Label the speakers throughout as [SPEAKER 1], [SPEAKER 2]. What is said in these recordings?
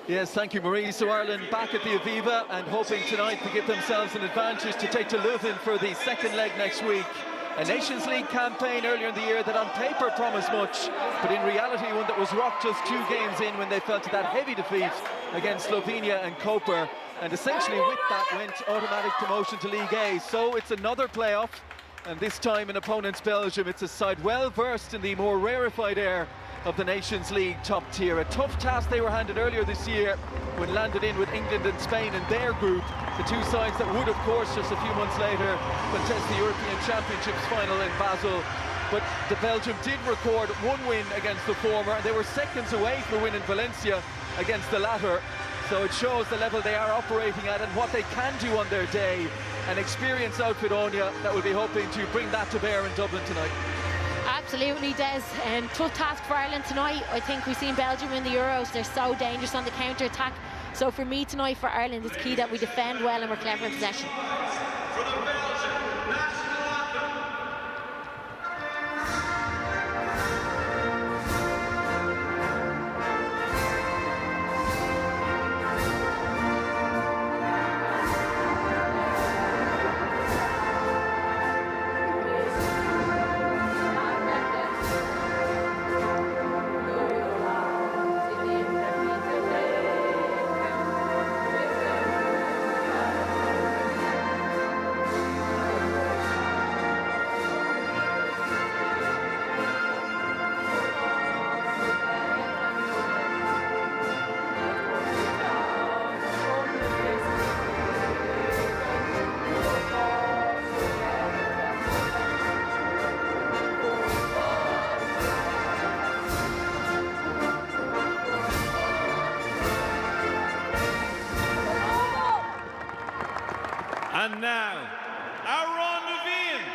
[SPEAKER 1] Yes, thank you, Marie. So Ireland back at the Aviva and hoping tonight to give themselves an advantage to take to Leuven for the second leg next week. A Nations League campaign earlier in the year that on paper promised much, but in reality one that was rocked just 2 games in when they fell to that heavy defeat against Slovenia and Koper. And essentially with that went automatic promotion to League A. So it's another playoff, and this time in opponents Belgium. It's a side well versed in the more rarefied air of the Nations League top tier. A tough task they were handed earlier this year when landed in with England and Spain in their group, the 2 sides that would of course just a few months later contest the European Championships final in Basel. But the Belgium did record 1 win against the former, and they were seconds away from a win in Valencia against the latter. So it shows the level they are operating at and what they can do on their day. An experienced outfit, Áine, that will be hoping to bring that to bear in Dublin tonight.
[SPEAKER 2] Absolutely, Des. Tough task for Ireland tonight. I think we've seen Belgium in the Euros. They're so dangerous on the counter-attack. So for me tonight, for Ireland, it's key that we defend well and we're clever in possession.
[SPEAKER 3] And now, Aaron Levine.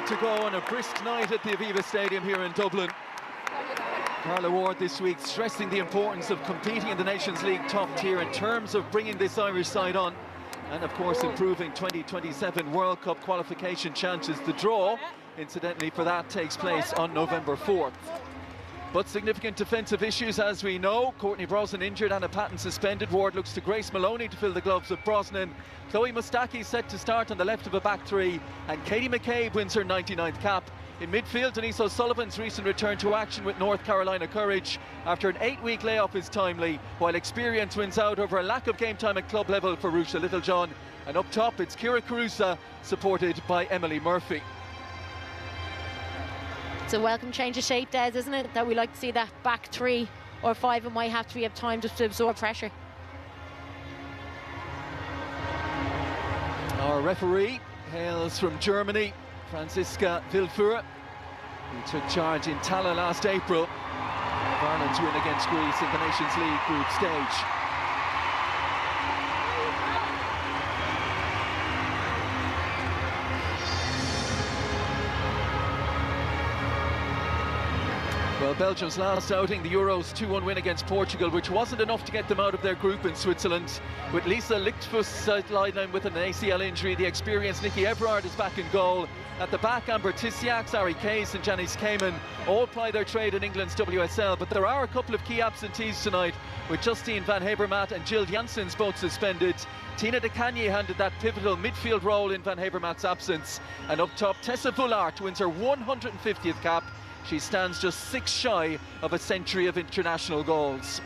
[SPEAKER 1] To go on a brisk night at the Aviva Stadium here in Dublin. Carla Ward this week stressing the importance of competing in the Nations League top tier in terms of bringing this Irish side on and of course improving 2027 World Cup qualification chances. The draw, incidentally, for that takes place on November 4th. But significant defensive issues, as we know. Courtney Brosnan injured, Anna Patton suspended. Ward looks to Grace Maloney to fill the gloves of Brosnan. Chloe Mustaki set to start on the left of a back 3, and Katie McCabe wins her 99th cap. In midfield, Denise O'Sullivan's recent return to action with North Carolina Courage after an 8-week layoff is timely, while experience wins out over a lack of game time at club level for Rusha Littlejohn. And up top, it's Kira Carusa, supported by Emily Murphy.
[SPEAKER 2] It's a welcome change of shape, Des, isn't it? That we like to see that back 3 or 5 it might have to have time just to absorb pressure.
[SPEAKER 1] Our referee hails from Germany, Franziska Wilfuhr, who took charge in Tala last April of Ireland's win against Greece in the Nations League group stage. Well, Belgium's last outing, the Euros 2-1 win against Portugal, which wasn't enough to get them out of their group in Switzerland. With Lisa Lichtfuss sidelined with an ACL injury, the experienced Nikki Everard is back in goal. At the back, Amber Tisiak, Ari Case and Janice Kamen all ply their trade in England's WSL, but there are a couple of key absentees tonight, with Justine van Habermatt and Jill Janssens both suspended. Tina de Cagny handed that pivotal midfield role in Van Havermaet's absence. And up top, Tessa Vullart wins her 150th cap. She stands just 6 shy of a century of international goals.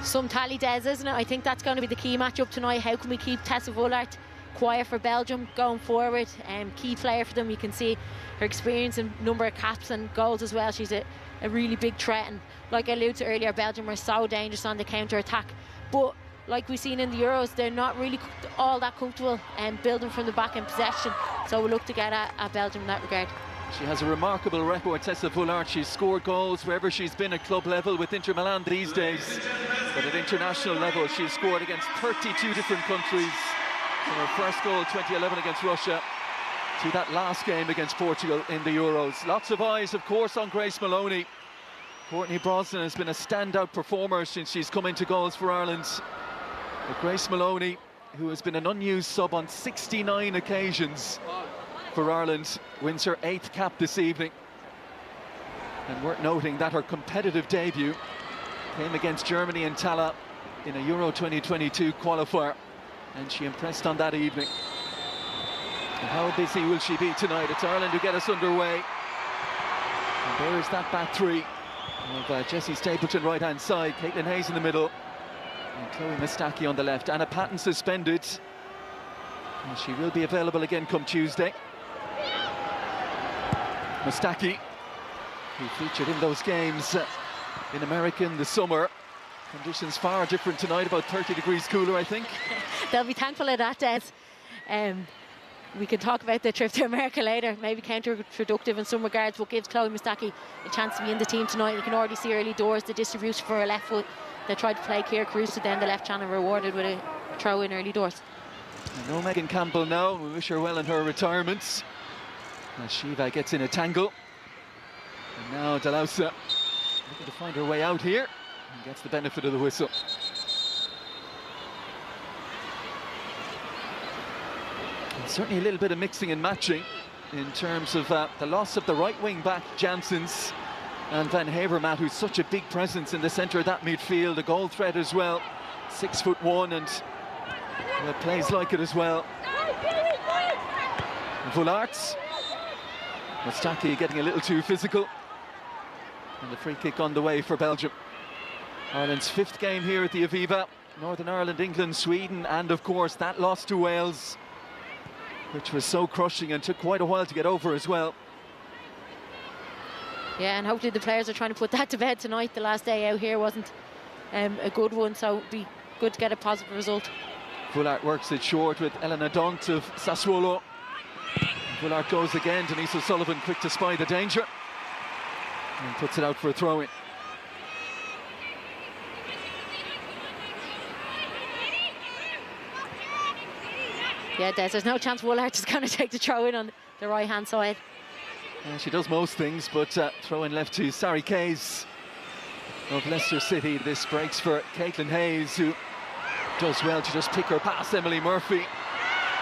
[SPEAKER 2] Some tally, Des, isn't it? I think that's going to be the key matchup tonight. How can we keep Tessa Vullart quiet for Belgium going forward? Key player for them. You can see her experience and number of caps and goals as well. She's a really big threat, and like I alluded to earlier, Belgium are so dangerous on the counter-attack, but like we've seen in the Euros, they're not really all that comfortable building from the back in possession, so we'll look to get at Belgium in that regard.
[SPEAKER 1] She has a remarkable record, Tessa Vullart. She's scored goals wherever she's been at club level with Inter Milan these days, but at international level she's scored against 32 different countries, from her first goal 2011 against Russia to that last game against Portugal in the Euros. Lots of eyes, of course, on Grace Maloney. Courtney Brosnan has been a standout performer since she's come into goals for Ireland. But Grace Maloney, who has been an unused sub on 69 occasions for Ireland, wins her 8th cap this evening. And worth noting that her competitive debut came against Germany in Tala in a Euro 2022 qualifier, and she impressed on that evening. And how busy will she be tonight? It's Ireland who get us underway. And there's that back three of Jessie Stapleton right hand side, Caitlin Hayes in the middle, and Chloe Mustaki on the left. Anna Patton suspended, and she will be available again come Tuesday. Mustaki, who featured in those games in America in the summer. Conditions far different tonight, about 30 degrees cooler, I think.
[SPEAKER 2] They'll be thankful of that, Des. We can talk about the trip to America later, maybe counterproductive in some regards, but gives Chloe Mustaki a chance to be in the team tonight. You can already see early doors, the distribution for her left foot. They tried to play Ciara Caruso down the left channel, rewarded with a throw in early doors.
[SPEAKER 1] No Megan Campbell now, we wish her well in her retirement. As Shiva gets in a tangle. And now Dalausa looking to find her way out here and gets the benefit of the whistle. And certainly a little bit of mixing and matching in terms of the loss of the right wing back Janssens and Van Havermaet, who's such a big presence in the centre of that midfield, a goal threat as well, 6'1", and plays like it as well. Vullart, Mustaki getting a little too physical, and the free kick on the way for Belgium. Ireland's 5th game here at the Aviva. Northern Ireland, England, Sweden, and of course that loss to Wales, which was so crushing and took quite a while to get over as well.
[SPEAKER 2] Yeah, and hopefully the players are trying to put that to bed tonight. The last day out here wasn't a good one, so it'd be good to get a positive result.
[SPEAKER 1] Vullart works it short with Elena Dont of Sassuolo. Vullart goes again, Denise O'Sullivan quick to spy the danger and puts it out for a throw-in.
[SPEAKER 2] Yeah, there's no chance Vullart is going to take the throw-in on the right-hand side.
[SPEAKER 1] She does most things, but throw-in left to Sari Kays of Leicester City. This breaks for Caitlin Hayes, who does well to just pick her past Emily Murphy.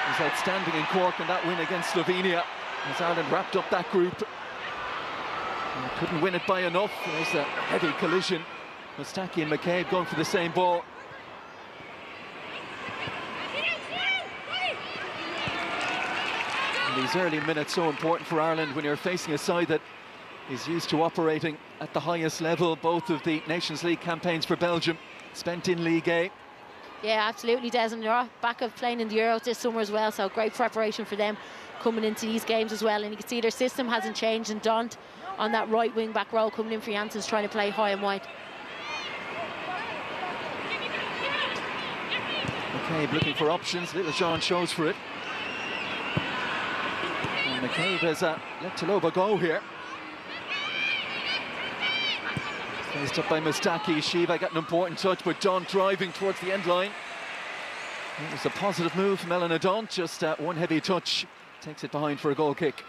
[SPEAKER 1] Was outstanding in Cork in that win against Slovenia as Ireland wrapped up that group. And couldn't win it by enough. There's a heavy collision. Mustaki and McCabe going for the same ball. And these early minutes so important for Ireland when you're facing a side that is used to operating at the highest level. Both of the Nations League campaigns for Belgium spent in League A.
[SPEAKER 2] Yeah, absolutely, Des, and they're back of playing in the Euros this summer as well, so great preparation for them coming into these games as well. And you can see their system hasn't changed, and Dont on that right wing back role coming in for Janssens, trying to play high and wide.
[SPEAKER 1] McCabe looking for options, little John shows for it. And McCabe has let Taloba go here. Placed up by Mustaki. Shiva got an important touch, but Dont driving towards the end line. It was a positive move from Elena Dont, just one heavy touch. Takes it behind for a goal kick.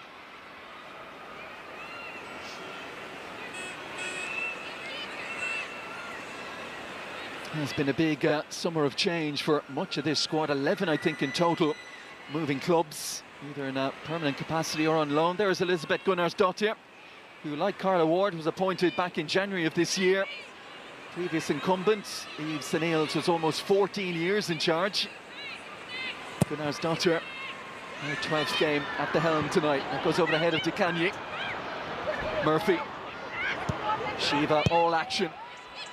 [SPEAKER 1] It's been a big summer of change for much of this squad. 11, I think, in total, moving clubs, either in a permanent capacity or on loan. There's Elizabeth Gunnarsdottir, who, like Carla Ward, was appointed back in January of this year. Previous incumbent, Eve St Eales, was almost 14 years in charge. Gunnar's daughter, her 12th game at the helm tonight. That goes over the head of DeCanny. Murphy. Shiva, all action.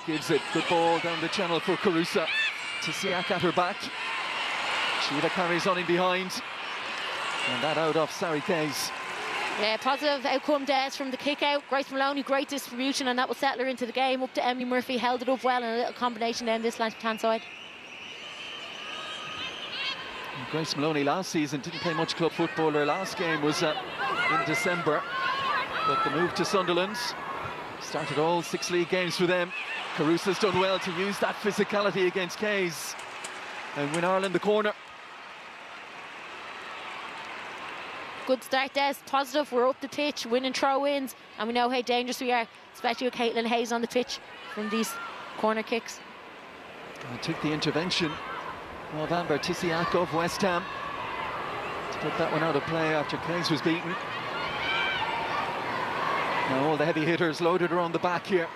[SPEAKER 1] Gives it. Good ball down the channel for Carusa. Tisiak at her back. Shiva carries on in behind. And that out off Sari Kays.
[SPEAKER 2] Yeah, positive outcome, Des, from the kick out. Grace Maloney, great distribution, and that will settle her into the game. Up to Emily Murphy, held it up well, and a little combination down this left-hand side.
[SPEAKER 1] Grace Maloney last season didn't play much club football. Her last game was in December. But the move to Sunderland started all 6 league games for them. Carusa's done well to use that physicality against Kays and win Ireland the corner.
[SPEAKER 2] Good start, Des. Positive. We're up the pitch, winning throw-ins, and we know how dangerous we are, especially with Caitlin Hayes on the pitch from these corner kicks.
[SPEAKER 1] And took the intervention of Amber Tisiak of West Ham to put that one out of play after Kays was beaten. Now all the heavy hitters loaded around the back here.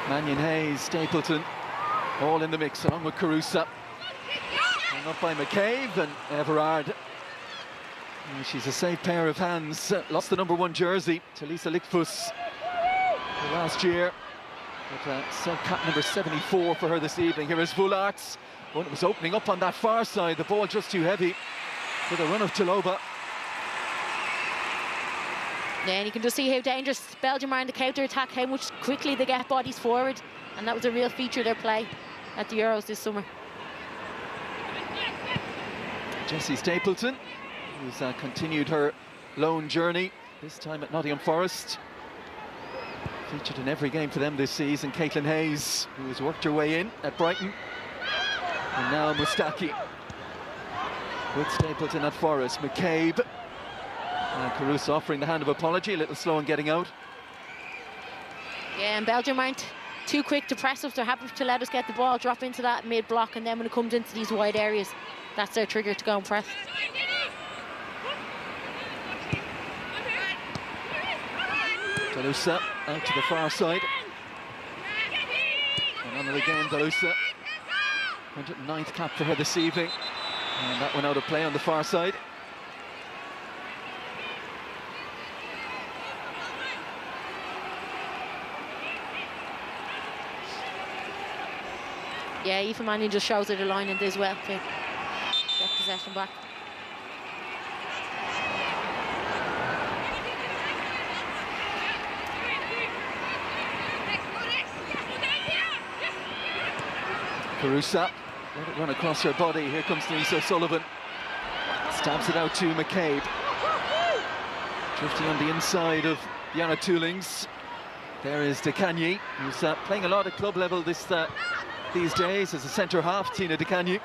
[SPEAKER 1] Mannion, Hayes, Stapleton, all in the mix along with Carusa. Hung up by McCabe and Everard. She's a safe pair of hands. Lost the #1 jersey to Lisa Lickfuss last year. But cap number 74 for her this evening. Here is Vularts. One that was opening up on that far side. The ball just too heavy for the run of Chaloba.
[SPEAKER 2] Yeah, and you can just see how dangerous Belgium are in the counter-attack, how much quickly they get bodies forward. And that was a real feature of their play at the Euros this summer.
[SPEAKER 1] Jessie Stapleton, who's continued her loan journey, this time at Nottingham Forest. Featured in every game for them this season. Caitlin Hayes, who has worked her way in at Brighton. And now Mustaki with Stapleton at Forest. McCabe. And Carusa offering the hand of apology, a little slow in getting out.
[SPEAKER 2] Yeah, and Belgium aren't too quick to press us. They're happy to let us get the ball, drop into that mid-block, and then when it comes into these wide areas, that's their trigger to go and press.
[SPEAKER 1] Delusa out to the far side. And on it again, Delusa. 109th cap for her this evening. And that went out of play on the far side.
[SPEAKER 2] Yeah, Aoife Mannion just shows her the line and does well to get possession back.
[SPEAKER 1] Carusa, let it run across her body. Here comes Denise O'Sullivan. Stabs it out to McCabe. Drifting on the inside of Yana Toolings. There is DeCanny, who's playing a lot at club level these days as a centre-half. Tina DeCanny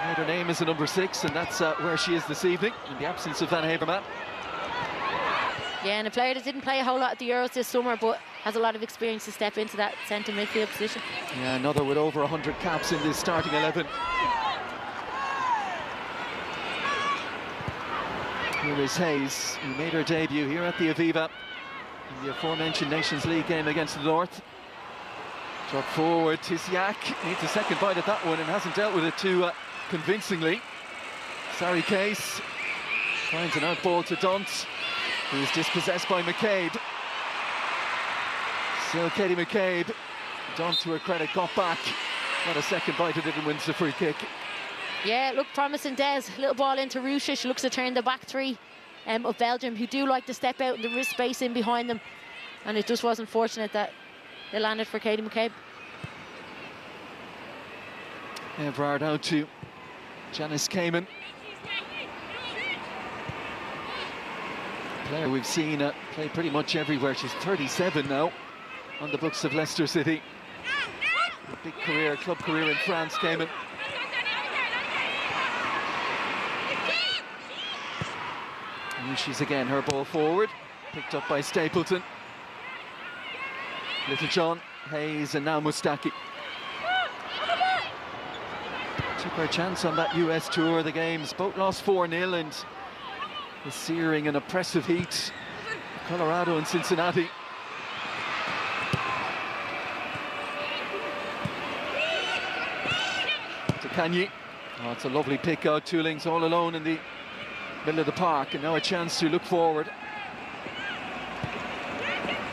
[SPEAKER 1] made her name as a #6, and that's where she is this evening, in the absence of Van Havermaet.
[SPEAKER 2] Yeah, and a player that didn't play a whole lot at the Euros this summer, but has a lot of experience to step into that centre midfield position.
[SPEAKER 1] Yeah, another with over 100 caps in this starting 11. Here is Hayes, who made her debut here at the Aviva in the aforementioned Nations League game against the North. Drop forward, Tisiak needs a second bite at that one and hasn't dealt with it too convincingly. Sari Kays finds an out ball to Dunt, who is dispossessed by McCabe. Still Katie McCabe. Dunt, to her credit, got back. Got a second bite at it and wins the free kick.
[SPEAKER 2] Yeah, look, promising Des. Little ball into Rusha. She looks to turn the back three of Belgium, who do like to step out and there is space in behind them. And it just wasn't fortunate that they landed for Katie McCabe.
[SPEAKER 1] Everard out to Janice Kamen. Player we've seen play pretty much everywhere. She's 37 now, on the books of Leicester City. A big career, club career in France, Kamen. And she's again, her ball forward, picked up by Stapleton. Littlejohn, Hayes, and now Mustaki. Took her chance on that US tour. The games both lost 4-0, and the searing and oppressive heat, Colorado and Cincinnati. Canny. Oh, it's a lovely pick out. Tooling's all alone in the middle of the park, and now a chance to look forward.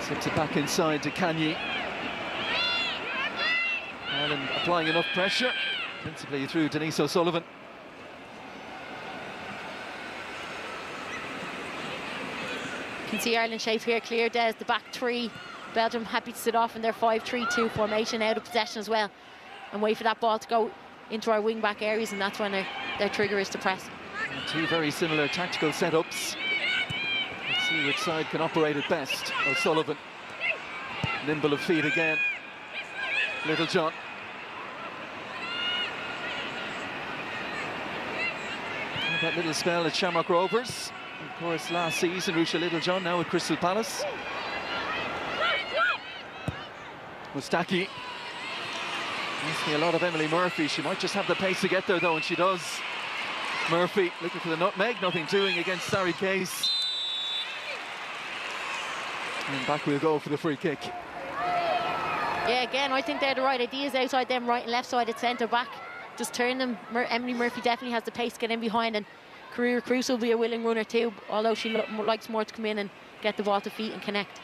[SPEAKER 1] Slips it back inside to Canny. Ireland applying enough pressure, principally through Denise O'Sullivan.
[SPEAKER 2] You can see Ireland shape here, clear Des, the back three. Belgium happy to sit off in their 5-3-2 formation, out of possession as well, and wait for that ball to go into our wing-back areas, and that's when their trigger is to press.
[SPEAKER 1] And two very similar tactical setups. Let's see which side can operate it best. O'Sullivan, nimble of feet again. Littlejohn. That little spell at Shamrock Rovers. Of course, last season, Rusha Littlejohn, now at Crystal Palace. Mustaki. Reminds me a lot of Emily Murphy. She might just have the pace to get there, though, and she does. Murphy looking for the nutmeg, nothing doing against Sari Case. And back we'll go for the free kick.
[SPEAKER 2] Yeah, again, I think they're the right ideas outside them, right and left side at centre back. Just turn them. Emily Murphy definitely has the pace to get in behind, and Career Cruz will be a willing runner too, although she likes more to come in and get the ball to feet and connect.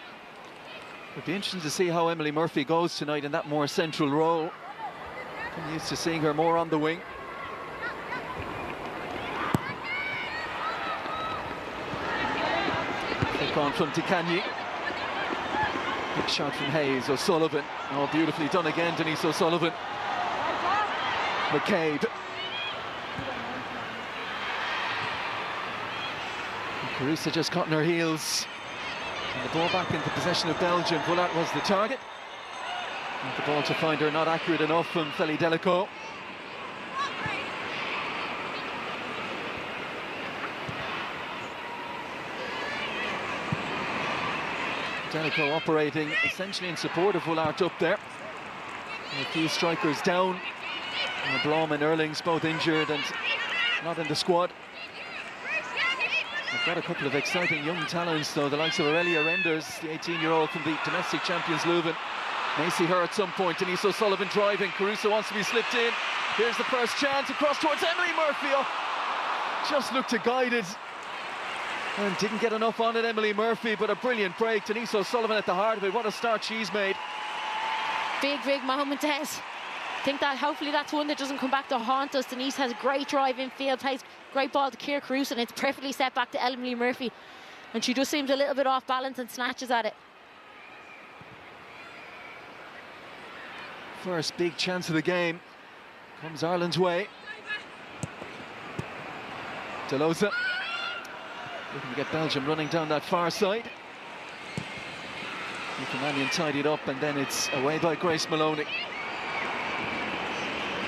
[SPEAKER 1] It'll be interesting to see how Emily Murphy goes tonight in that more central role. I'm used to seeing her more on the wing. Kick on from Tikanyi. Big shot from Hayes. O'Sullivan. Oh, beautifully done again, Denise O'Sullivan. McCabe. Carusa just caught in her heels. And the ball back into possession of Belgium. Vullart was the target. And the ball to find her not accurate enough from Feli Delico. Delico operating essentially in support of Vullart up there. And a few strikers down. Blom and Erlings both injured and not in the squad. They've got a couple of exciting young talents though, the likes of Aurelia Renders, the 18-year-old from the domestic champions Leuven. May see her at some point. Denise O'Sullivan driving. Caruso wants to be slipped in. Here's the first chance across towards Emily Murphy. Oh, just looked to guide it and didn't get enough on it, Emily Murphy, but a brilliant break. Denise O'Sullivan at the heart of it. What a start she's made.
[SPEAKER 2] Big moment, Des. I think that hopefully that's one that doesn't come back to haunt us. Denise has a great drive in field, plays great ball to Keir Caruso, and it's perfectly set back to Emily Murphy, and she just seems a little bit off balance and snatches at it.
[SPEAKER 1] First big chance of the game comes Ireland's way. Delosa looking to get Belgium running down that far side. Mannion tidied up, and then it's away by Grace Maloney.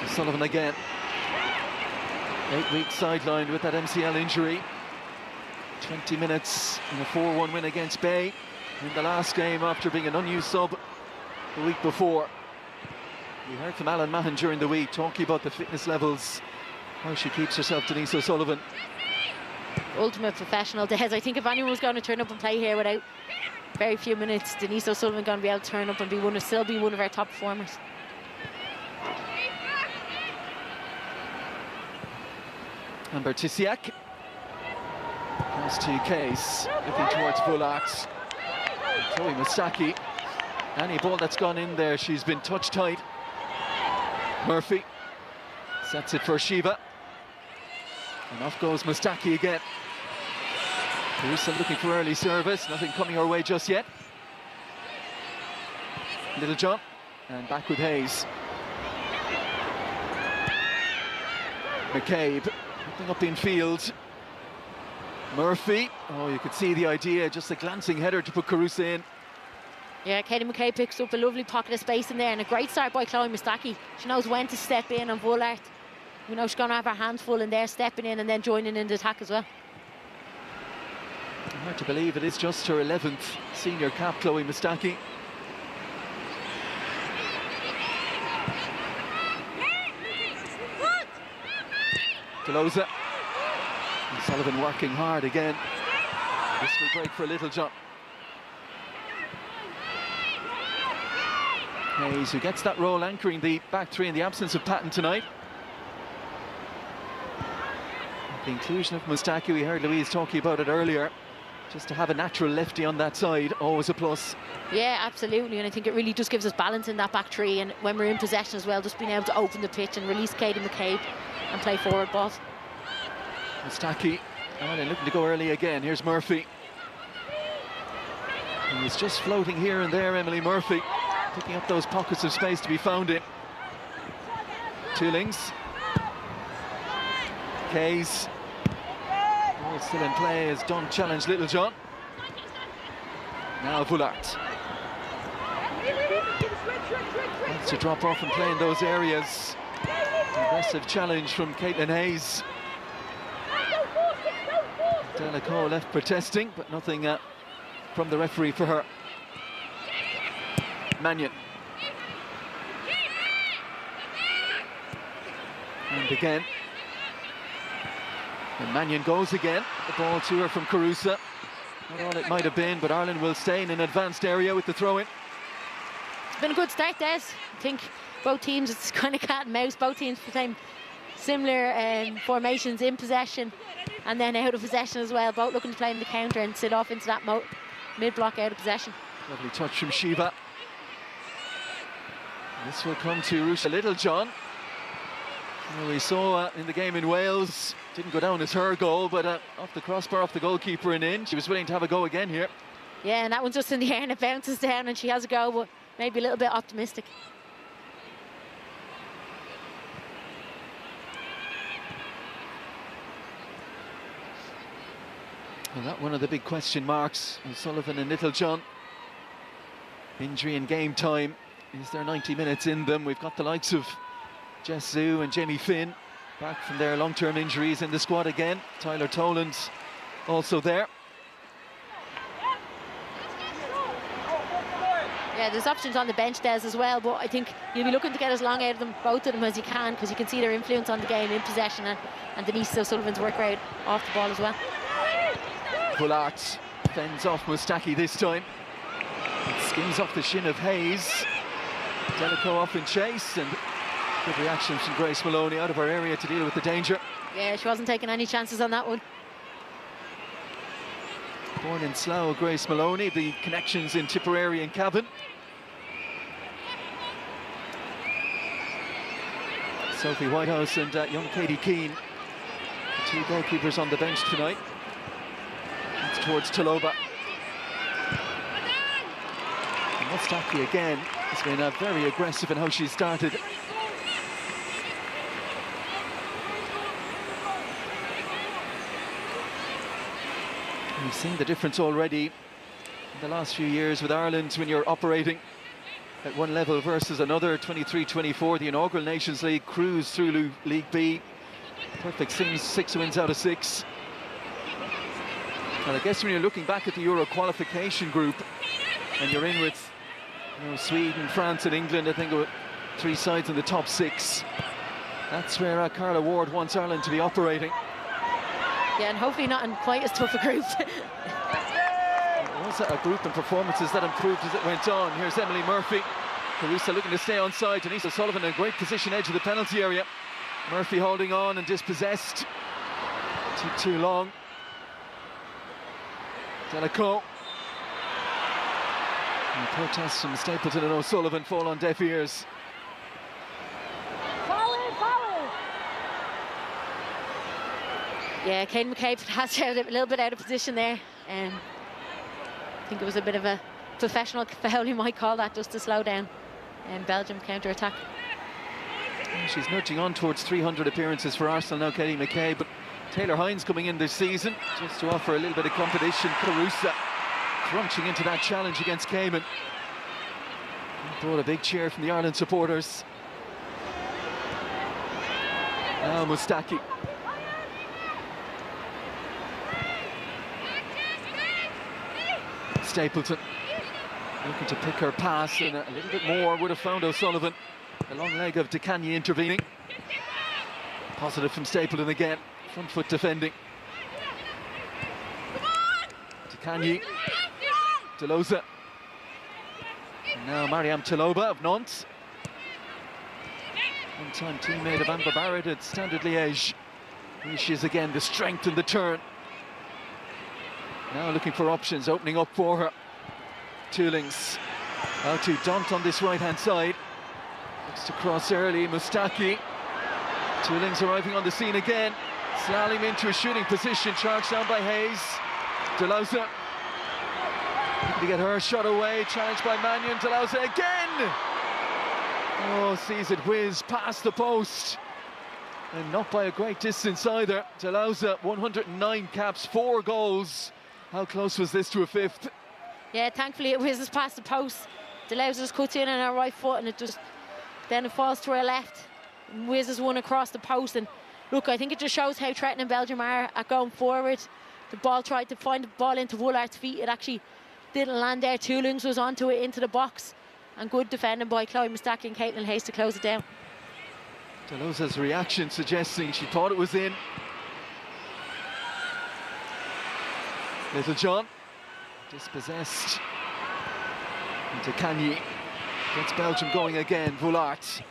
[SPEAKER 1] Sullivan again. 8 weeks sidelined with that MCL injury. 20 minutes in a 4-1 win against Bay in the last game after being an unused sub the week before. We heard from Alan Mahon during the week talking about the fitness levels, how she keeps herself, Denise O'Sullivan.
[SPEAKER 2] Ultimate professional, Des. I think if anyone was going to turn up and play here without very few minutes, Denise O'Sullivan going to be able to turn up and still be one of our top performers.
[SPEAKER 1] Amber Tisiak. Pass to Case, looking towards Vullart. Chloe Mustaki. Any ball that's gone in there, she's been touch tight. Murphy sets it for Shiva. And off goes Mustaki again. Caruso looking for early service, nothing coming her way just yet. Littlejohn, and back with Hayes. McCabe, picking up in field. Murphy, oh, you could see the idea, just a glancing header to put Caruso in.
[SPEAKER 2] Yeah, Katie McCabe picks up a lovely pocket of space in there, and a great start by Chloe Mustaki. She knows when to step in on Vullart. We know she's going to have her hands full in there, stepping in and then joining in the attack as well.
[SPEAKER 1] Hard to believe it is just her 11th senior cap, Chloe Mustaki. Delosa. And Sullivan working hard again. This will break for Littlejohn. Hayes, who gets that role anchoring the back three in the absence of Patton tonight. The inclusion of Mustaki, we heard Louise talking about it earlier. Just to have a natural lefty on that side, always a plus.
[SPEAKER 2] Yeah, absolutely, and I think it really just gives us balance in that back three, and when we're in possession as well, just being able to open the pitch and release Katie McCabe and play forward ball.
[SPEAKER 1] Mustaki, they're looking to go early again. Here's Murphy. He's just floating here and there, Emily Murphy, picking up those pockets of space to be found in. Toolings. Kays. Ball still in play as Dunn challenged Littlejohn. Now Vullart. Wants to drop off and play in those areas. Aggressive challenge from Caitlin Hayes. Delacour left protesting, but nothing from the referee for her. Mannion. And again. And Mannion goes again. The ball to her from Carusa. Not all it might have been, but Ireland will stay in an advanced area with the throw-in.
[SPEAKER 2] It's been a good start, Des. I think both teams, it's kind of cat and mouse. Both teams playing similar formations in possession and then out of possession as well. Both looking to play in the counter and sit off into that mid-block out of possession.
[SPEAKER 1] Lovely touch from Shiva. This will come to Rusha Littlejohn. Well, we saw in the game in Wales, didn't go down as her goal, but off the crossbar, off the goalkeeper and in. She was willing to have a go again here.
[SPEAKER 2] Yeah, and that one's just in the air and it bounces down and she has a go, but maybe a little bit optimistic.
[SPEAKER 1] Well, that one of the big question marks, O'Sullivan and Littlejohn. Injury and game time. Is there 90 minutes in them? We've got the likes of Jess Zhu and Jamie Finn back from their long-term injuries in the squad again. Tyler Toland's also there.
[SPEAKER 2] Yeah, there's options on the bench, Des, as well, but I think you'll be looking to get as long out of them, both of them, as you can, because you can see their influence on the game in possession, and Denise O'Sullivan's work rate off the ball as well.
[SPEAKER 1] Vullart fends off Mustaki this time. It skims off the shin of Hayes. Delacour off in chase, and good reaction from Grace Maloney out of her area to deal with the danger.
[SPEAKER 2] Yeah, she wasn't taking any chances on that one.
[SPEAKER 1] Born in Slough, Grace Maloney, the connections in Tipperary and Cavan. Sophie Whitehouse and young Katie Keane, the two goalkeepers on the bench tonight. It's towards Taloba. And Mustaki again has been very aggressive in how she started. We've seen the difference already in the last few years with Ireland when you're operating at one level versus another. 23-24, the inaugural Nations League cruise through League B. Perfect 6 wins out of 6. Well, I guess when you're looking back at the Euro qualification group and you're in with Sweden, France and England, I think 3 sides in the top 6. That's where Carla Ward wants Ireland to be operating.
[SPEAKER 2] Yeah, and hopefully not in quite as tough a group.
[SPEAKER 1] It was a group and performances that improved as it went on. Here's Emily Murphy. Carusa looking to stay on side. Denise O'Sullivan in a great position, edge of the penalty area. Murphy holding on and dispossessed. Took too long. Delacour. And protests from Stapleton and O'Sullivan fall on deaf ears.
[SPEAKER 2] Yeah, Kate McCabe has a little bit out of position there. I think it was a bit of a professional foul, you might call that, just to slow down Belgium counter-attack.
[SPEAKER 1] She's nudging on towards 300 appearances for Arsenal now, Katie McCabe, but Taylor Hines coming in this season just to offer a little bit of competition. Carusa crunching into that challenge against Cayman. Brought a big cheer from the Ireland supporters. Now Mustaki. Stapleton looking to pick her pass, and a little bit more would have found O'Sullivan. The long leg of DeCagny intervening. Positive from Stapleton again, front foot defending. DeCagny, Delosa. And now Mariam Taloba of Nantes. One-time teammate of Amber Barrett at Standard Liège. Here she is again, the strength and the turn. Now looking for options, opening up for her. Toolings out to Dunt on this right-hand side. Looks to cross early, Mustaki. Toolings arriving on the scene again. Slalom into a shooting position, charged down by Hayes. Delauza. Looking to get her shot away, challenged by Mannion. Delauza again! Oh, sees it whiz past the post. And not by a great distance either. Delauza, 109 caps, 4 goals. How close was this to a fifth?
[SPEAKER 2] Yeah, thankfully it whizzes past the post. Delauza just cuts in on her right foot and then it falls to her left. And whizzes one across the post. And look, I think it just shows how threatening Belgium are at going forward. The ball tried to find the ball into Woolart's feet. It actually didn't land there. Toolings was onto it into the box. And good defending by Chloe Mustaki and Caitlin Hayes to close it down.
[SPEAKER 1] Delauza's reaction suggesting she thought it was in. Little John, dispossessed. Into Kanye. Gets Belgium going again, Woolart.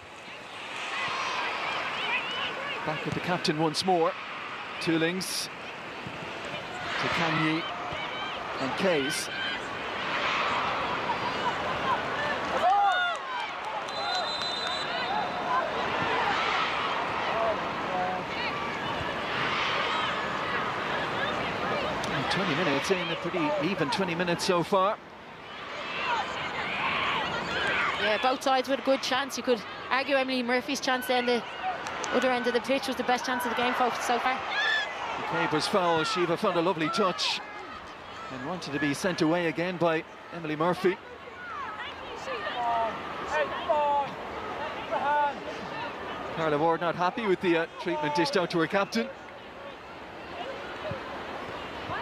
[SPEAKER 1] Back with the captain once more. Toolings. To Kanye and Kays. And 20 minutes in, a pretty even 20 minutes so far.
[SPEAKER 2] Yeah, both sides with a good chance. You could argue Emily Murphy's chance then the other end of the pitch was the best chance of the game so far.
[SPEAKER 1] Caber's foul. Shiva found a lovely touch and wanted to be sent away again by Emily Murphy. Carla Ward not happy with the treatment dished out to her captain.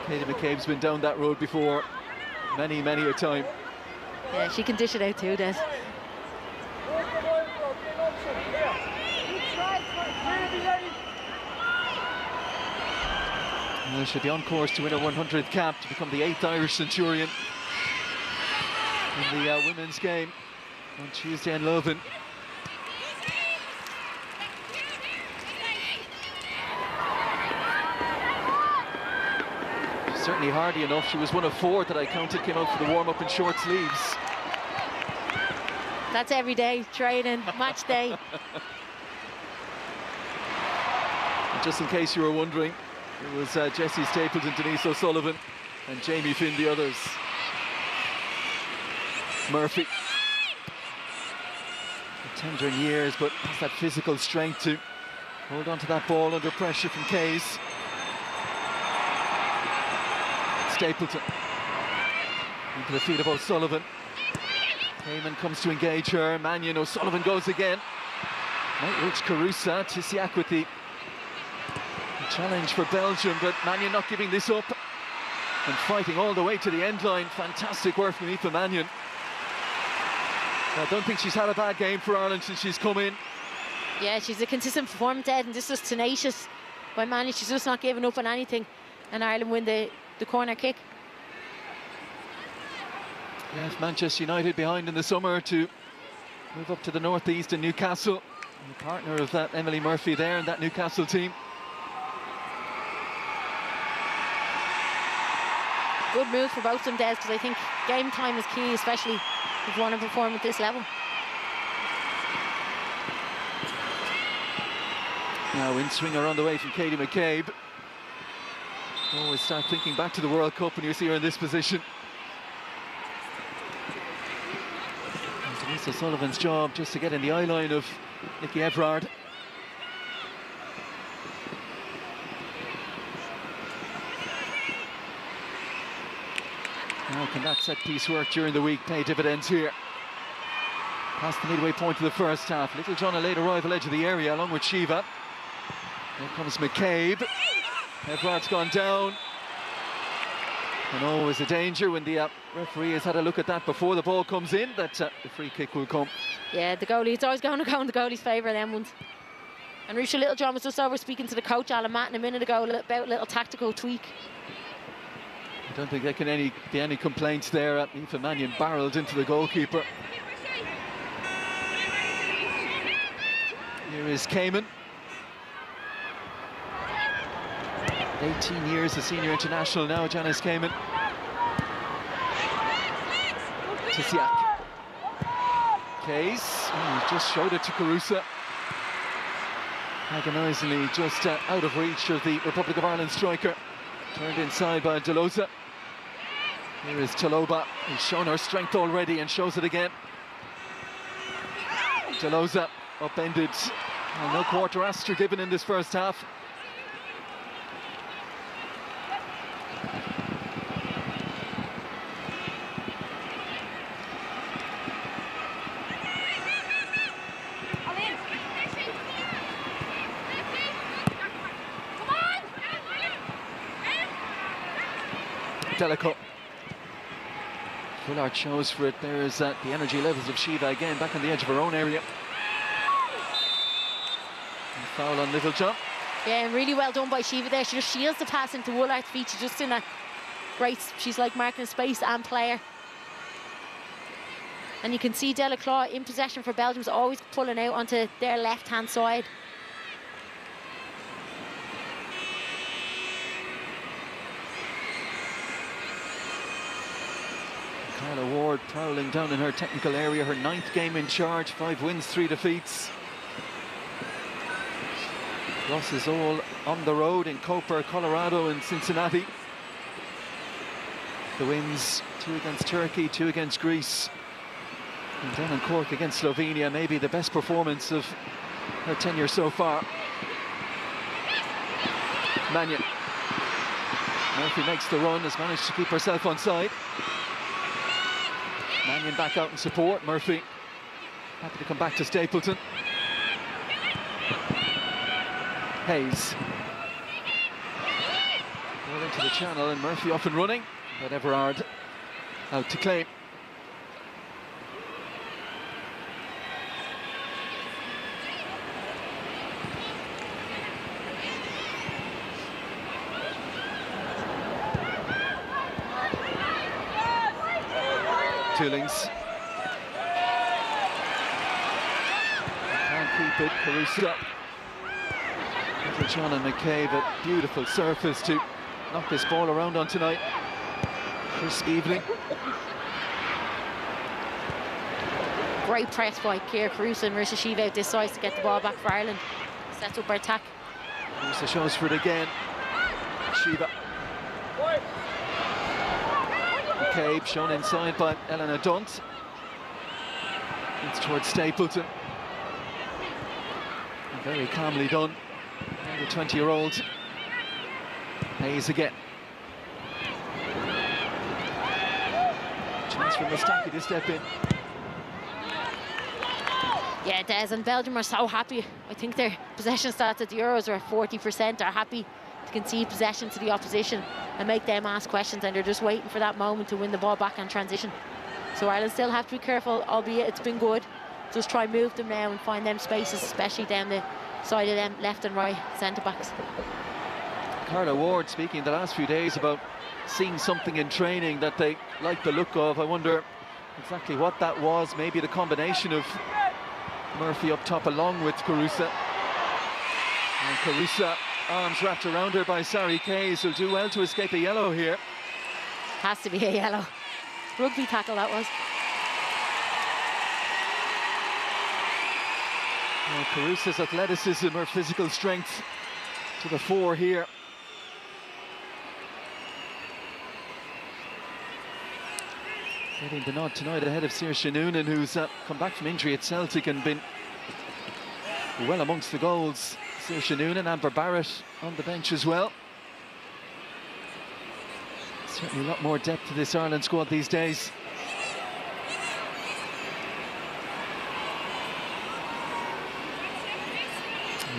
[SPEAKER 1] Katie McCabe's been down that road before many a time.
[SPEAKER 2] Yeah, she can dish it out too, Des.
[SPEAKER 1] Well, she'll be on course to win her 100th cap, to become the 8th Irish Centurion in the women's game on Tuesday in Leuven. Certainly hardy enough. She was one of 4 that I counted came out for the warm-up in short sleeves.
[SPEAKER 2] That's every day, training, match day.
[SPEAKER 1] And just in case you were wondering, it was Jessie Stapleton, Denise O'Sullivan and Jamie Finn, the others. Murphy. Tender in years, but has that physical strength to hold on to that ball under pressure from Kays. Stapleton. Into the feet of O'Sullivan. Heyman comes to engage her. Mannion, O'Sullivan goes again. Might reach Carusa. Tissiak with the challenge for Belgium, but Mannion not giving this up and fighting all the way to the end line. Fantastic work from Aoife Mannion. I don't think she's had a bad game for Ireland since she's come in.
[SPEAKER 2] Yeah, she's a consistent performance, Ed, and this is tenacious by Mannion. She's just not giving up on anything, and Ireland win the corner kick.
[SPEAKER 1] Yes, Manchester United behind in the summer to move up to the northeast in Newcastle. And the partner of that Emily Murphy there and that Newcastle team.
[SPEAKER 2] Good move for both of them, Des, because I think game time is key, especially if you want to perform at this level.
[SPEAKER 1] Now in swinger on the way from Katie McCabe. Always start thinking back to the World Cup when you see her in this position. And Denise O'Sullivan's job just to get in the eye line of Nicky Everard. Now can that set piece work during the week pay dividends here? Past the midway point of the first half. Little John, a late arrival edge of the area along with Shiva. Here comes McCabe. Everard's gone down. And always a danger when the referee has had a look at that before the ball comes in, that the free kick will come.
[SPEAKER 2] Yeah, the goalie, it's always going to go in the goalie's favour, them ones. And Risha Littlejohn was just over speaking to the coach, Alan Matton, a minute ago about a little tactical tweak.
[SPEAKER 1] I don't think there can be any complaints there. Aoife Mannion barrelled into the goalkeeper. Here is Cayman. 18 years a senior international now, Janice Kamen. Tisiak. Case, just showed it to Carusa. Agonisingly just out of reach of the Republic of Ireland striker. Turned inside by Delosa. Here is Taloba, who's shown her strength already and shows it again. Delosa upended. Well, no quarter astra given in this first half. Delico. Fullard shows for it. There's the energy levels of Shiva again back on the edge of her own area. And foul on Littlejohn.
[SPEAKER 2] Yeah, and really well done by Shiva there. She just shields the pass into Woolart's feet. She's just in a great, she's like marking space and player. And you can see Delacroix in possession for Belgium's always pulling out onto their left-hand side.
[SPEAKER 1] Carla Ward prowling down in her technical area, her 9th game in charge, 5 wins, 3 defeats. Losses all on the road in Copa, Colorado and Cincinnati. The wins, 2 against Turkey, 2 against Greece. And down in Cork against Slovenia, maybe the best performance of her tenure so far. Mannion. Murphy makes the run, has managed to keep herself on side. Mannion back out in support. Murphy happy to come back to Stapleton. Hayes. Ball into the channel and Murphy off and running. But Everard out to claim. Toolings. Can't keep it. Carusa. John and McCabe, a beautiful surface to knock this ball around on tonight. Crisp evening.
[SPEAKER 2] Great press by Ciara Carusa and Marissa Shiva out this side to get the ball back for Ireland. Sets up our attack.
[SPEAKER 1] Carusa shows for it again. Shiva. McCabe shown inside by Eleanor Dunt. It's towards Stapleton. And very calmly done. The 20-year-old. Hayes again. Chance for Mustaki to step in.
[SPEAKER 2] Yeah, Des and Belgium are so happy. I think their possession stats at the Euros are at 40%. They're happy to concede possession to the opposition and make them ask questions, and they're just waiting for that moment to win the ball back on transition. So Ireland still have to be careful, albeit it's been good. Just try and move them now and find them spaces, especially down the side of them left and right centre-backs.
[SPEAKER 1] Carla Ward speaking the last few days about seeing something in training that they like the look of. I wonder exactly what that was. Maybe the combination of Murphy up top along with Carusa. And Carusa, arms wrapped around her by Sari Kays, who'll do well to escape a yellow here.
[SPEAKER 2] Has to be a yellow. Rugby tackle that was.
[SPEAKER 1] Well, Carusa's athleticism, her physical strength to the fore here. Getting the nod tonight ahead of Saoirse Noonan, who's come back from injury at Celtic and been well amongst the goals. Saoirse Noonan, Amber Barrett on the bench as well. Certainly a lot more depth to this Ireland squad these days.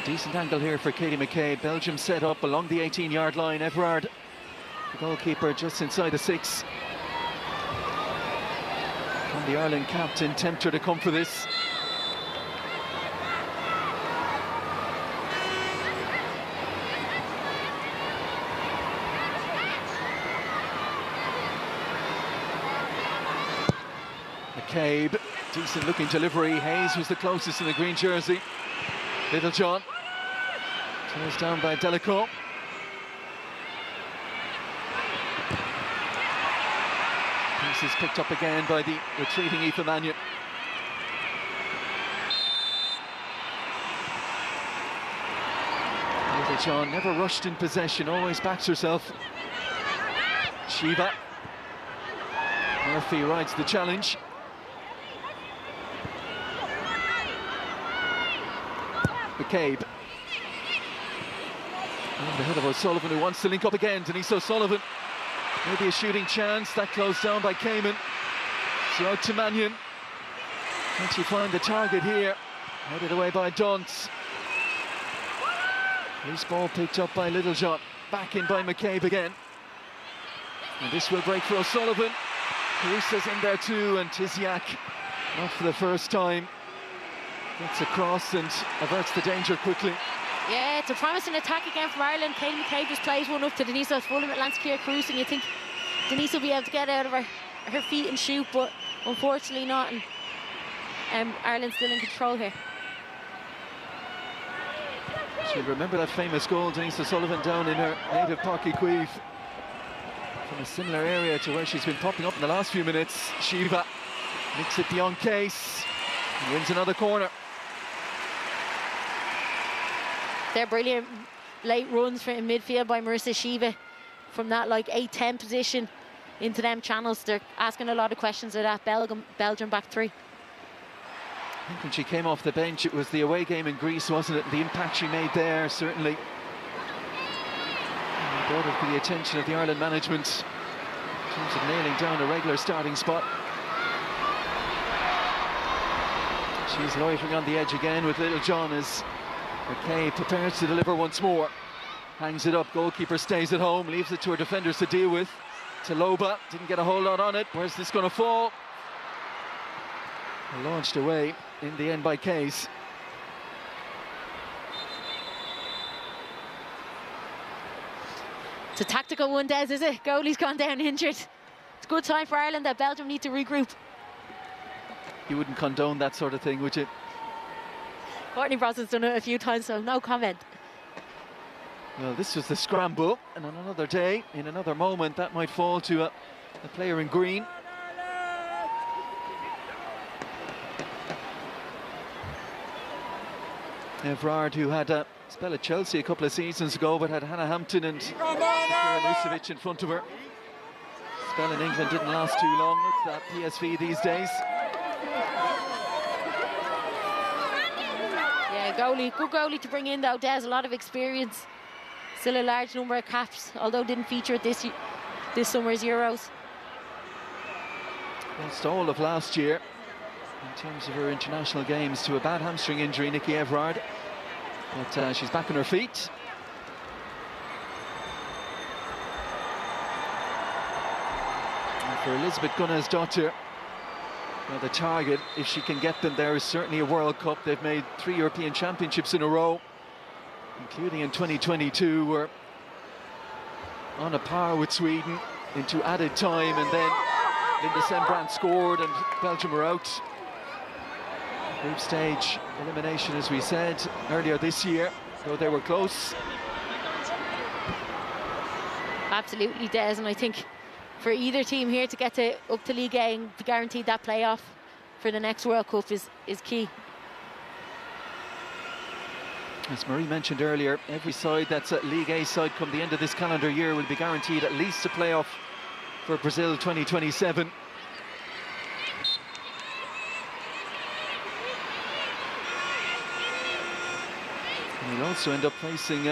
[SPEAKER 1] A decent angle here for Katie McCabe. Belgium set up along the 18-yard line. Everard, the goalkeeper, just inside the 6. And the Ireland captain tempt her to come for this. McCabe, decent looking delivery. Hayes was the closest in the green jersey. Littlejohn, turns down by Delacour. This is picked up again by the retreating Aoife Mannion. Little John never rushed in possession, always backs herself. Shiva. Murphy rides the challenge. McCabe. And the head of O'Sullivan, who wants to link up again. Denise O'Sullivan. Maybe a shooting chance. That closed down by Cayman. So out to Mannion. Can she find the target here? Headed away by Dunt. Loose ball picked up by Littlejohn. Back in by McCabe again. And this will break for O'Sullivan. Carusa's in there too, and Tiziak, not for the first time, gets across and averts the danger quickly.
[SPEAKER 2] Yeah, it's a promising attack again from Ireland. Kate McCabe just plays one up to Denise O'Sullivan at Lanskeer Carusa, and you think Denise will be able to get out of her feet and shoot, but unfortunately not, and Ireland's still in control here.
[SPEAKER 1] She'll remember that famous goal, Denise O'Sullivan, down in her native Páirc Uí Chaoimh, from a similar area to where she's been popping up in the last few minutes. Shiva nicks it beyond Case and wins another corner.
[SPEAKER 2] They're brilliant late runs from in midfield by Marissa Shiva from that like 8-10 position into them channels. They're asking a lot of questions of that Belgium back three.
[SPEAKER 1] I think when she came off the bench, it was the away game in Greece, wasn't it? The impact she made there, certainly brought it to the attention of the Ireland management in terms of nailing down a regular starting spot. She's loitering on the edge again with Littlejohn as McCabe prepares to deliver once more. Hangs it up, goalkeeper stays at home, leaves it to her defenders to deal with. Taloba didn't get a whole lot on it. Where's this going to fall? Launched away in the end by Case.
[SPEAKER 2] It's a tactical one, Des, is it? Goalie's gone down injured. It's a good time for Ireland that Belgium need to regroup.
[SPEAKER 1] You wouldn't condone that sort of thing, would you?
[SPEAKER 2] Courtney Brosnan's done it a few times, so no comment.
[SPEAKER 1] Well, this was the scramble, and on another day, in another moment, that might fall to a player in green. Evrard, who had a spell at Chelsea a couple of seasons ago, but had Hannah Hampton and Nucevic in front of her. Spell in England didn't last too long. Look at that PSV these days.
[SPEAKER 2] Yeah, good goalie to bring in though, Des. A lot of experience. Still a large number of caps, although didn't feature at this summer's Euros.
[SPEAKER 1] Lost all of last year in terms of her international games to a bad hamstring injury, Nikki Evrard. But she's back on her feet. And for Elizabeth Gunna's daughter, well, the target, if she can get them there, is certainly a World Cup. They've made 3 European Championships in a row, including in 2022, were on a par with Sweden into added time, and then Linda Sembrant scored and Belgium were out. Group stage elimination, as we said earlier this year, though they were close.
[SPEAKER 2] Absolutely, Des, and I think for either team here to get up to League A and be guaranteed that playoff for the next World Cup is key.
[SPEAKER 1] As Marie mentioned earlier, every side that's at League A side come the end of this calendar year will be guaranteed at least a playoff for Brazil 2027. And we'll also end up facing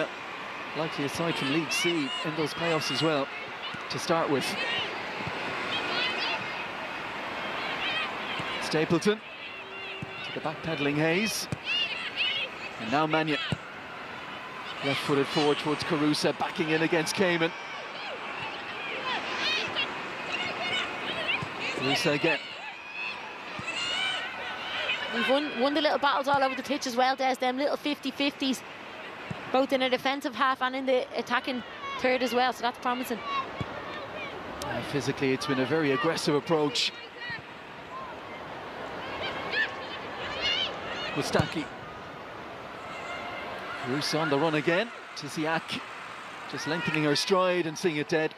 [SPEAKER 1] likely a side from League C in those playoffs as well, to start with. Stapleton to the back-pedalling Hayes. And now Mannion. Left-footed forward towards Carusa, backing in against Cayman. Carusa again.
[SPEAKER 2] We've won the little battles all over the pitch as well, Des, them little 50-50s, both in the defensive half and in the attacking third as well, so that's promising.
[SPEAKER 1] Physically, it's been a very aggressive approach. Mustaki. Carusa on the run again. Tiziak just lengthening her stride and seeing it dead.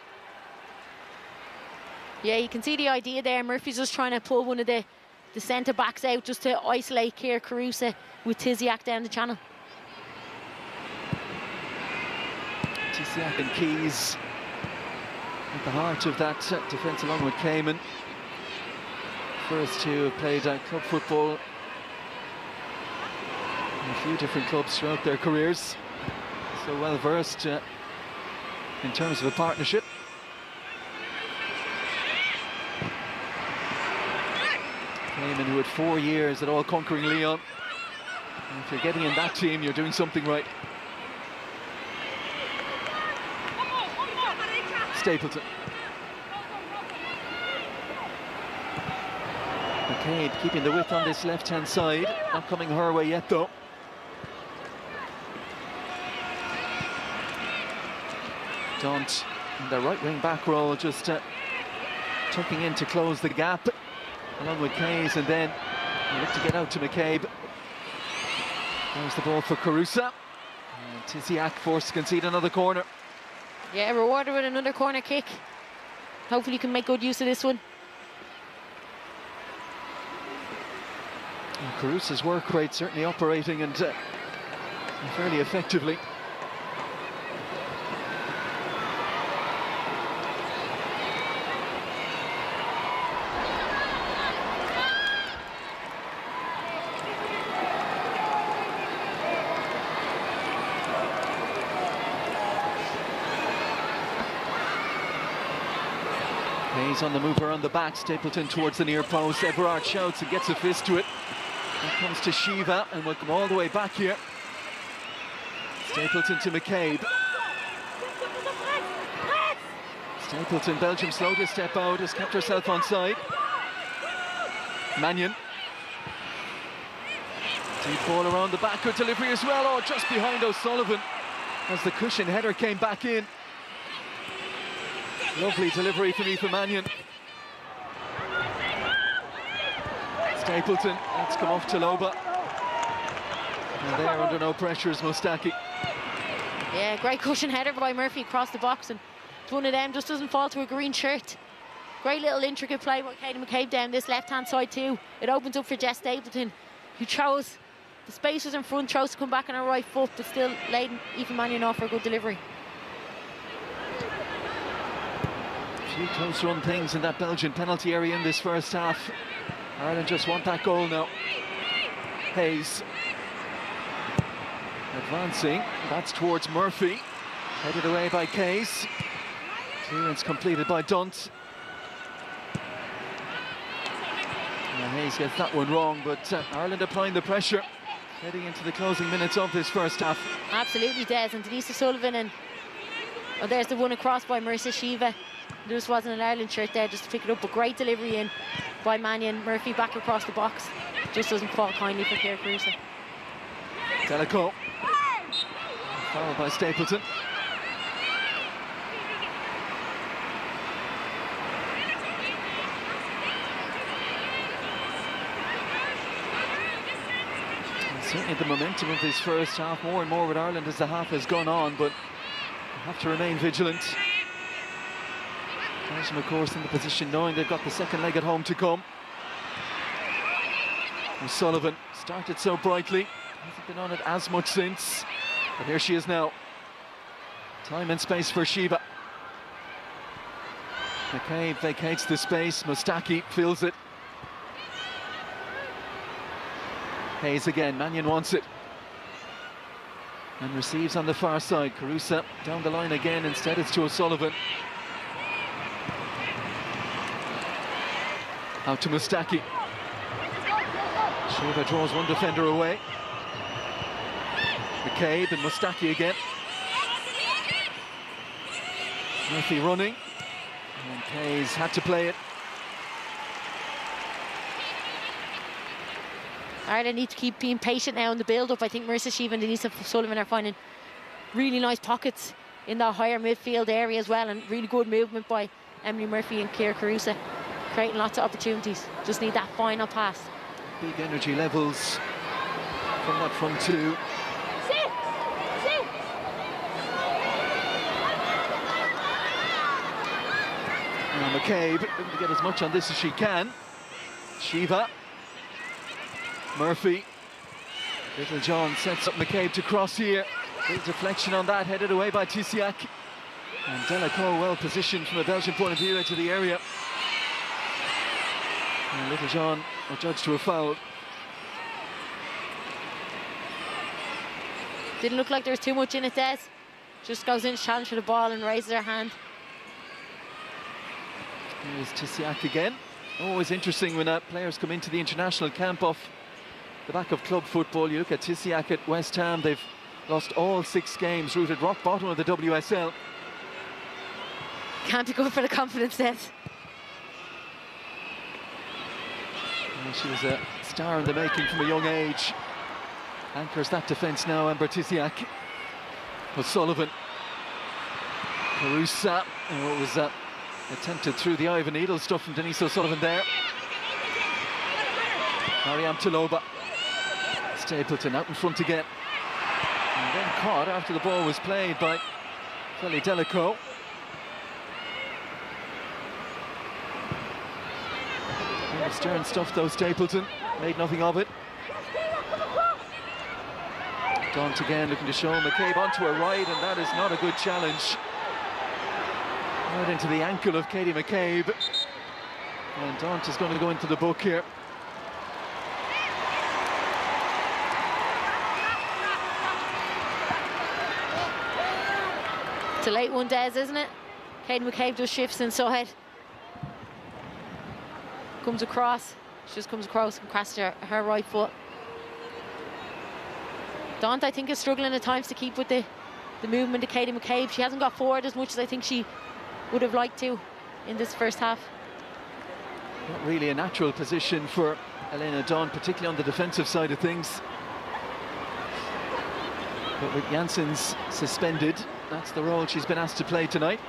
[SPEAKER 2] Yeah, you can see the idea there. Murphy's just trying to pull one of the centre backs out just to isolate Keir Carusa with Tiziak down the channel.
[SPEAKER 1] Tiziak and Keys at the heart of that defence, along with Cayman. First two have played club football in a few different clubs throughout their careers. So well versed in terms of a partnership. Cayman, who had 4 years at all-conquering Lyon. And if you're getting in that team, you're doing something right. Stapleton. McCabe keeping the width on this left-hand side. Not coming her way yet, though. Daunt in the right wing back row, just tucking in to close the gap, along with Kays, and then you look to get out to McCabe. There's the ball for Carusa. And Tiziak forced to concede another corner.
[SPEAKER 2] Yeah, rewarded with another corner kick. Hopefully you can make good use of this one.
[SPEAKER 1] And Carusa's work rate certainly operating and fairly effectively. Hayes on the move around the back, Stapleton towards the near post. Everard shouts and gets a fist to it. It comes to Shiva and will come all the way back here. Stapleton to McCabe. Stapleton, Belgium slow to step out, has kept herself on side. Mannion. Deep ball around the back, good delivery as well. Oh, just behind O'Sullivan as the cushion header came back in. Lovely delivery from Aoife Mannion. Stapleton, let's come off to Loba. And there, under no pressure, is Mustaki.
[SPEAKER 2] Yeah, great cushion header by Murphy across the box, and it's one of them, just doesn't fall to a green shirt. Great little intricate play by Katie McCabe down this left-hand side too. It opens up for Jess Stapleton, who chose the spaces in front, chose to come back on her right foot, but still laid Aoife Mannion off for a good delivery.
[SPEAKER 1] Few close run things in that Belgian penalty area in this first half. Ireland just want that goal now. Hayes advancing, that's towards Murphy, headed away by Case. Clearance completed by Dunt. Hayes gets that one wrong, but Ireland applying the pressure, heading into the closing minutes of this first half.
[SPEAKER 2] Absolutely, Des, and Denise O'Sullivan, and oh, there's the one across by Marissa Shiva. There just wasn't an Ireland shirt there just to pick it up, but great delivery in by Mannion. Murphy back across the box, just doesn't fall kindly for Keir Carusa.
[SPEAKER 1] Delacour, foul by Stapleton. And certainly the momentum of this first half, more and more with Ireland as the half has gone on, but you have to remain vigilant. Belgium, of course, in the position knowing they've got the second leg at home to come. O'Sullivan started so brightly, hasn't been on it as much since, but here she is now. Time and space for Shiva. McCabe vacates the space, Mustaki fills it. Hayes again, Mannion wants it. And receives on the far side. Carusa down the line again, instead it's to O'Sullivan. Out to Mustaki. Shiva draws one defender away. McCabe and Mustaki again. Murphy running. And Hayes had to play it.
[SPEAKER 2] Ireland need to keep being patient now in the build-up. I think Marissa Shiva and Denise O'Sullivan are finding really nice pockets in the higher midfield area as well, and really good movement by Emily Murphy and Keir Carusa, creating lots of opportunities. Just need that final pass.
[SPEAKER 1] Big energy levels from that front two. Now McCabe looking to get as much on this as she can. Shiva. Murphy. Little John sets up McCabe to cross here. Little deflection on that, headed away by Tisiak. And Delacour well positioned from a Belgian point of view into the area. And Little John adjudged to a foul.
[SPEAKER 2] Didn't look like there was too much in it, Des. Just goes in, challenge for the ball and raises her hand.
[SPEAKER 1] Here's Tisiak again. Always interesting when players come into the international camp off the back of club football. You look at Tisiak at West Ham, they've lost all 6 games, rooted rock bottom of the WSL.
[SPEAKER 2] Can't be good for the confidence, Des.
[SPEAKER 1] She was a star in the making from a young age. Anchors that defence now, Amber Tisiak. O'Sullivan. Carusa. And what was that? Attempted through the eye of a needle stuff from Denise O'Sullivan there. Mariam Taloba. Stapleton out in front again. And then caught after the ball was played by Kelly Delacour. Stern stuff though, Stapleton. Made nothing of it. Daunt again looking to show McCabe onto her right, and that is not a good challenge. Right into the ankle of Katie McCabe. And Daunt is going to go into the book here.
[SPEAKER 2] It's a late one, Des, isn't it? Katie McCabe does shifts inside. Comes across. She just comes across and crashes her right foot. Daunt, I think, is struggling at times to keep with the movement of Katie McCabe. She hasn't got forward as much as I think she would have liked to in this first half.
[SPEAKER 1] Not really a natural position for Elena Daunt, particularly on the defensive side of things. But with Janssens suspended, that's the role she's been asked to play tonight.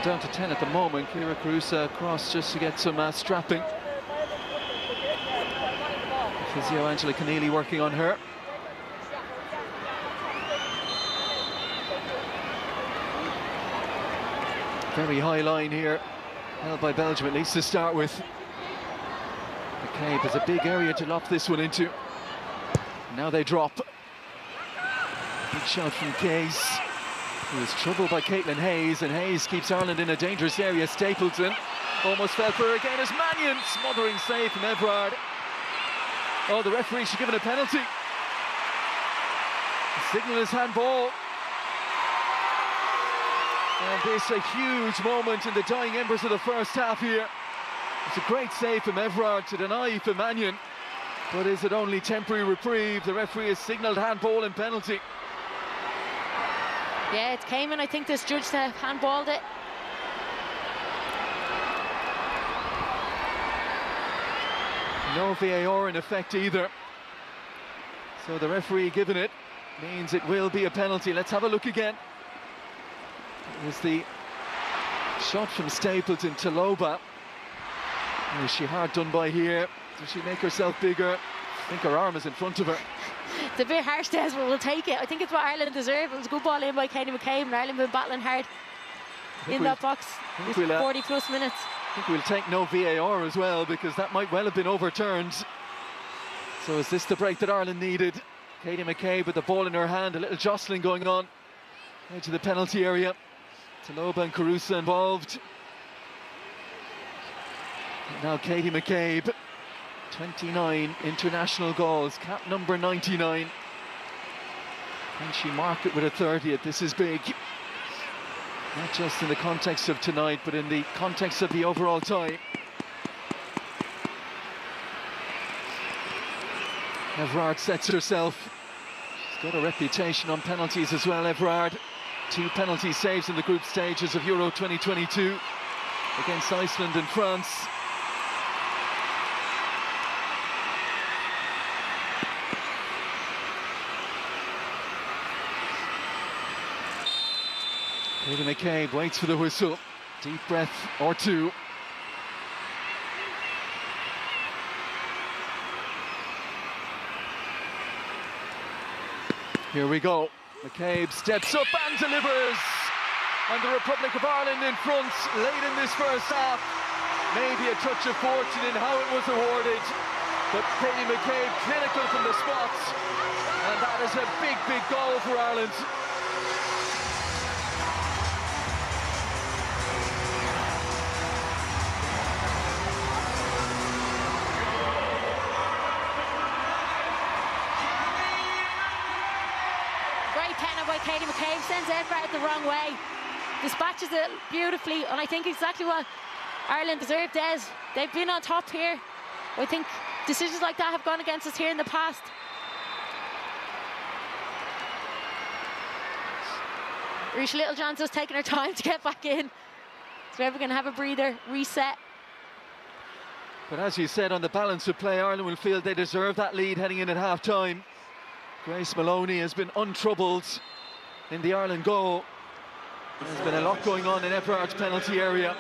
[SPEAKER 1] Down to 10 at the moment. Kira Carusa across just to get some strapping. Physio Angela Keneally working on her. Very high line here, held by Belgium at least to start with. McCabe has a big area to lob this one into. Now they drop. Big shot from Case. He was troubled by Caitlin Hayes, and Hayes keeps Ireland in a dangerous area. Stapleton almost fell for her again as Mannion, smothering save from Everard. Oh, the referee should give it a penalty. The signal is handball. And this a huge moment in the dying embers of the first half here. It's a great save from Everard to deny for Mannion. But is it only temporary reprieve? The referee has signalled handball and penalty.
[SPEAKER 2] Yeah, it came in, I think, this judge to handballed it.
[SPEAKER 1] No VAR in effect either. So the referee giving it means it will be a penalty. Let's have a look again. It was the shot from Stapleton to Loba. Is she hard done by here? Does she make herself bigger? I think her arm is in front of her.
[SPEAKER 2] It's a bit harsh, Des, but we'll take it. I think it's what Ireland deserve. It was a good ball in by Katie McCabe, and Ireland been battling hard in that box. 40 plus minutes.
[SPEAKER 1] I think we'll take no VAR as well, because that might well have been overturned. So is this the break that Ireland needed? Katie McCabe with the ball in her hand, a little jostling going on into the penalty area. Taloba and Carusa involved. And now Katie McCabe, 29 international goals, cap number 99. Can she mark it with a 30th? This is big. Not just in the context of tonight, but in the context of the overall tie. Everard sets it herself. She's got a reputation on penalties as well, Everard. 2 penalty saves in the group stages of Euro 2022 against Iceland and France. Katie McCabe waits for the whistle. Deep breath or two. Here we go. McCabe steps up and delivers. And the Republic of Ireland in front late in this first half. Maybe a touch of fortune in how it was awarded. But Katie McCabe clinical from the spots. And that is a big, big goal for Ireland.
[SPEAKER 2] Great penalty by Katie McCabe, sends Edvard the wrong way. Dispatches it beautifully, and I think exactly what Ireland deserved, Des. They've been on top here. I think decisions like that have gone against us here in the past. Risha Littlejohn's just taking her time to get back in. So we're going to have a breather, reset.
[SPEAKER 1] But as you said, on the balance of play, Ireland will feel they deserve that lead heading in at half-time. Grace Maloney has been untroubled in the Ireland goal. There's been a lot going on in Everard's penalty area.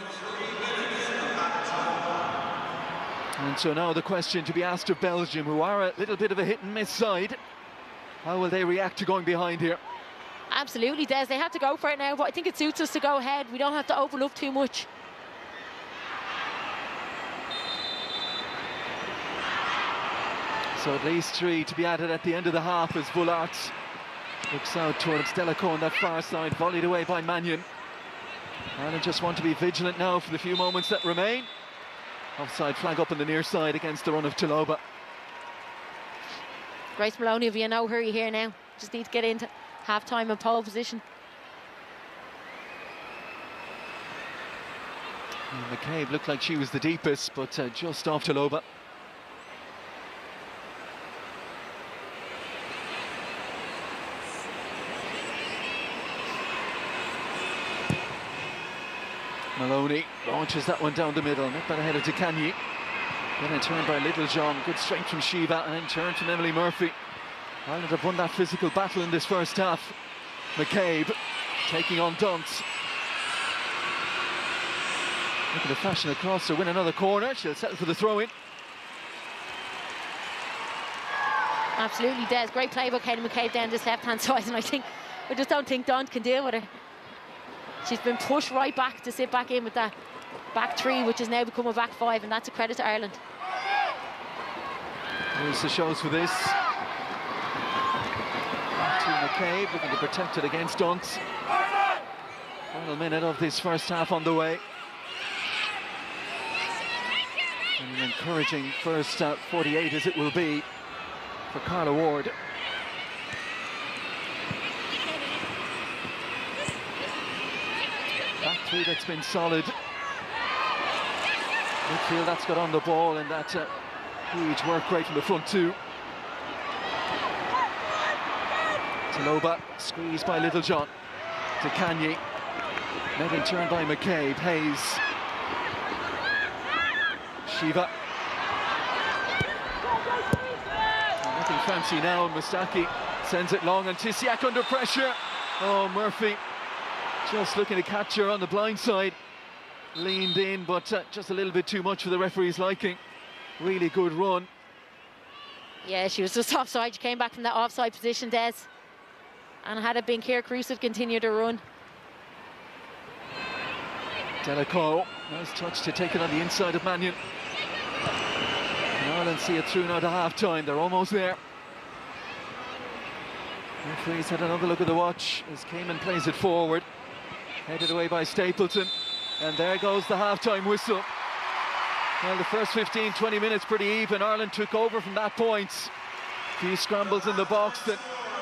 [SPEAKER 1] And so now the question to be asked of Belgium, who are a little bit of a hit-and-miss side. How will they react to going behind here?
[SPEAKER 2] Absolutely, Des. They have to go for it now, but I think it suits us to go ahead. We don't have to open up too much.
[SPEAKER 1] So at least 3 to be added at the end of the half as Vullart looks out towards Delacour on that far side, volleyed away by Mannion. Ireland just want to be vigilant now for the few moments that remain. Offside flag up on the near side against the run of Tuloba.
[SPEAKER 2] Grace Maloney will be in no hurry here now. Just need to get into half-time and pole position.
[SPEAKER 1] And McCabe looked like she was the deepest, but just off Tuloba. Maloney launches that one down the middle, net by the head of Ducanyi. Then in turn by Littlejohn, good strength from Shiva, and in turn from Emily Murphy. Ireland have won that physical battle in this first half. McCabe taking on Dunce. Looking to fashion across to win another corner. She'll settle for the throw-in.
[SPEAKER 2] Absolutely, Des. Great play by Katie McCabe down this left-hand side, and I just don't think Dunce can deal with her. She's been pushed right back to sit back in with that back three, which has now become a back five, and that's a credit to Ireland.
[SPEAKER 1] Here's the shows for this. Back to McCabe, looking to protect it against Dunce. Final minute of this first half on the way. And an encouraging first 48 as it will be for Carla Ward. Back three that's been solid. Midfield that's got on the ball, and that's a huge work rate from the front two. Tuloba squeezed by Littlejohn. Ducanyi. Met in turn by McCabe. Hayes. Shiva. Nothing fancy now. Mustaki sends it long, and Tisiak under pressure. Oh, Murphy just looking to catch her on the blind side. Leaned in, but just a little bit too much for the referee's liking. Really good run.
[SPEAKER 2] Yeah, she was just offside. She came back from that offside position, Des. And had it been Ciara Cruz had continued to run.
[SPEAKER 1] Delacour, nice touch to take it on the inside of Mannion. And Ireland see it through now to half-time. They're almost there. Referee's had another look at the watch as Cayman plays it forward. Headed away by Stapleton. And there goes the half-time whistle. Well, the first 15-20 minutes pretty even. Ireland took over from that point. A few scrambles in the box that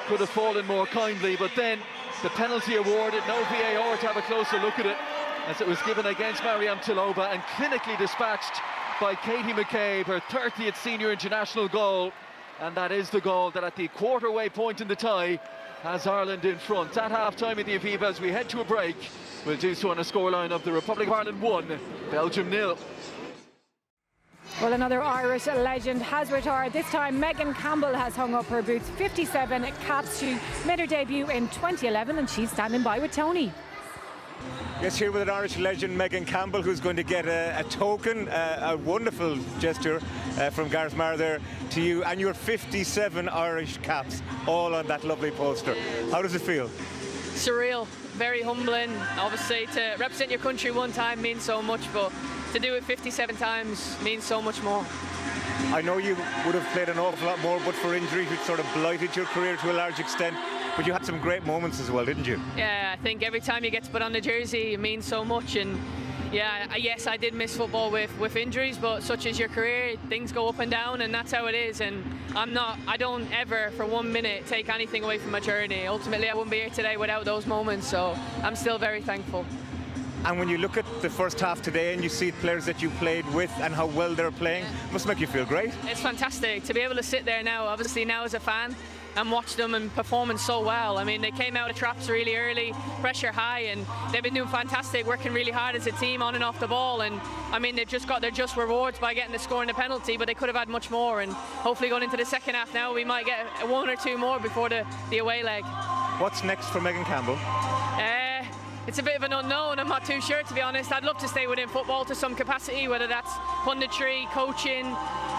[SPEAKER 1] could have fallen more kindly, but then the penalty awarded, no VAR to have a closer look at it, as it was given against Mariam Tuloba and clinically dispatched by Katie McCabe, her 30th senior international goal. And that is the goal that at the quarter-way point in the tie has Ireland in front. At half-time at the Aviva, as we head to a break, we'll do so on a scoreline of the Republic of Ireland 1, Belgium 0.
[SPEAKER 4] Well, another Irish legend has retired. This time Megan Campbell has hung up her boots. 57 caps. She made her debut in 2011 and she's standing by with Tony.
[SPEAKER 5] Yes, here with an Irish legend, Megan Campbell, who's going to get a token, a wonderful gesture from Gareth Maher there to you, and your 57 Irish caps, all on that lovely poster. How does it feel?
[SPEAKER 6] Surreal, very humbling. Obviously, to represent your country one time means so much, but to do it 57 times means so much more.
[SPEAKER 5] I know you would have played an awful lot more, but for injury, which sort of blighted your career to a large extent. But you had some great moments as well, didn't you?
[SPEAKER 6] Yeah, I think every time you get to put on the jersey, it means so much. And yeah, yes, I did miss football with injuries, but such is your career. Things go up and down, and that's how it is. And I don't ever for 1 minute take anything away from my journey. Ultimately, I wouldn't be here today without those moments, so I'm still very thankful.
[SPEAKER 5] And when you look at the first half today and you see players that you played with and how well they're playing, it must make you feel great.
[SPEAKER 6] It's fantastic to be able to sit there now, obviously now as a fan, and watch them and performing so well. I mean, they came out of traps really early, pressure high, and they've been doing fantastic, working really hard as a team on and off the ball. And I mean, they've just got their just rewards by getting the score and the penalty, but they could have had much more. And hopefully going into the second half now, we might get one or two more before the away leg.
[SPEAKER 5] What's next for Megan Campbell?
[SPEAKER 6] It's a bit of an unknown. I'm not too sure, to be honest. I'd love to stay within football to some capacity, whether that's punditry, coaching,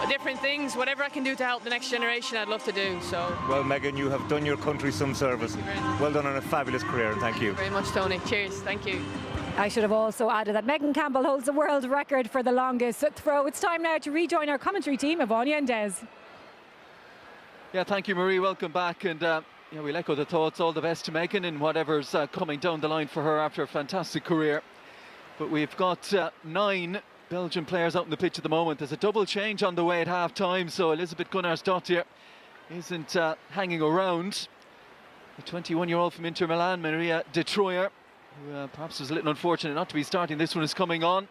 [SPEAKER 6] different things. Whatever I can do to help the next generation, I'd love to do. So.
[SPEAKER 5] Well, Megan, you have done your country some service. Well done on a fabulous career, and thank you.
[SPEAKER 6] Very much, Tony. Cheers. Thank you.
[SPEAKER 4] I should have also added that Megan Campbell holds the world record for the longest throw. It's time now to rejoin our commentary team of Anya and Des.
[SPEAKER 1] Yeah, thank you, Marie. Welcome back. And yeah, we'll echo the thoughts. All the best to Megan in whatever's coming down the line for her after a fantastic career. But we've got 9 Belgian players out on the pitch at the moment. There's a double change on the way at half-time, so Elisabeth Gunnarsdottir isn't hanging around. The 21-year-old from Inter Milan, Maria de Troyer, who perhaps was a little unfortunate not to be starting this one, is coming on.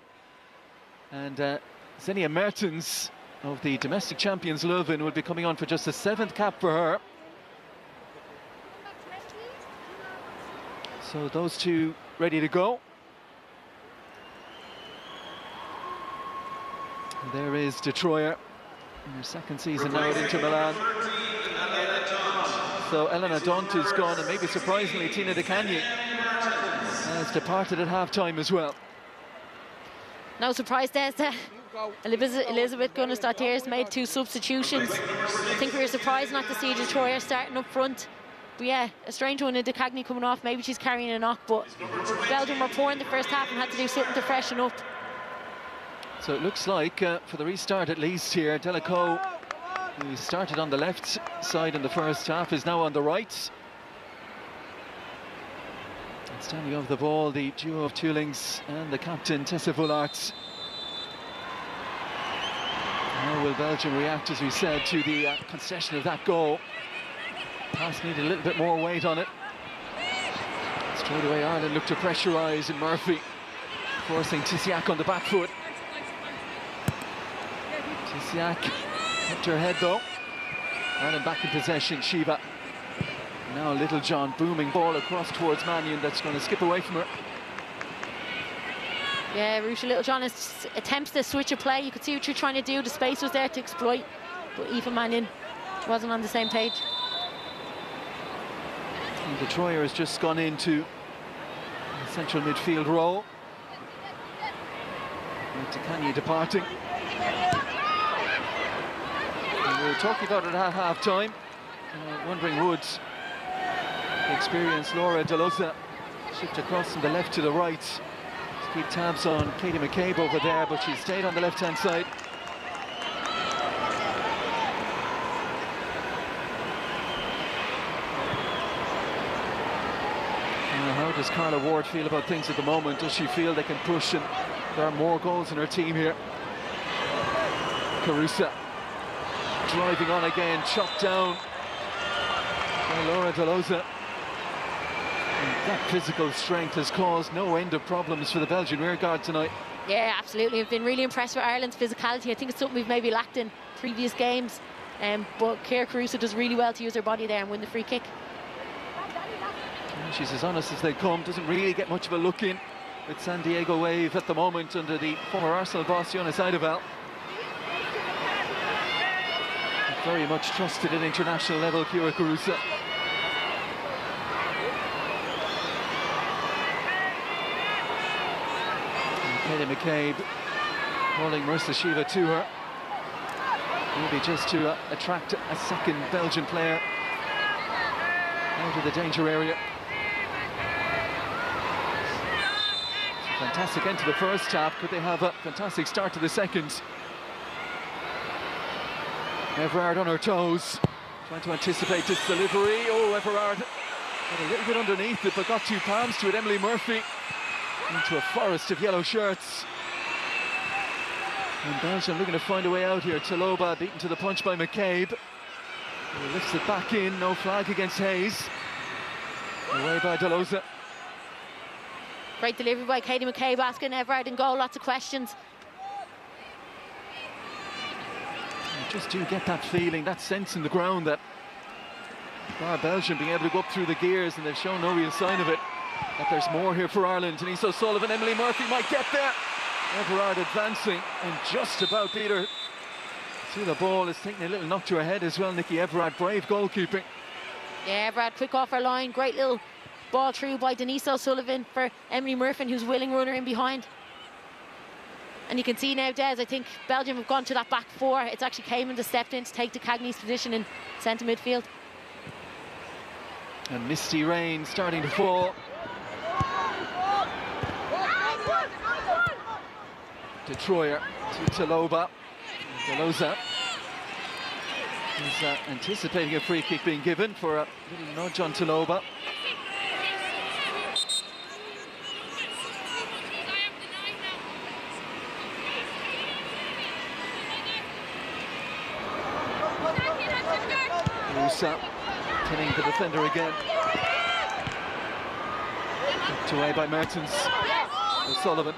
[SPEAKER 1] And Xenia Mertens of the domestic champions Leuven will be coming on for just the 7th cap for her. So those two ready to go. And there is de Troyer in her second season now at Inter Milan. So Elena Dont is gone, and maybe surprisingly Tina de Cagny has departed at half-time as well.
[SPEAKER 2] No surprise there. Elisabeth Gunnarsdottir has made 2 substitutions. I think we were surprised not to see de Troyer starting up front. But yeah, a strange one in de Cagny coming off. Maybe she's carrying a knock, but Belgium were poor in the first half and had to do something to freshen up.
[SPEAKER 1] So it looks like, for the restart at least here, Delacour, who started on the left side in the first half, is now on the right. And standing over the ball, the duo of Tulings and the captain, Tessa Vullaert. How will Belgium react, as we said, to the concession of that goal? Pass needed a little bit more weight on it. Straight away Ireland looked to pressurise, and Murphy forcing Tisiak on the back foot. Tisiak kept her head though. Ireland back in possession. Shiva. Now Little John, booming ball across towards Mannion, that's going to skip away from her.
[SPEAKER 2] Yeah, Ruesha Littlejohn attempts to switch a play. You could see what you're trying to do. The space was there to exploit, but Eva Mannion wasn't on the same page.
[SPEAKER 1] And de Troyer has just gone into the central midfield role. And de Cagny departing. And we were talking about it at half-time, wondering would the experienced Laura Delosa shift across from the left to the right to keep tabs on Katie McCabe over there, but she stayed on the left-hand side. How does Carla Ward feel about things at the moment? Does she feel they can push and there are more goals in her team here? Carusa driving on again, chopped down by Laura Delosa. And that physical strength has caused no end of problems for the Belgian rearguard tonight.
[SPEAKER 2] Yeah, absolutely. I've been really impressed with Ireland's physicality. I think it's something we've maybe lacked in previous games. But Ciara Carusa does really well to use her body there and win the free kick.
[SPEAKER 1] She's as honest as they come, doesn't really get much of a look in with San Diego Wave at the moment under the former Arsenal boss, Jonas Eidevall. Very much trusted at international level, Ciara Carusa. Katie McCabe calling Marissa Shiva to her. Maybe just to attract a second Belgian player out of the danger area. It's a fantastic end to the first half. Could they have a fantastic start to the second? Everard on her toes, trying to anticipate this delivery. Oh, Everard got a little bit underneath it, but got two palms to it. Emily Murphy into a forest of yellow shirts. And Belgium looking to find a way out here. Taloba beaten to the punch by McCabe. He lifts it back in, no flag against Hayes. Away by Delosa.
[SPEAKER 2] Great delivery by Katie McCabe, asking Everard in goal lots of questions.
[SPEAKER 1] You just do get that feeling, that sense in the ground that Belgium being able to go up through the gears, and they've shown no real sign of it, that there's more here for Ireland. Denise O'Sullivan, Emily Murphy might get there. Everard advancing and just about beat her. See, the ball is taking a little knock to her head as well. Nikki Everard, brave goalkeeping.
[SPEAKER 2] Yeah, Everard quick off her line, great little ball through by Denise O'Sullivan for Emily Murphy, who's willing runner in behind. And you can see now, Des, I think Belgium have gone to that back four. It's actually Cayman that stepped in to take the Cagney's position in centre midfield.
[SPEAKER 1] And misty rain starting to fall. Detroyer to Taloba. Delosa is anticipating a free kick being given for a little nudge on Taloba. Musa pinning the defender again. Knocked away by Mertens. O'Sullivan.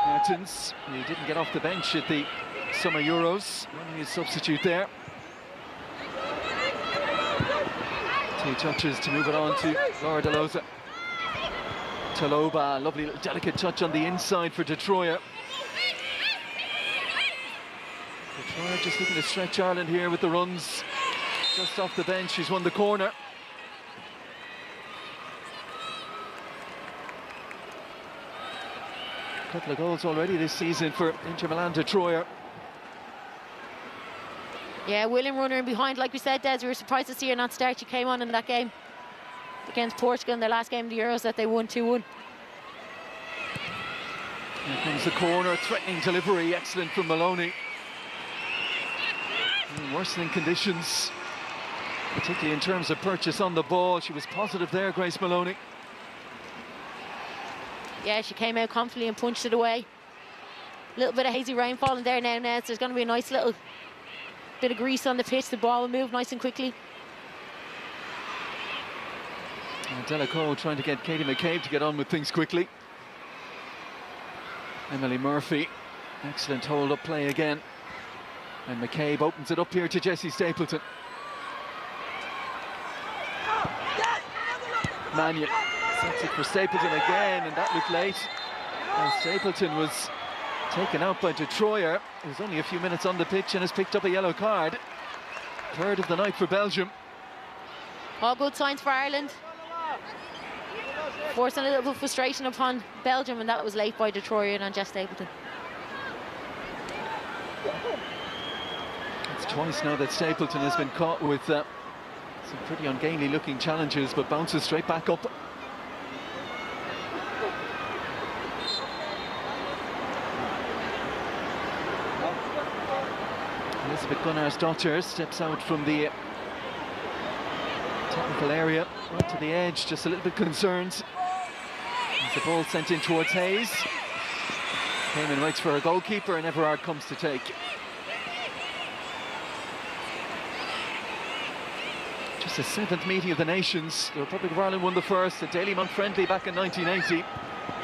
[SPEAKER 1] Mertens, he didn't get off the bench at the Summer Euros. Running his substitute there. 2 touches to move it on to Laura Delosa. Taloba, lovely little delicate touch on the inside for Detroyer. Detroyer just looking to stretch Ireland here with the runs. Just off the bench, she's won the corner. A couple of goals already this season for Inter Milan Detroyer.
[SPEAKER 2] Yeah, willing runner in behind, like we said, Des. We were surprised to see her not start. She came on in that game against Portugal in their last game of the Euros that they won 2-1.
[SPEAKER 1] Here comes the corner, threatening delivery, excellent from Maloney. Worsening conditions, particularly in terms of purchase on the ball. She was positive there, Grace Maloney.
[SPEAKER 2] Yeah, she came out confidently and punched it away. A little bit of hazy rainfall in there now, so there's going to be a nice little bit of grease on the pitch. The ball will move nice and quickly.
[SPEAKER 1] Delacour trying to get Katie McCabe to get on with things quickly. Emily Murphy, excellent hold-up play again. And McCabe opens it up here to Jessie Stapleton. Mannion sets it for Stapleton again, and that looked late. And Stapleton was taken out by Detroyer. It was only a few minutes on the pitch and has picked up a yellow card. Third of the night for Belgium.
[SPEAKER 2] All good signs for Ireland. Forcing a little bit of frustration upon Belgium, and that was late by Detroyer and Jess Stapleton.
[SPEAKER 1] It's twice now that Stapleton has been caught with some pretty ungainly looking challenges, but bounces straight back up. Elizabeth Gunnarsdottir steps out from the technical area, right to the edge, just a little bit concerned. As the ball sent in towards Hayes. Cayman waits for her goalkeeper, and Everard comes to take. Just the 7th meeting of the nations. The Republic of Ireland won the first, a Dalymount friendly back in 1980.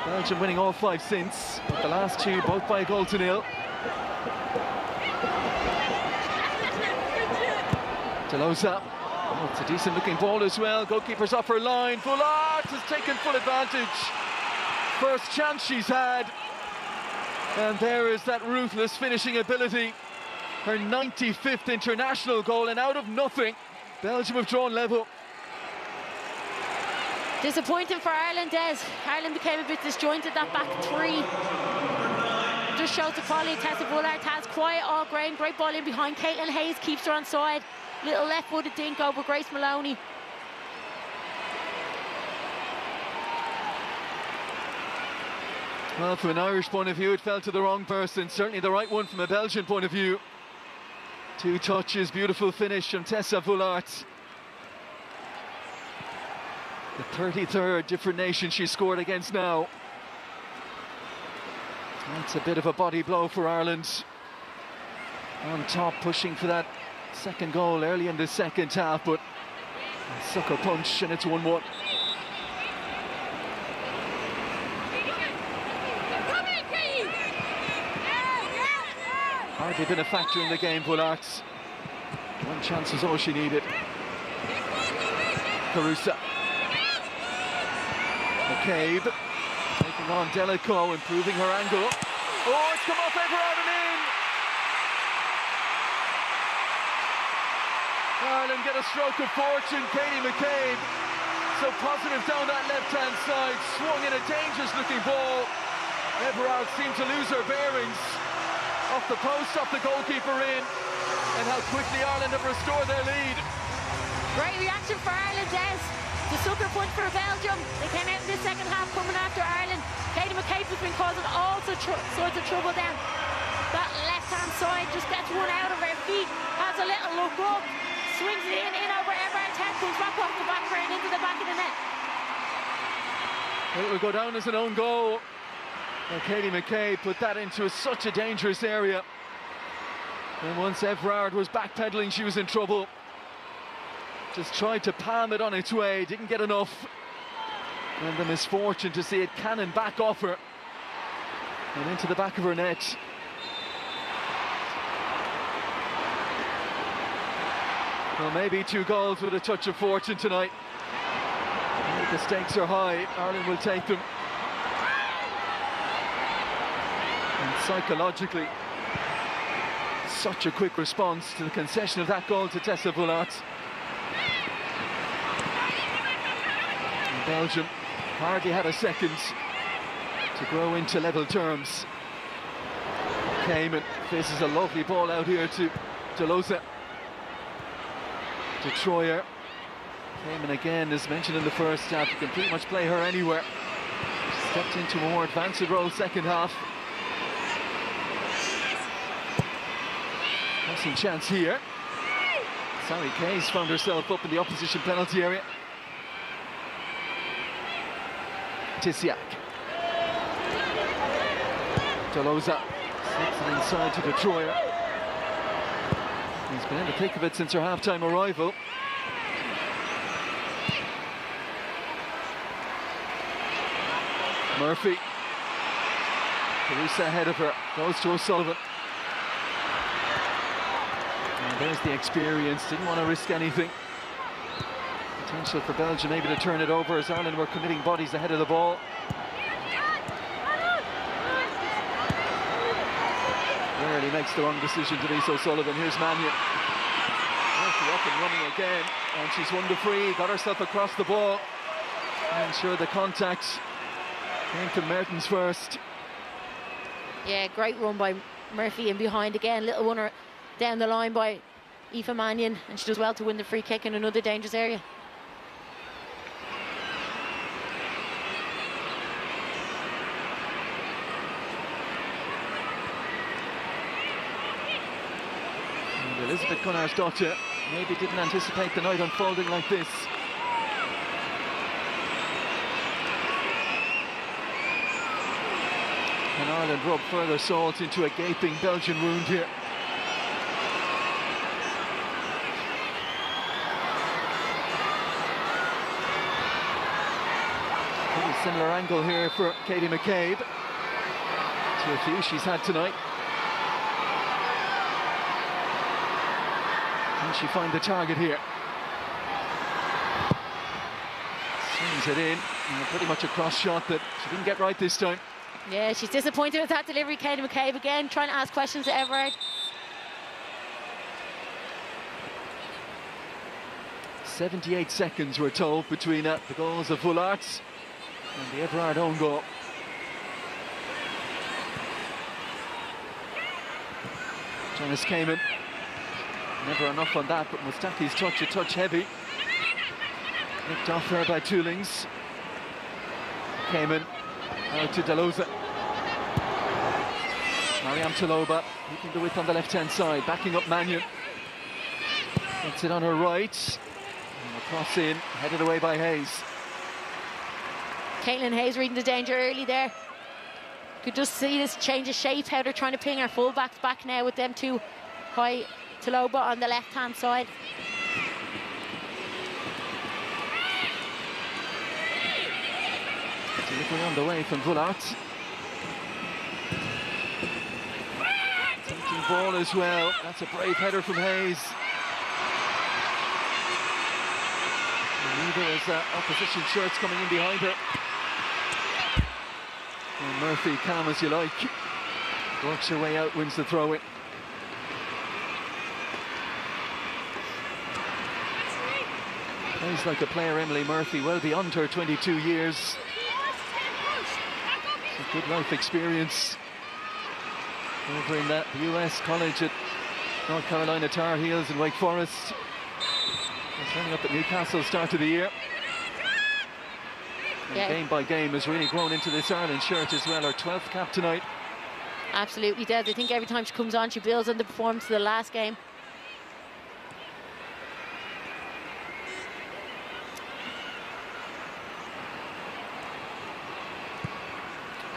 [SPEAKER 1] Belgium winning all 5 since, but the last 2 both by a goal to nil. Delosa. Oh, it's a decent looking ball as well. Goalkeeper's off her line. Bullard has taken full advantage. First chance she's had. And there is that ruthless finishing ability her 95th international goal, and out of nothing, Belgium have drawn level.
[SPEAKER 2] Disappointing for Ireland, Des. Ireland became a bit disjointed, that back three. Just shows the quality Tessa Bullard has. Quiet all ground, great ball in behind. Caitlin Hayes keeps her on side. Little left-footed dink over Grace Maloney.
[SPEAKER 1] Well, from an Irish point of view, it fell to the wrong person. Certainly the right one from a Belgian point of view. 2 touches, beautiful finish from Tessa Bullard. The 33rd different nation she scored against now. That's a bit of a body blow for Ireland. On top, pushing for that second goal early in the second half, but a sucker punch and it's 1-1. Hardly been a factor in the game, Bullard. One chance was all she needed. Carusa. McCabe taking on Delico, improving her angle. Oh, it's come off Everard and in! Ireland get a stroke of fortune. Katie McCabe, so positive down that left-hand side, swung in a dangerous-looking ball. Everard seemed to lose her bearings. Off the post, off the goalkeeper in, and how quickly Ireland have restored their lead.
[SPEAKER 2] Great reaction for Ireland, Des. The sucker punch for Belgium. They came out in this second half coming after Ireland. Katie McCabe has been causing all sorts of trouble then. That left-hand side just gets one out of her feet, has a little look up, swings it in over Everard's head, comes back off the back and into the back of the net.
[SPEAKER 1] It will go down as an own goal. And Katie McCabe put that into such a dangerous area. And once Everard was backpedaling, she was in trouble. Just tried to palm it on its way, didn't get enough. And the misfortune to see it cannon back off her and into the back of her net. Well, maybe 2 goals with a touch of fortune tonight. The stakes are high, Ireland will take them. And psychologically, such a quick response to the concession of that goal to Tessa Bullard. And Belgium hardly had a second to grow into level terms. Came and faces a lovely ball out here to Delosa. To Troyer. Cayman again, as mentioned in the first half, you can pretty much play her anywhere. Stepped into a more advanced role second half. Passing chance here. Sally Case found herself up in the opposition penalty area. Tisiak. Delosa slips it inside to De Troyer. He's been in the thick of it since her half-time arrival. Murphy. Carusa ahead of her, goes to O'Sullivan. And there's the experience, didn't want to risk anything. Potential for Belgium maybe to turn it over as Ireland were committing bodies ahead of the ball. Rarely makes the wrong decision, Denise O'Sullivan. Here's Mannion. Murphy up and running again, and she's won the free, got herself across the ball. And sure, the contact came to Mertens first.
[SPEAKER 2] Yeah, great run by Murphy, and behind again, little runner down the line by Aoife Mannion, and she does well to win the free kick in another dangerous area.
[SPEAKER 1] And Elizabeth Gunnarsdottir maybe didn't anticipate the night unfolding like this. And Ireland rub further salt into a gaping Belgian wound here. Pretty similar angle here for Katie McCabe to a few she's had tonight. Can she find the target here? Swings it in, and pretty much a cross shot that she didn't get right this time.
[SPEAKER 2] Yeah, she's disappointed with that delivery. Katie McCabe again trying to ask questions to Everard.
[SPEAKER 1] 78 seconds, we're told, between the goals of Vullart and the Everard own goal. Jonas Kamen, never enough on that, but Mustaqi's touch, a touch heavy. Nicked off there by Toolings. Kamen out to Deloza. Mariam Taloba keeping the width on the left-hand side, backing up Mannion. Gets it on her right. And a cross in, headed away by Hayes.
[SPEAKER 2] Caitlin Hayes reading the danger early there. Could just see this change of shape, how they're trying to ping our full-backs back now with them two high. Taloba on the left-hand side.
[SPEAKER 1] Delivery on the way from Vullart. Taking ball as well. That's a brave header from Hayes. Neither is opposition shirts coming in behind her. And Murphy, calm as you like, works her way out, wins the throw-in. Plays like a player, Emily Murphy, well beyond her 22 years. Some good life experience over in that US college at North Carolina Tar Heels and Wake Forest. And turning up at Newcastle start of the year. And game by game has really grown into this Ireland shirt as well, her 12th cap tonight.
[SPEAKER 2] Absolutely, Des. I think every time she comes on, she builds on the performance of the last game.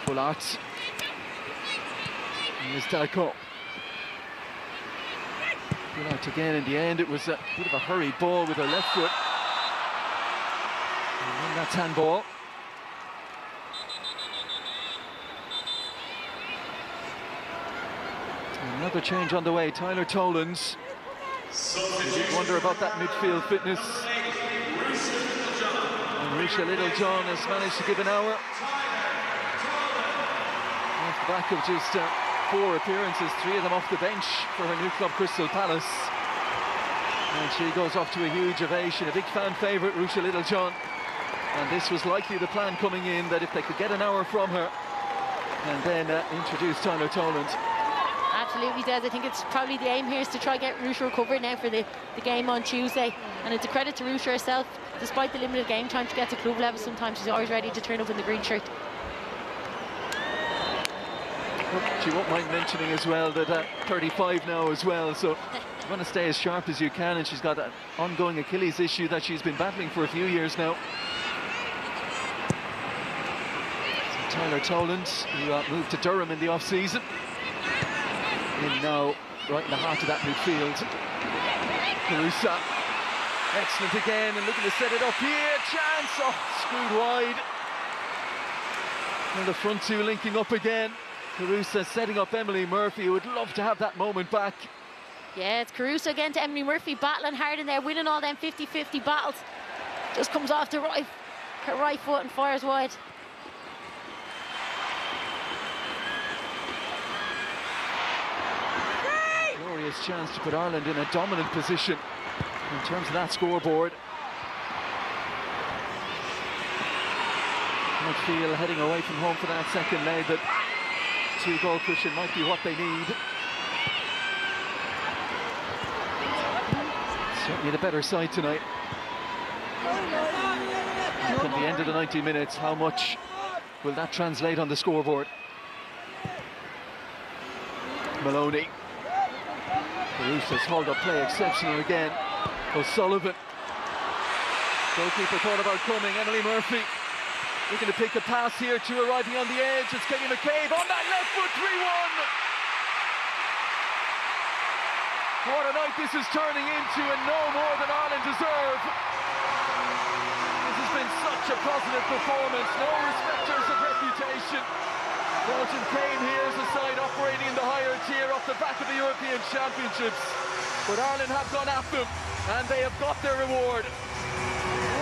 [SPEAKER 1] Vullart. Here's Delacour. Vullart again in the end. It was a bit of a hurried ball with her left foot. And then that's handball. Another change on the way. Tyler Tolands. You did wonder about that midfield fitness. And Risha Littlejohn has managed to give an hour. Off the back of just 4 appearances, 3 of them off the bench for her new club Crystal Palace. And she goes off to a huge ovation. A big fan favourite, Risha Littlejohn. And this was likely the plan coming in, that if they could get an hour from her and then introduce Tyler Toland.
[SPEAKER 2] Absolutely, Des. I think it's probably the aim here is to try get Rusha recovered now for the game on Tuesday. And it's a credit to Rusha herself, despite the limited game time she gets at club level, sometimes she's always ready to turn up in the green shirt.
[SPEAKER 1] She won't mind mentioning as well that 35 now as well, so you want to stay as sharp as you can, and she's got an ongoing Achilles issue that she's been battling for a few years now. So Tyler Toland, who moved to Durham in the off-season, in now right in the heart of that midfield. Carusa, excellent again, and looking to set it up here. Chance, oh, screwed wide. And the front two linking up again. Carusa setting up Emily Murphy, who would love to have that moment back.
[SPEAKER 2] Yeah, it's Carusa again to Emily Murphy, battling hard in there, winning all them 50-50 battles. Just comes off the her right foot and fires wide.
[SPEAKER 1] Glorious chance to put Ireland in a dominant position in terms of that scoreboard. I feel heading away from home for that second leg that 2-goal cushion might be what they need. Certainly the better side tonight. And come the end of the 90 minutes, how much will that translate on the scoreboard? Maloney. Carusa's hold up play exceptional again. O'Sullivan. Goalkeeper thought about coming. Emily Murphy looking to pick a pass here to arriving on the edge. It's Katie McCabe on that left foot, 3-1. What a night this is turning into, and no more than Ireland deserve. This has been such a positive performance, no respecters of reputation. Belgium came here as a side operating in the higher tier off the back of the European Championships. But Ireland have gone after them, and they have got their reward.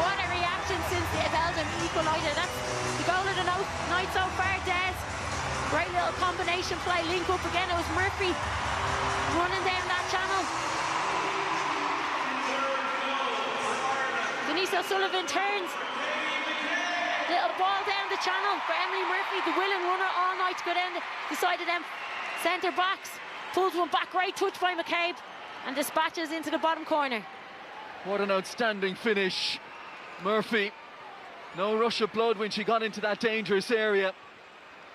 [SPEAKER 2] What a reaction since the Belgium equaliser. That's the goal of the night so far, Des. Great little combination play, link up again. It was Murphy running down that channel. Denise O'Sullivan turns. Little ball down the channel for Emily Murphy, the willing runner all night to go down the side of them centre backs. Pulls one back, great touch by McCabe, and dispatches into the bottom corner.
[SPEAKER 1] What an outstanding finish. Murphy, no rush of blood when she got into that dangerous area.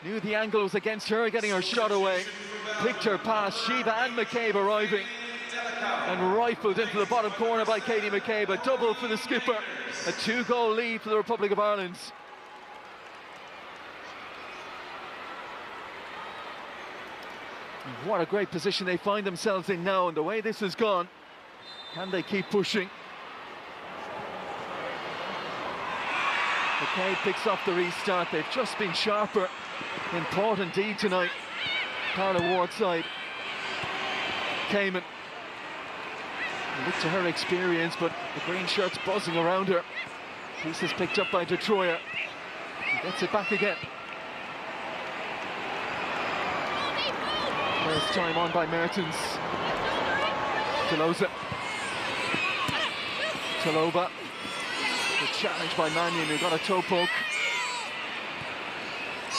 [SPEAKER 1] Knew the angle was against her, getting her shot away. Picked her past Shiva and McCabe arriving. And rifled into the bottom corner by Katie McCabe. A double for the skipper. A 2-goal lead for the Republic of Ireland. What a great position they find themselves in now, and the way this has gone, can they keep pushing? McCabe picks off the restart. They've just been sharper than thought indeed tonight. Carla Ward's side. Cayman. Look to her experience, but the green shirt's buzzing around her. Piece is picked up by Detroyer. He gets it back again. First time on by Mertens. Delosa. Talova. The challenge by Mannion, who got a toe poke.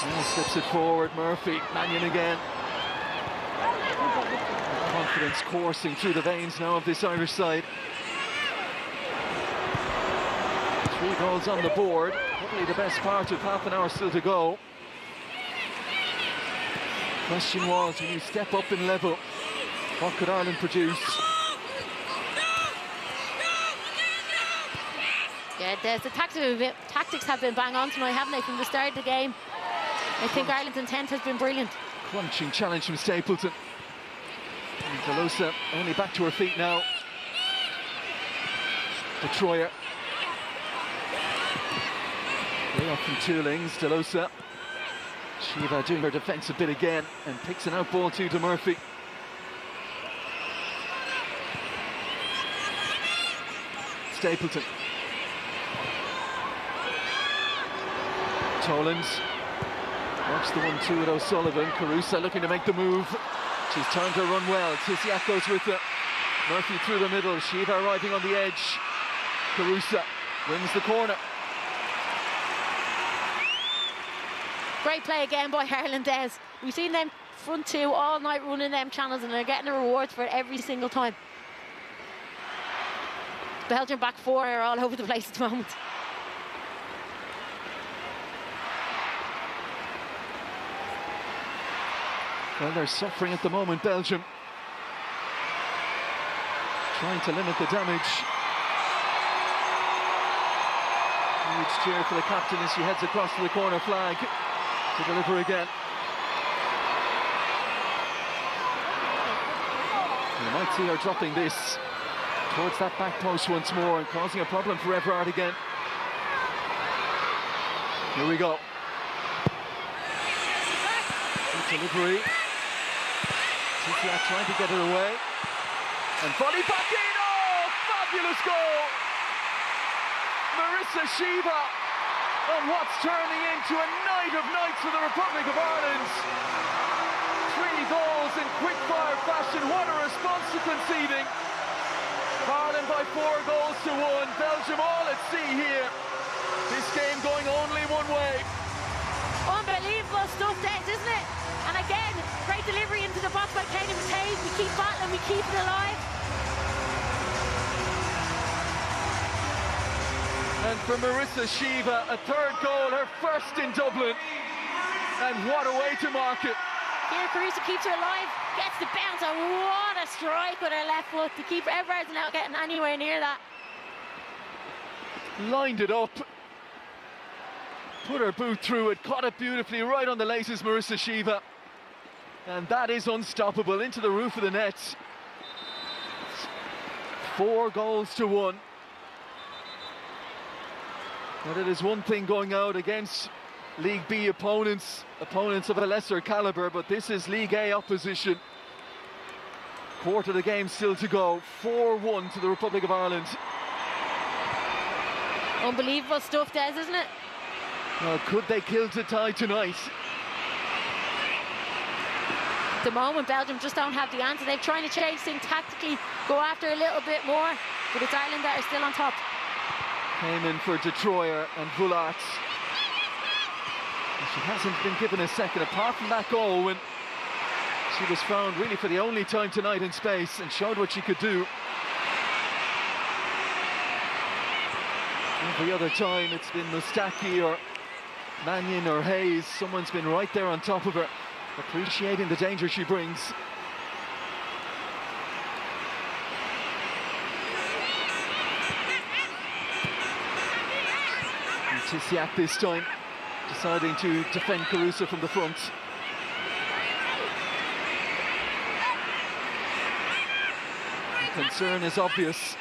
[SPEAKER 1] Now slips it forward. Murphy. Mannion again. Confidence coursing through the veins now of this Irish side. 3 goals on the board. Probably the best part of half an hour still to go. Question was, when you step up in level, what could Ireland produce?
[SPEAKER 2] Yeah, the tactics have been bang on tonight, haven't they, from the start of the game? I think Ireland's intent has been brilliant.
[SPEAKER 1] Crunching challenge from Stapleton. And Delosa only back to her feet now. Detroyer. Way up from Toolings, Delosa. Shiva doing her defensive bit again and picks an out ball to Murphy. Stapleton. Toland. Works the 1-2 with O'Sullivan. Carusa looking to make the move. She's turned her run well. Tisiak goes with it. Murphy through the middle. Shiva arriving on the edge. Carusa wins the corner.
[SPEAKER 2] Great play again by Ireland Des. We've seen them front two all night running them channels, and they're getting the rewards for it every single time. Belgium back four are all over the place at the moment.
[SPEAKER 1] Well, they're suffering at the moment, Belgium. Trying to limit the damage. Huge cheer for the captain as she heads across to the corner flag to deliver again. You might see her dropping this towards that back post once more and causing a problem for Everard again. Here we go. Good delivery. Tisiak trying to get it away. And volley back in. Oh, fabulous goal! Marissa Shiva on what's turning into a night of nights for the Republic of Ireland. 3 goals in quick-fire fashion. What a response to conceding. Ireland by 4 goals to 1. Belgium all at sea here. This game going only one way.
[SPEAKER 2] Unbelievable stuff, Des, isn't it? And again, great delivery into the box by Katie McCabe. We keep battling, we keep it alive.
[SPEAKER 1] And for Marissa Shiva, a 3rd goal, her first in Dublin. And what a way to mark it.
[SPEAKER 2] Here, Carusa keeps her alive, gets the bounce, and what a strike with her left foot. The keeper Everard's not getting anywhere near that.
[SPEAKER 1] Lined it up. Put her boot through it, caught it beautifully right on the laces, Marissa Shiva. And that is unstoppable, into the roof of the net. 4 goals to 1. But it is one thing going out against League B opponents of a lesser calibre, but this is League A opposition. Quarter of the game still to go. 4-1 to the Republic of Ireland.
[SPEAKER 2] Unbelievable stuff, Des, isn't it?
[SPEAKER 1] Well, could they kill to tie tonight?
[SPEAKER 2] At the moment, Belgium just don't have the answer. They're trying to change things tactically, go after a little bit more, but it's Ireland that are still on top.
[SPEAKER 1] Came in for Detroyer and Vullart. She hasn't been given a second, apart from that goal when she was found really for the only time tonight in space and showed what she could do. Every other time it's been Mustaki or Mannion or Hayes. Someone's been right there on top of her, appreciating the danger she brings. And Tisiak this time, deciding to defend Caruso from the front. The concern is obvious.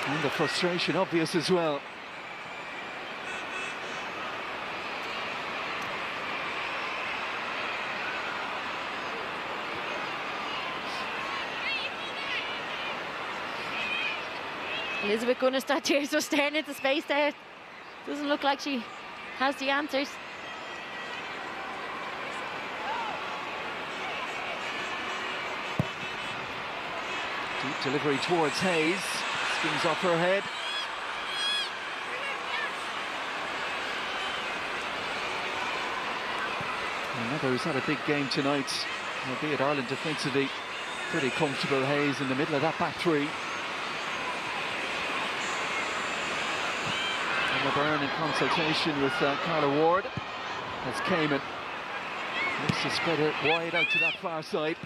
[SPEAKER 1] And the frustration obvious as well.
[SPEAKER 2] Elizabeth Gunnestad tears just staring into space there. Doesn't look like she has the answers.
[SPEAKER 1] Deep delivery towards Hayes. Skims off her head. Another who's had a big game tonight, albeit Ireland defensively pretty comfortable. Hayes in the middle of that back three. Emma Byrne in consultation with Carla Ward as Cayman looks to spread it wide out to that far side.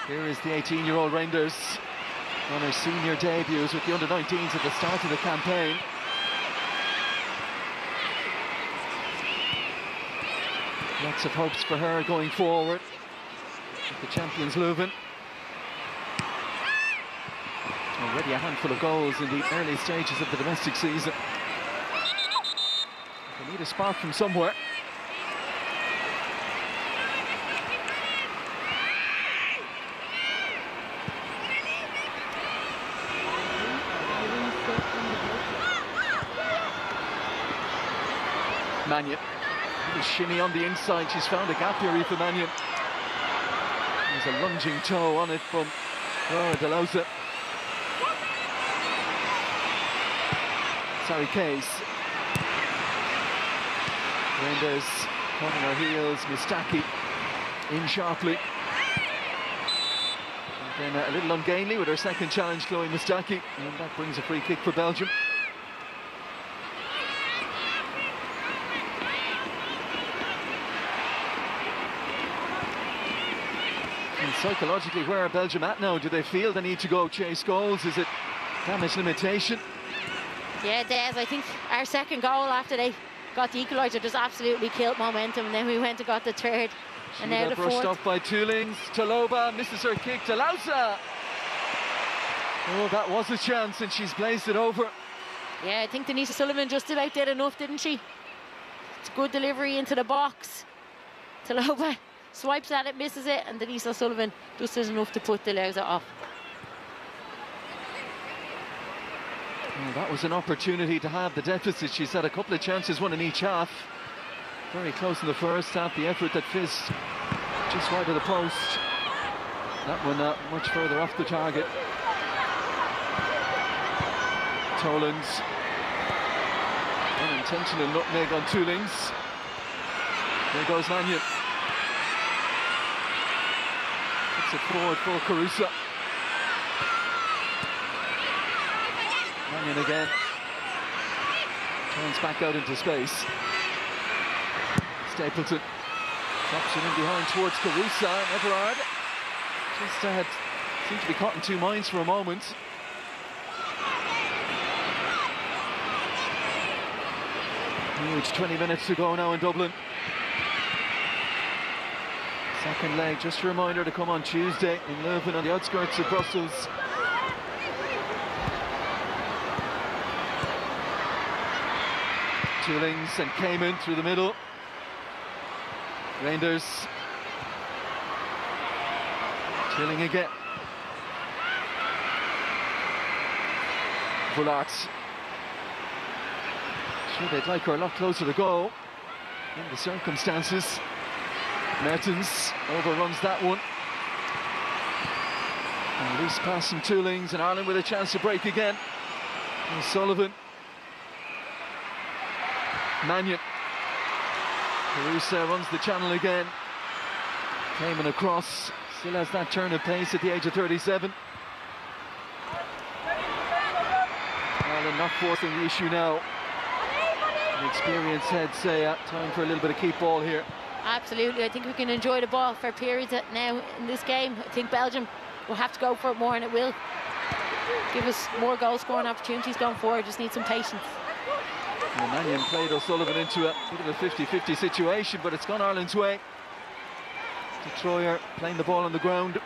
[SPEAKER 1] Here is the 18-year-old Reinders on her senior debuts with the under-19s at the start of the campaign. Lots of hopes for her going forward with the champions Leuven. Already a handful of goals in the early stages of the domestic season. They need a spark from somewhere. Mannion, a shimmy on the inside. She's found a gap here, Aoife Mannion. There's a lunging toe on it from Delosa. Sorry, Case. Reinders caught on her heels. Mustaki in sharply. And then a little ungainly with her second challenge, Chloe Mustaki, and that brings a free kick for Belgium. And psychologically, where are Belgium at now? Do they feel they need to go chase goals? Is it damage limitation?
[SPEAKER 2] Yeah, Des, I think our second goal after they got the equaliser just absolutely killed momentum, and then we went and got the third. And now the
[SPEAKER 1] brushed
[SPEAKER 2] fourth.
[SPEAKER 1] off by Toolings. Taloba misses her kick. Delosa! Oh, that was a chance, and she's blazed it over.
[SPEAKER 2] Yeah, I think Denise Sullivan just about did enough, didn't she? It's a good delivery into the box. Taloba swipes at it, misses it, and Denise Sullivan just does enough to put Delosa off.
[SPEAKER 1] Well, that was an opportunity to have the deficit. She's had a couple of chances, one in each half. Very close in the first half. The effort that fizzed just wide of the post. That one much further off the target. Tolan's unintentional nutmeg on Toolings. There goes Mannion. Puts it forward for Caruso. Mannion again. Turns back out into space. Stapleton drops it in behind towards Caruso. Everard just seemed to be caught in two minds for a moment. Huge 20 minutes to go now in Dublin. Second leg, just a reminder to come on Tuesday in Leuven on the outskirts of Brussels. Toolings and Cayman through the middle. Reinders. Tilling again. Vullart. Sure, they'd like her a lot closer to goal in the circumstances. Mertens overruns that one. Loose pass from Toolings, and Ireland with a chance to break again. And Sullivan. Mannion. Carusa runs the channel again. Cayman across. Still has that turn of pace at the age of 37. Ireland not forcing the issue now. The experienced head say time for a little bit of keep ball here.
[SPEAKER 2] Absolutely, I think we can enjoy the ball for periods now in this game. I think Belgium will have to go for it more, and it will give us more goal scoring opportunities going forward. Just need some patience.
[SPEAKER 1] And Mannion played O'Sullivan into a bit of a 50-50 situation, but it's gone Ireland's way. Troyer playing the ball on the ground.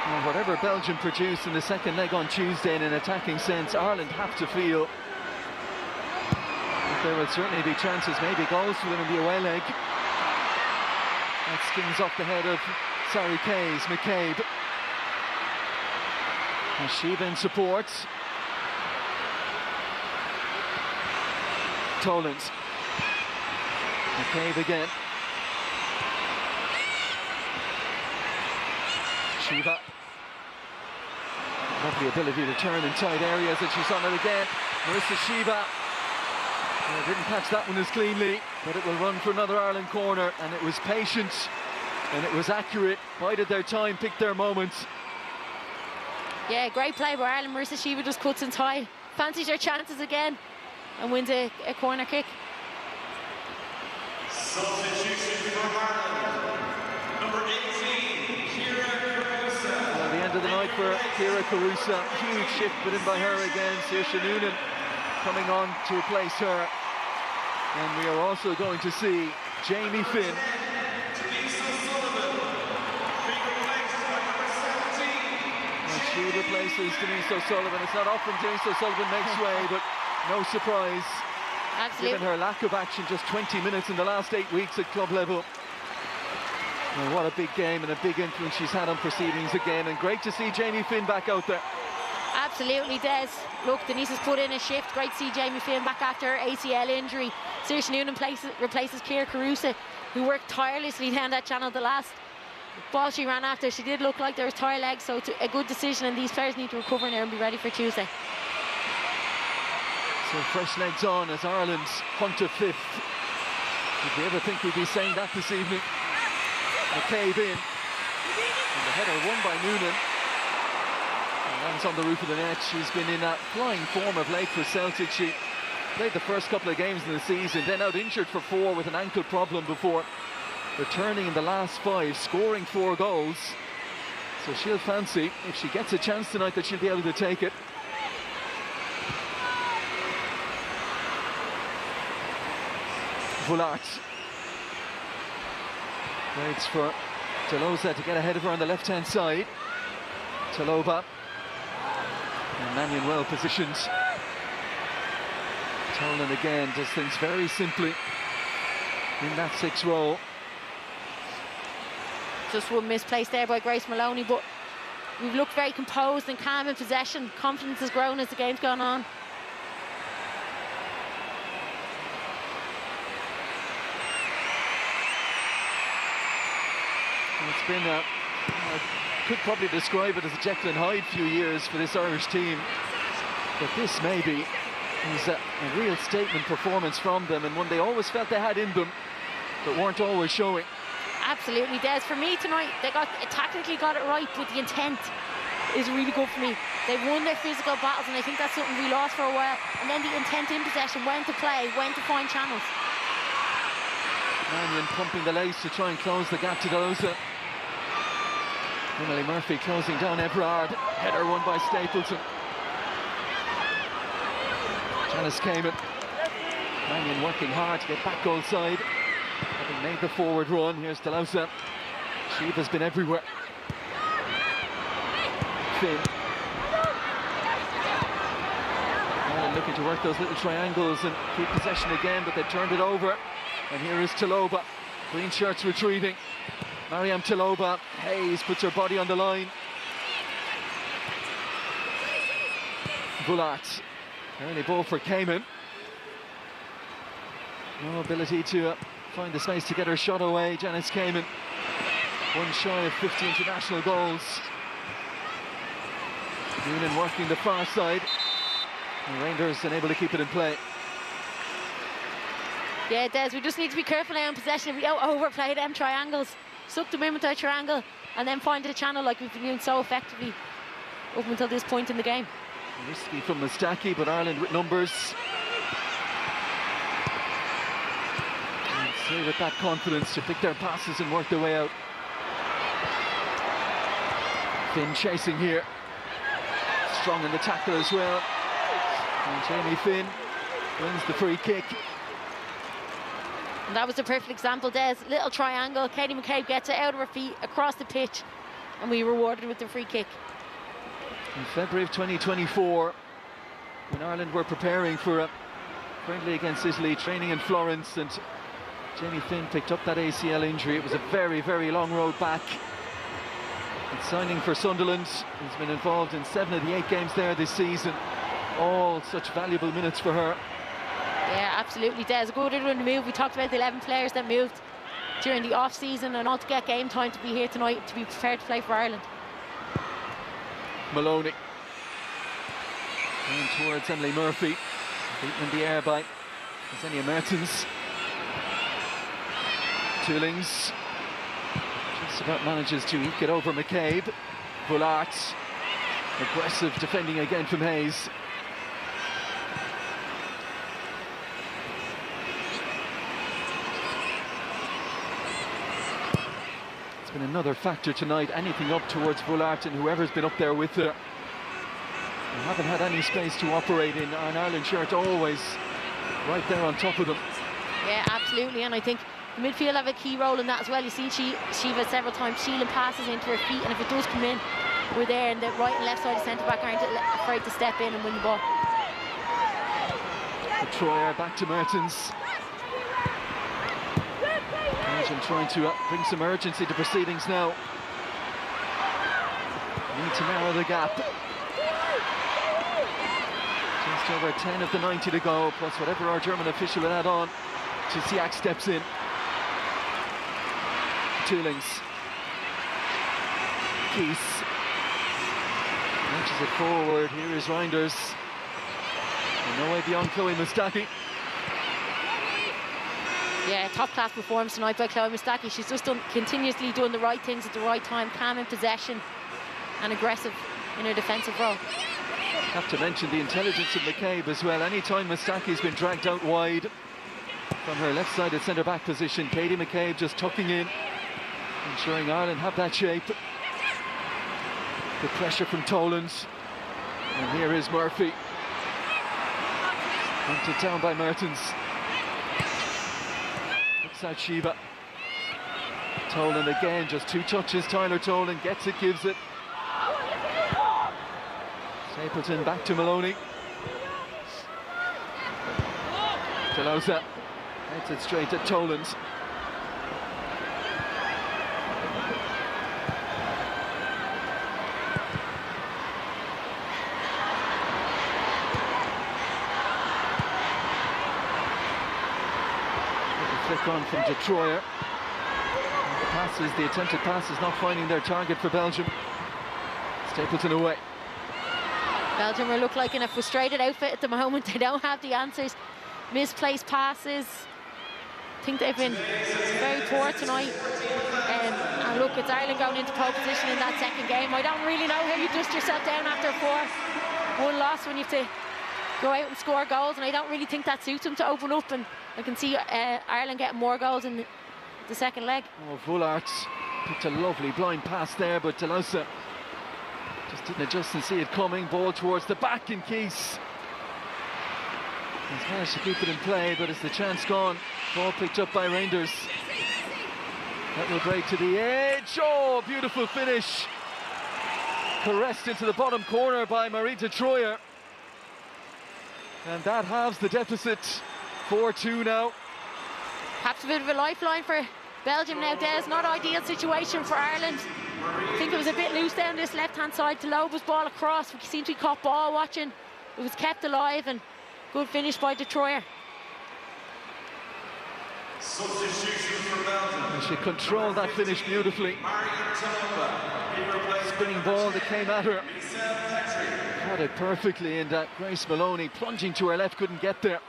[SPEAKER 1] And whatever Belgium produced in the second leg on Tuesday in an attacking sense, Ireland have to feel that there will certainly be chances, maybe goals for them in the away leg. That skins off the head of Sarri Kays, McCabe. And Shiva in support. Tollins. McCabe again. Shiva. Lovely ability to turn in tight areas, and she's on it again. Marissa Shiva. Didn't catch that one as cleanly, but it will run for another Ireland corner, and it was patient and it was accurate. Bided their time, picked their moments.
[SPEAKER 2] Yeah, great play by Ireland. Marissa Shiva just cuts in high, fancies her chances again, and wins a corner kick.
[SPEAKER 3] Substitution for Ireland, number 18, Kira Carusa.
[SPEAKER 1] At the end of the night for Kira Carusa, huge shift put in by her again. Saoirse Noonan coming on to replace her. And we are also going to see Jamie Finn. And she replaces Denise O'Sullivan. It's not often Denise O'Sullivan makes way, but no surprise.
[SPEAKER 2] Absolutely.
[SPEAKER 1] Given her lack of action, just 20 minutes in the last 8 weeks at club level. And what a big game and a big influence she's had on proceedings again. And great to see Jamie Finn back out there.
[SPEAKER 2] Absolutely, Des. Look, Denise has put in a shift. Great to see Jamie Finn back after her ACL injury. Saoirse Noonan replaces Kira Carusa, who worked tirelessly down that channel. The last ball she ran after, she did look like there was tired legs, so it's a good decision, and these players need to recover now and be ready for Tuesday.
[SPEAKER 1] So fresh legs on as Ireland hunt to fifth. Did we ever think we'd be saying that this evening? McCabe in. And the header won by Noonan. Lands on the roof of the net. She's been in a flying form of late for Celtic. She played the first couple of games in the season, then out injured for 4 with an ankle problem before returning in the last 5, scoring 4 goals. So she'll fancy, if she gets a chance tonight, that she'll be able to take it. Voulart waits for Tolosa to get ahead of her on the left-hand side. Taloba. And Mannion well positioned. Tolan again does things very simply in that 6th row.
[SPEAKER 2] Just one misplaced there by Grace Maloney, but we've looked very composed and calm in possession. Confidence has grown as the game's gone on.
[SPEAKER 1] It's been I could probably describe it as a Jekyll and Hyde few years for this Irish team, but this maybe is a real statement performance from them, and one they always felt they had in them but weren't always showing.
[SPEAKER 2] Absolutely, Des. For me tonight, they tactically got it right, but the intent is really good for me. They've won their physical battles, and I think that's something we lost for a while. And then the intent in possession, when to play, when to find channels.
[SPEAKER 1] Mannion pumping the legs to try and close the gap to Dolosa. Emily Murphy closing down Everard. Header won by Stapleton. Janice Cayman. Mannion working hard to get back goal side. Having made the forward run, here's Dolosa. Shiva's been everywhere. Finn. Ireland looking to work those little triangles and keep possession again, but they've turned it over. And here is Taloba. Green shirts retreating. Mariam Taloba. Hayes puts her body on the line. Voulart. Early ball for Cayman. No ability to find the space to get her shot away. Janice Kamen, one shy of 50 international goals. Noonan working the far side. The Rangers unable to keep it in play.
[SPEAKER 2] Yeah, Des, we just need to be careful now in possession. If we overplay them triangles, suck them in with our triangle, and then find the channel like we've been doing so effectively up until this point in the game.
[SPEAKER 1] Risky from Mustaki, but Ireland with numbers. And say with that confidence to pick their passes and work their way out. Finn chasing here. Strong in the tackle as well. And Jamie Finn wins the free kick.
[SPEAKER 2] And that was a perfect example, Des. Little triangle, Katie McCabe gets it out of her feet, across the pitch, and we rewarded with the free kick.
[SPEAKER 1] In February of 2024, when Ireland were preparing for a friendly against Italy, training in Florence, and Jamie Finn picked up that ACL injury. It was a very, very long road back. And signing for Sunderland, he's been involved in 7 of the 8 games there this season. All such valuable minutes for her.
[SPEAKER 2] Yeah, absolutely, Des. A good run to move. We talked about the 11 players that moved during the off-season and all to get game time to be here tonight, to be prepared to play for Ireland.
[SPEAKER 1] Maloney going towards Emily Murphy, beaten in the air by Xenia Mertens. Toolings just about manages to eke it over McCabe. Bullard, aggressive defending again from Hayes. It's been another factor tonight, anything up towards Bullard and whoever's been up there with her. They haven't had any space to operate in. An Ireland shirt always right there on top of them.
[SPEAKER 2] Yeah, absolutely, and I think the midfield have a key role in that as well. You see Shiva several times shielding passes into her feet, and if it does come in, we're there, and the right and left side of centre-back aren't afraid to step in and win the ball.
[SPEAKER 1] Troyer back to Mertens. Belgium trying to bring some urgency to proceedings now. Need to narrow the gap. Just over 10 of the 90 to go, plus whatever our German official will add on. Siak steps in. Toolings. Keys. Launches it forward. Here is Reinders. And no way beyond Chloe Mustaki.
[SPEAKER 2] Yeah, top-class performance tonight by Chloe Mustaki. She's just continuously doing the right things at the right time, calm in possession and aggressive in her defensive role.
[SPEAKER 1] Have to mention the intelligence of McCabe as well. Anytime Mustaki's been dragged out wide from her left-sided centre-back position, Katie McCabe just tucking in, ensuring Ireland have that shape. The pressure from Toland. And here is Murphy. Hunted down by Mertens. Looks out Shiva. Toland again, just 2 touches. Tyler Toland gets it, gives it. Stapleton back to Maloney. Delosa heads it straight at Toland. Flick on from De Troyer. The attempted passes not finding their target for Belgium. Stapleton away.
[SPEAKER 2] Belgium will look like in a frustrated outfit at the moment. They don't have the answers. Misplaced passes. I think they've been very poor tonight. And look, it's Ireland going into pole position in that second game. I don't really know how you dust yourself down after a 4-1 loss when you have to go out and score goals, and I don't really think that suits them to open up, and I can see Ireland getting more goals in the second leg.
[SPEAKER 1] Oh, Vullart picked a lovely blind pass there, but Delosa just didn't adjust and see it coming. Ball towards the back, and Keys has managed to keep it in play, but is the chance gone? Ball picked up by Reinders. That will break to the edge. Oh, beautiful finish. Caressed into the bottom corner by Marie de Troyer. And that halves the deficit. 4-2 now.
[SPEAKER 2] Perhaps a bit of a lifeline for Belgium now, Des. Not ideal situation for Ireland. I think it was a bit loose down this left-hand side. to Loba's ball across. We seem to be caught ball watching. It was kept alive, and good finish by de Troyer.
[SPEAKER 3] Substitution for Belgium.
[SPEAKER 1] And she controlled that finish beautifully. Spinning ball that came at her. Caught it perfectly, and Grace Maloney plunging to her left, couldn't get there.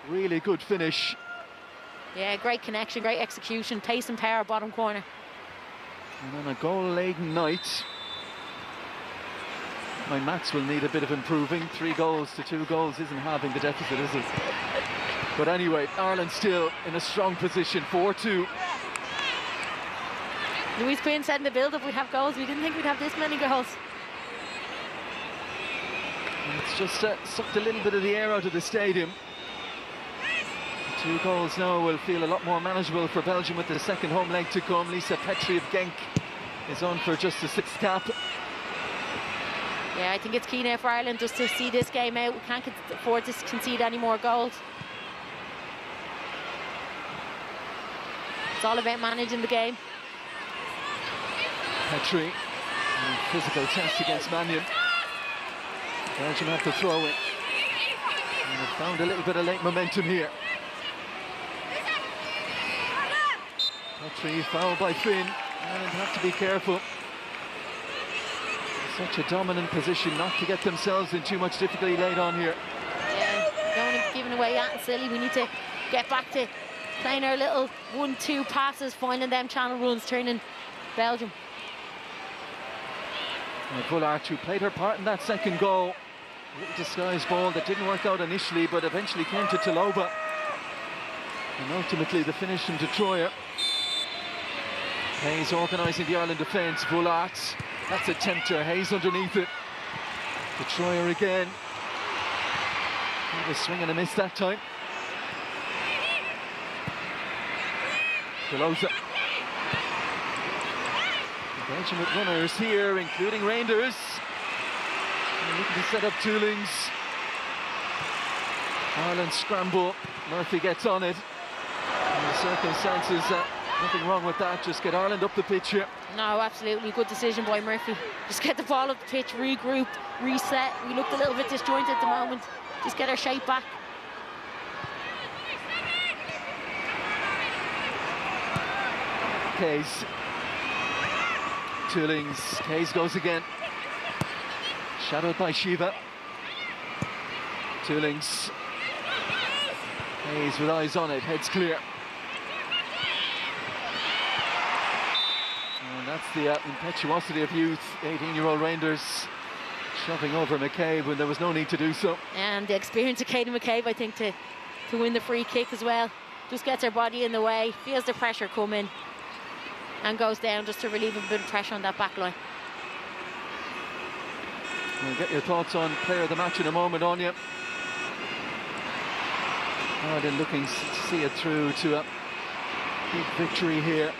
[SPEAKER 1] Really good finish.
[SPEAKER 2] Yeah, great connection, great execution, pace and power, bottom corner.
[SPEAKER 1] And on a goal-laden night, my maths will need a bit of improving. 3 goals to 2 goals isn't halving the deficit, is it? But anyway, Ireland still in a strong position, 4-2.
[SPEAKER 2] Louise Quinn said in the build-up we'd have goals. We didn't think we'd have this many goals.
[SPEAKER 1] And it's just sucked a little bit of the air out of the stadium. 2 goals now will feel a lot more manageable for Belgium with the second home leg to come. Lisa Petrie of Genk is on for just the 6th cap.
[SPEAKER 2] Yeah, I think it's key now for Ireland just to see this game out. We can't afford to concede any more goals. It's all about managing the game.
[SPEAKER 1] Petrie, physical test against Mannion. Belgium have to throw it. And have found a little bit of late momentum here. Petrie fouled by Finn, and have to be careful. Such a dominant position not to get themselves in too much difficulty late on here.
[SPEAKER 2] Yeah, don't want to be giving away that silly. We need to get back to playing our little 1-2 passes, finding them channel runs, turning Belgium.
[SPEAKER 1] Bullard, who played her part in that second goal. A little disguised ball that didn't work out initially, but eventually came to Taloba. And ultimately the finish from Detroit. Hayes organising the Ireland defence. Bullard, that's a tempter. Hayes underneath it. Detroit again. He was swing and a miss that time. Pelosa. Belgium with runners here, including Reinders. And looking to set up Toolings. Ireland scramble. Murphy gets on it. In the circumstances, nothing wrong with that. Just get Ireland up the pitch here.
[SPEAKER 2] No, absolutely. Good decision by Murphy. Just get the ball up the pitch, regroup, reset. We looked a little bit disjointed at the moment. Just get our shape back.
[SPEAKER 1] Hayes. Toolings. Hayes goes again. Shadowed by Shiva. Toolings. Hayes with eyes on it. Heads clear. And that's the impetuosity of youth. 18-year-old Reinders shoving over McCabe when there was no need to do so.
[SPEAKER 2] And the experience of Katie McCabe, I think, to win the free kick as well. Just gets her body in the way, feels the pressure coming, and goes down just to relieve a bit of pressure on that back line.
[SPEAKER 1] We'll get your thoughts on player of the match in a moment, Anya. Ireland looking to see it through to a big victory here.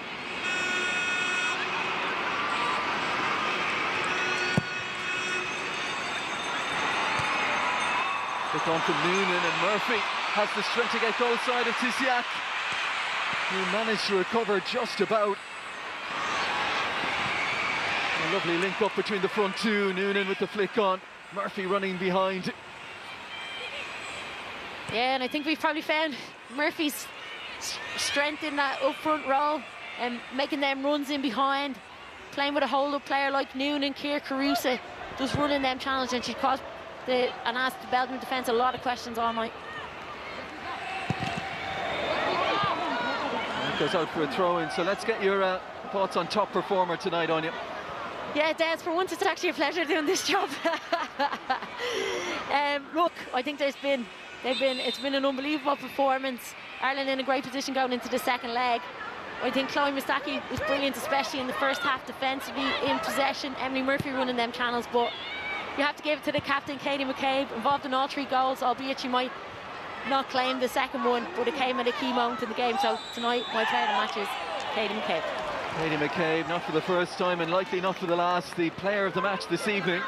[SPEAKER 1] Look on from Noonan, and Murphy has the strength to get goal side of Tisiak, who managed to recover just about. A lovely link up between the front two. Noonan with the flick on, Murphy running behind.
[SPEAKER 2] Yeah, and I think we've probably found Murphy's strength in that up front role and making them runs in behind, playing with a hold-up player like Noonan, Keir Carusa, just running them channels, and she caused and asked the Belgian defence a lot of questions all night.
[SPEAKER 1] That goes out for a throw-in, so let's get your thoughts on top performer tonight, Anya.
[SPEAKER 2] Yeah, Des, for once it's actually a pleasure doing this job. Look, I think it's been an unbelievable performance. Ireland in a great position going into the second leg. I think Chloe Mustaki was brilliant, especially in the first half defensively, in possession. Emily Murphy running them channels, but you have to give it to the captain, Katie McCabe, involved in all 3 goals, albeit she might not claim the second one, but it came at a key moment in the game. So tonight, my player of the match is Katie McCabe.
[SPEAKER 1] Katie McCabe, not for the first time and likely not for the last, the player of the match this evening.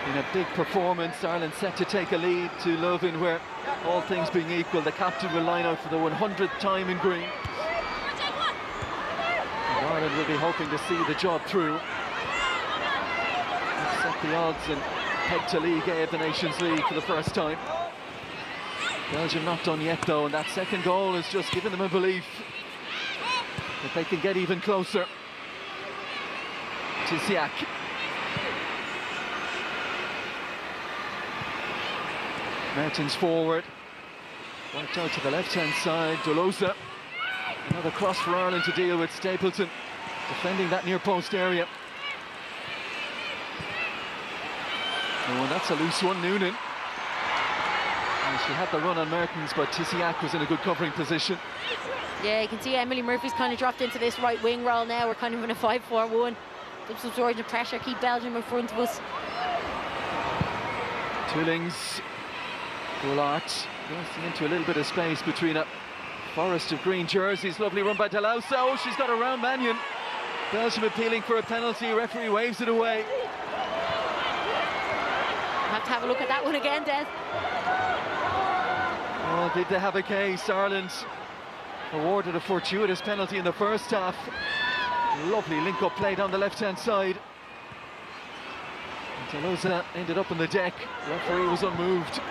[SPEAKER 1] In a big performance, Ireland set to take a lead to Leuven, where all things being equal, the captain will line out for the 100th time in green. And Ireland will be hoping to see the job through. Set the odds and head to League A of the Nations League for the first time. Belgium not done yet though, and that second goal has just given them a belief that they can get even closer. Tisiak. Mertens forward. Worked out to the left-hand side. Dolosa. Another cross for Ireland to deal with. Stapleton defending that near post area. Oh, and that's a loose one, Noonan. And she had the run on Mertens, but Tisiak was in a good covering position.
[SPEAKER 2] Yeah, you can see Emily Murphy's kind of dropped into this right wing role now. We're kind of in a 5-4-1. Just absorbing the pressure, keep Belgium in front of us.
[SPEAKER 1] Tullings. Goulart going into a little bit of space between a forest of green jerseys. Lovely run by Delausa. Oh, she's got around Mannion. Belgium appealing for a penalty. Referee waves it away.
[SPEAKER 2] Have to have a look at that one again, Des.
[SPEAKER 1] Oh, did they have a case? Ireland awarded a fortuitous penalty in the first half. Lovely link-up play down the left-hand side. Delausa ended up on the deck. Referee was unmoved.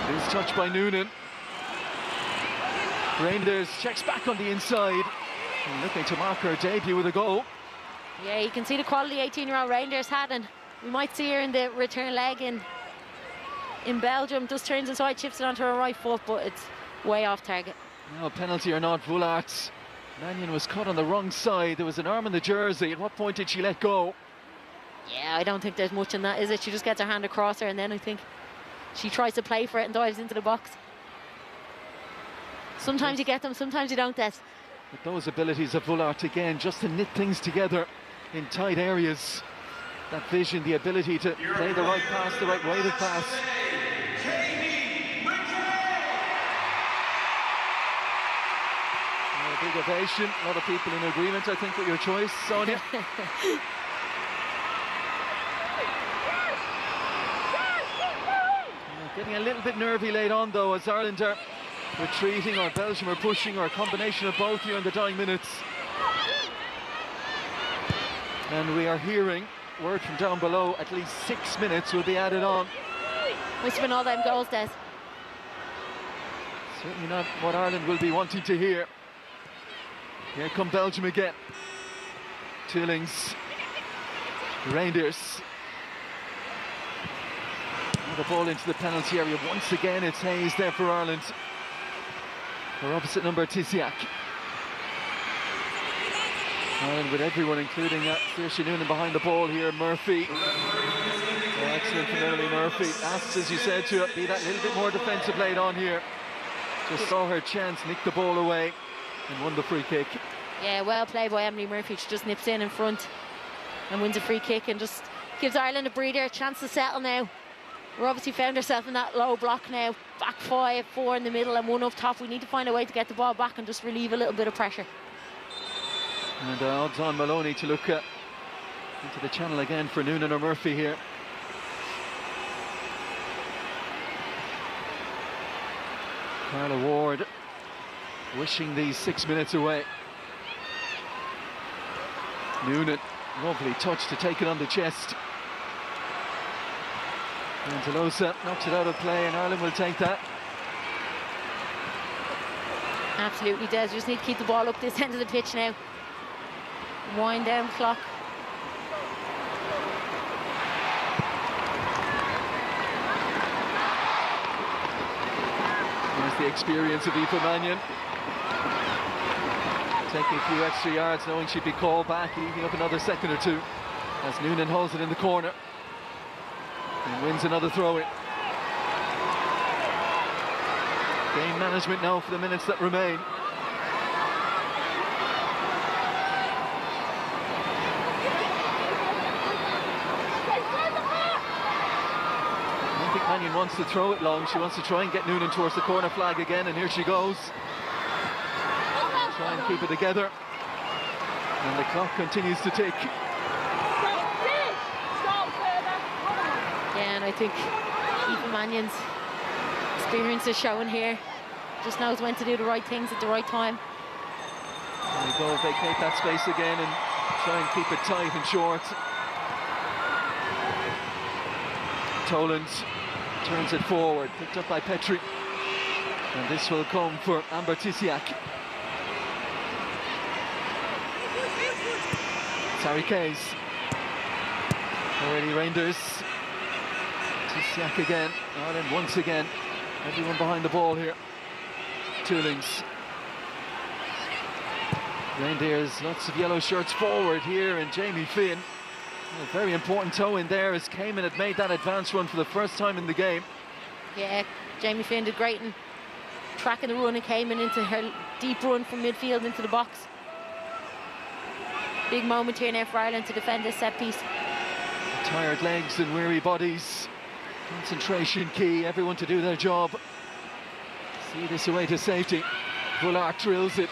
[SPEAKER 1] It is touched by Noonan. Reinders checks back on the inside. And looking to mark her debut with a goal.
[SPEAKER 2] Yeah, you can see the quality 18-year-old Reinders had, and we might see her in the return leg in Belgium. Just turns inside, chips it onto her right foot, but it's way off target.
[SPEAKER 1] No penalty or not, Vullart. Mannion was caught on the wrong side. There was an arm in the jersey. At what point did she let go?
[SPEAKER 2] Yeah, I don't think there's much in that, is it? She just gets her hand across her, and then I think she tries to play for it and dives into the box. Sometimes you get them, sometimes you don't, Des.
[SPEAKER 1] But those abilities of Vullart again, just to knit things together in tight areas. That vision, the ability to play the right pass, the right way to pass. A big ovation, a lot of people in agreement, I think, with your choice, Sonia. Getting a little bit nervy late on though, as Ireland are retreating, or Belgium are pushing, or a combination of both here in the dying minutes. And we are hearing word from down below, at least 6 minutes will be added on.
[SPEAKER 2] Must have been all them goals, Des.
[SPEAKER 1] Certainly not what Ireland will be wanting to hear. Here come Belgium again. Tullings. Reinders. The ball into the penalty area. Once again, it's Hayes there for Ireland. Her opposite number, Tisiak. Ireland with everyone, including Saoirse Noonan behind the ball here. Murphy. Oh, excellent from Emily Murphy. Asked, as you said, to be that little bit more defensive late on here. Just saw her chance, nicked the ball away, and won the free kick.
[SPEAKER 2] Yeah, well played by Emily Murphy. She just nips in front and wins a free kick and just gives Ireland a breather, a chance to settle now. We're obviously found ourselves in that low block now. Back 5, 4 in the middle and 1 up top. We need to find a way to get the ball back and just relieve a little bit of pressure.
[SPEAKER 1] And odds on Maloney to look into the channel again for Noonan or Murphy here. Carla Ward wishing these 6 minutes away. Noonan, lovely touch to take it on the chest. And Delausa knocks it out of play, and Ireland will take that.
[SPEAKER 2] Absolutely, Des. Just need to keep the ball up this end of the pitch now. Wind down clock.
[SPEAKER 1] There's the experience of Aoife Mannion. Taking a few extra yards, knowing she'd be called back, leaving up another second or two, as Noonan holds it in the corner. And wins another throw-in. Game management now for the minutes that remain. I don't think Mannion wants to throw it long. She wants to try and get Noonan towards the corner flag again, and here she goes. Try and keep it together. And the clock continues to tick.
[SPEAKER 2] Yeah, and I think Aoife Mannion's experience is showing here. Just knows when to do the right things at the right time.
[SPEAKER 1] There you go, vacate that space again and try and keep it tight and short. Toland Turns it forward, picked up by Petri. And this will come for Amber Tisiak. Harry Case. Already Reinders. Tisiak again. Ireland once again. Everyone behind the ball here. Toolings. Reindeers, lots of yellow shirts forward here, and Jamie Finn. A very important toe in there as Cayman had made that advance run for the first time in the game.
[SPEAKER 2] Yeah, Jamie Finn did great in tracking the run and Cayman into her deep run from midfield into the box. Big moment here now for Ireland to defend this set piece.
[SPEAKER 1] Tired legs and weary bodies. Concentration key, everyone to do their job. See this away to safety. Bullard drills it.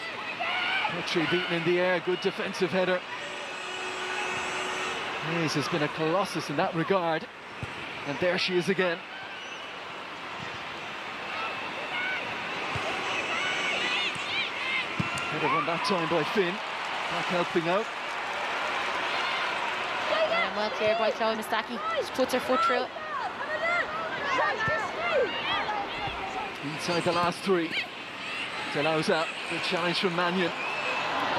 [SPEAKER 1] Petri beaten in the air, good defensive header. Hayes has been a colossus in that regard. And there she is again. Header won that time by Finn. Back helping out.
[SPEAKER 2] And well cleared by Chloe Mustaki. She puts her foot through it.
[SPEAKER 1] Inside the last three. It allows out the challenge from Mannion.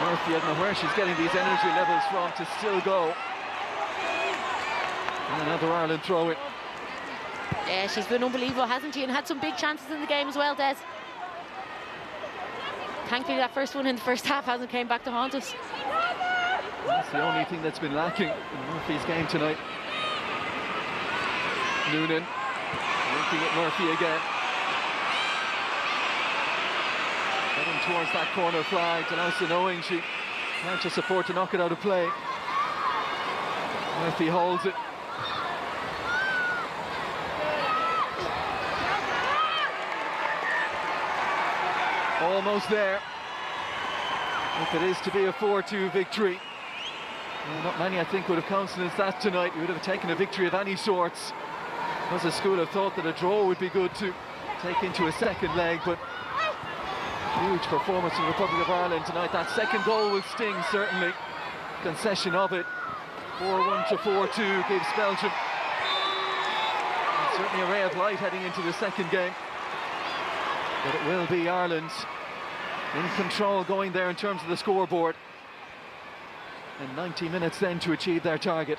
[SPEAKER 1] Murphy, I don't know where she's getting these energy levels from to still go. And another Ireland throw in.
[SPEAKER 2] Yeah, she's been unbelievable, hasn't she? And had some big chances in the game as well, Des. Thankfully that first one in the first half hasn't came back to haunt us.
[SPEAKER 1] That's the only thing that's been lacking in Murphy's game tonight. Noonan looking at Murphy again. Heading towards that corner flag, and also knowing she can't just afford to knock it out of play. Murphy holds it. Almost there. If it is to be a 4-2 victory. Well, not many, I think, would have countenanced that tonight. We would have taken a victory of any sorts. There was a school of thought that a draw would be good to take into a second leg, but huge performance from the Republic of Ireland tonight. That second goal will sting, certainly. Concession of it. 4-1 to 4-2 gives Belgium certainly a ray of light heading into the second game. But it will be Ireland in control going there in terms of the scoreboard. And 90 minutes then to achieve their target.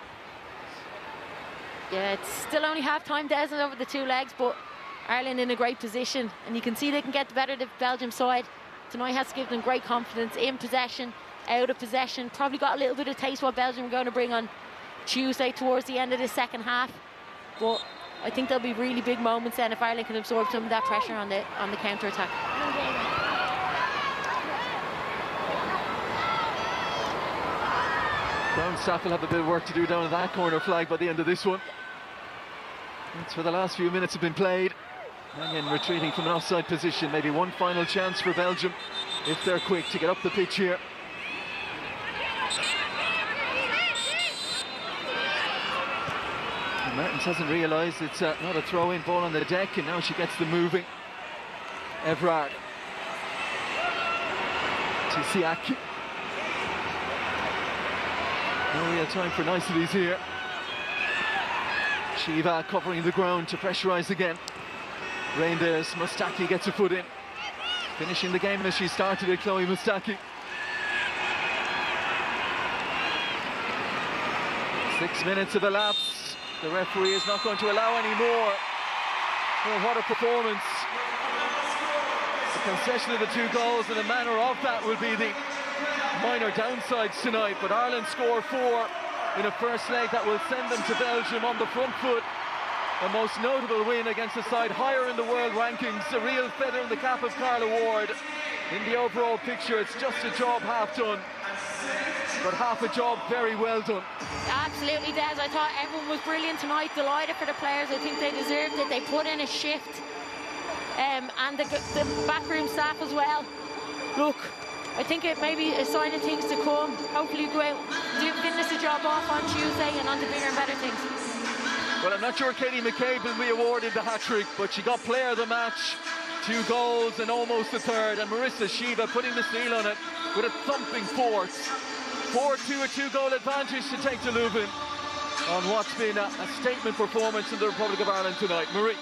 [SPEAKER 2] Yeah, it's still only half-time, Des, over the two legs, but Ireland in a great position, and you can see they can get the better of the Belgium side. Tonight has to give them great confidence in possession, out of possession. Probably got a little bit of taste what Belgium are going to bring on Tuesday towards the end of the second half. But I think there'll be really big moments then if Ireland can absorb some of that pressure on the counter-attack.
[SPEAKER 1] Ground staff will have a bit of work to do down at that corner flag by the end of this one. That's where the last few minutes have been played. Mannion retreating from an offside position. Maybe one final chance for Belgium if they're quick to get up the pitch here. And Martins hasn't realised it's not a throw-in, ball on the deck, and now she gets them moving. Evrard. Tisiak. No real time for niceties here. Shiva covering the ground to pressurise again. Reinders, Mustaki gets a foot in. Finishing the game as she started it, Chloe Mustaki. 6 minutes have elapsed. The referee is not going to allow any more. Oh, what a performance. The concession of the 2 goals and the manner of that will be the minor downsides tonight, but Ireland score 4 in a first leg that will send them to Belgium on the front foot. A most notable win against a side higher in the world rankings, a real feather in the cap of Carla Ward. In the overall picture, it's just a job half done, but half a job very well done.
[SPEAKER 2] Absolutely, Des. I thought everyone was brilliant tonight. Delighted for the players. I think they deserved it. They put in a shift, and the backroom staff as well. Look, I think it may be a sign of things to come. Hopefully go out, finish the job off on Tuesday and on to bigger and better things.
[SPEAKER 1] Well, I'm not sure Katie McCabe will be awarded the hat-trick, but she got player of the match, 2 goals and almost a third, and Marissa Shiva putting the seal on it with a thumping force. 4-2, a 2-goal advantage to take to Leuven on what's been a statement performance in the Republic of Ireland tonight. Marie.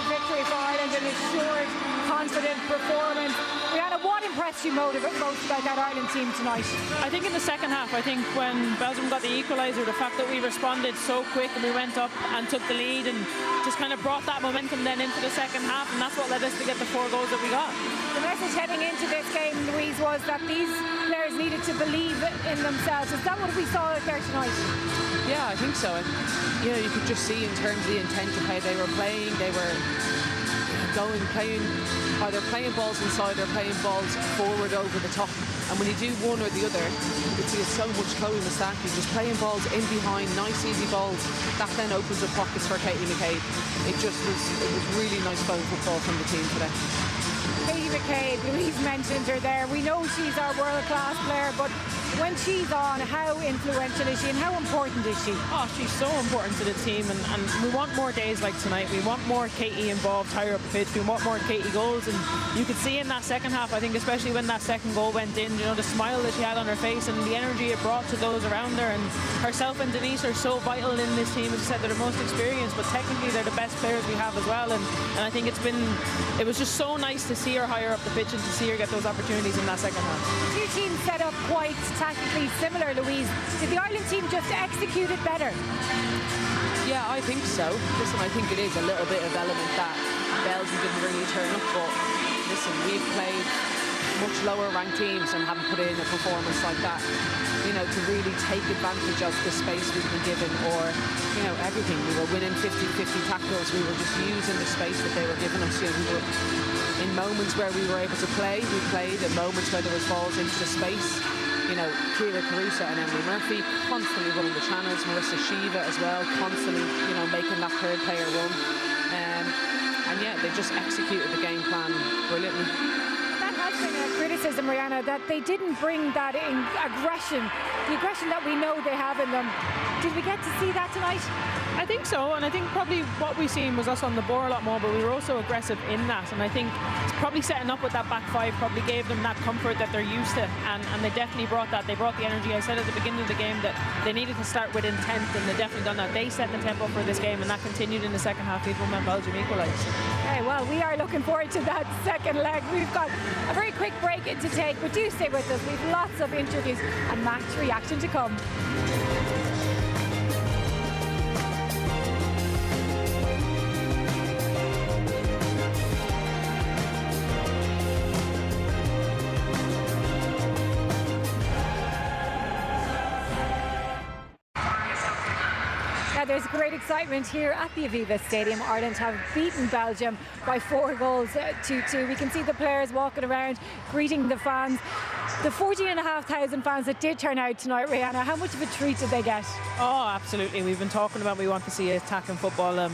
[SPEAKER 4] victory for Ireland, an assured, confident performance. Rihanna, what impressed you most about that Ireland team tonight?
[SPEAKER 7] I think in the second half, I think when Belgium got the equaliser, the fact that we responded so quick and we went up and took the lead and just kind of brought that momentum then into the second half, and that's what led us to get the 4 goals that we got.
[SPEAKER 4] The message heading into this game, Louise, was that these players needed to believe in themselves. Is that what we saw out there tonight?
[SPEAKER 8] Yeah, I think so. You know, you could just see in terms of the intent of how they were playing. They were either playing balls inside or playing balls forward over the top. And when you do one or the other, you can see it's so much Chloe Mustaki just playing balls in behind, nice easy balls. That then opens up pockets for Katie McCabe. It was really nice phone football from the team today.
[SPEAKER 4] Katie McCabe, Louise mentioned her there. We know she's our world-class player, but when she's on, how influential is she and how important is she?
[SPEAKER 7] Oh, she's so important to the team, and we want more days like tonight. We want more Katie involved higher up the pitch. We want more Katie goals, and you could see in that second half, I think, especially when that second goal went in, you know, the smile that she had on her face and the energy it brought to those around her. And herself and Denise are so vital in this team. As I said, they're the most experienced, but technically they're the best players we have as well. And I think it was just so nice to see her higher up the pitch and to see her get those opportunities in that second half.
[SPEAKER 4] Two teams set up quite tactically similar, Louise. Did the Ireland team just execute it better?
[SPEAKER 8] Yeah, I think so. Listen, I think it is a little bit of element that Belgium didn't really turn up, but listen, we've played much lower ranked teams and haven't put in a performance like that, you know, to really take advantage of the space we've been given, or, you know, everything. We were winning 50-50 tackles. We were just using the space that they were giving us. You know, we were in moments where we were able to play, we played. In moments where there was balls into the space, you know, Kira Carusa and Emily Murphy constantly running the channels, Marissa Shiva as well, constantly, you know, making that third player run. And yeah, they just executed the game plan brilliantly.
[SPEAKER 4] That has been a criticism, Rihanna, that they didn't bring that in aggression, the aggression that we know they have in them. Did we get to see that tonight?
[SPEAKER 7] I think so, and I think probably what we seen was us on the ball a lot more, but we were also aggressive in that, and I think probably setting up with that back five probably gave them that comfort that they're used to, and they definitely brought that. They brought the energy. I said at the beginning of the game that they needed to start with intent, and they've definitely done that. They set the tempo for this game, and that continued in the second half even when Belgium equalised.
[SPEAKER 4] Okay, well, we are looking forward to that second leg. We've got a very quick break to take, but do stay with us. We've lots of interviews and match reaction to come. There's great excitement here at the Aviva Stadium. Ireland have beaten Belgium by 4 goals to 2. We can see the players walking around, greeting the fans. The 14,500 fans that did turn out tonight, Rihanna, how much of a treat did they get?
[SPEAKER 7] Oh, absolutely. We've been talking about we want to see attacking football.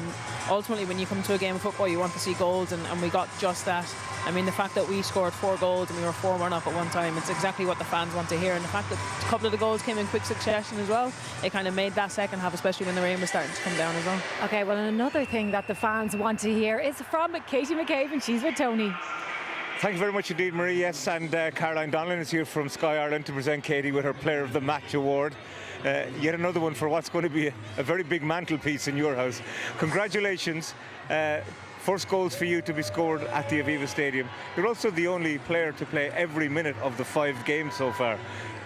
[SPEAKER 7] Ultimately, when you come to a game of football, you want to see goals, and we got just that. I mean, the fact that we scored 4 goals and we were 4-1 up at one time, it's exactly what the fans want to hear. And the fact that a couple of the goals came in quick succession as well, it kind of made that second half, especially when the rain was starting to come down as well. Okay,
[SPEAKER 4] well, another thing that the fans want to hear is from Katie McCabe, and she's with Tony.
[SPEAKER 5] Thank you very much indeed, Marie. Yes, and Caroline Donlan is here from Sky Ireland to present Katie with her Player of the Match award. Yet another one for what's going to be a very big mantelpiece in your house. Congratulations. First goals for you to be scored at the Aviva Stadium. You're also the only player to play every minute of the 5 games so far.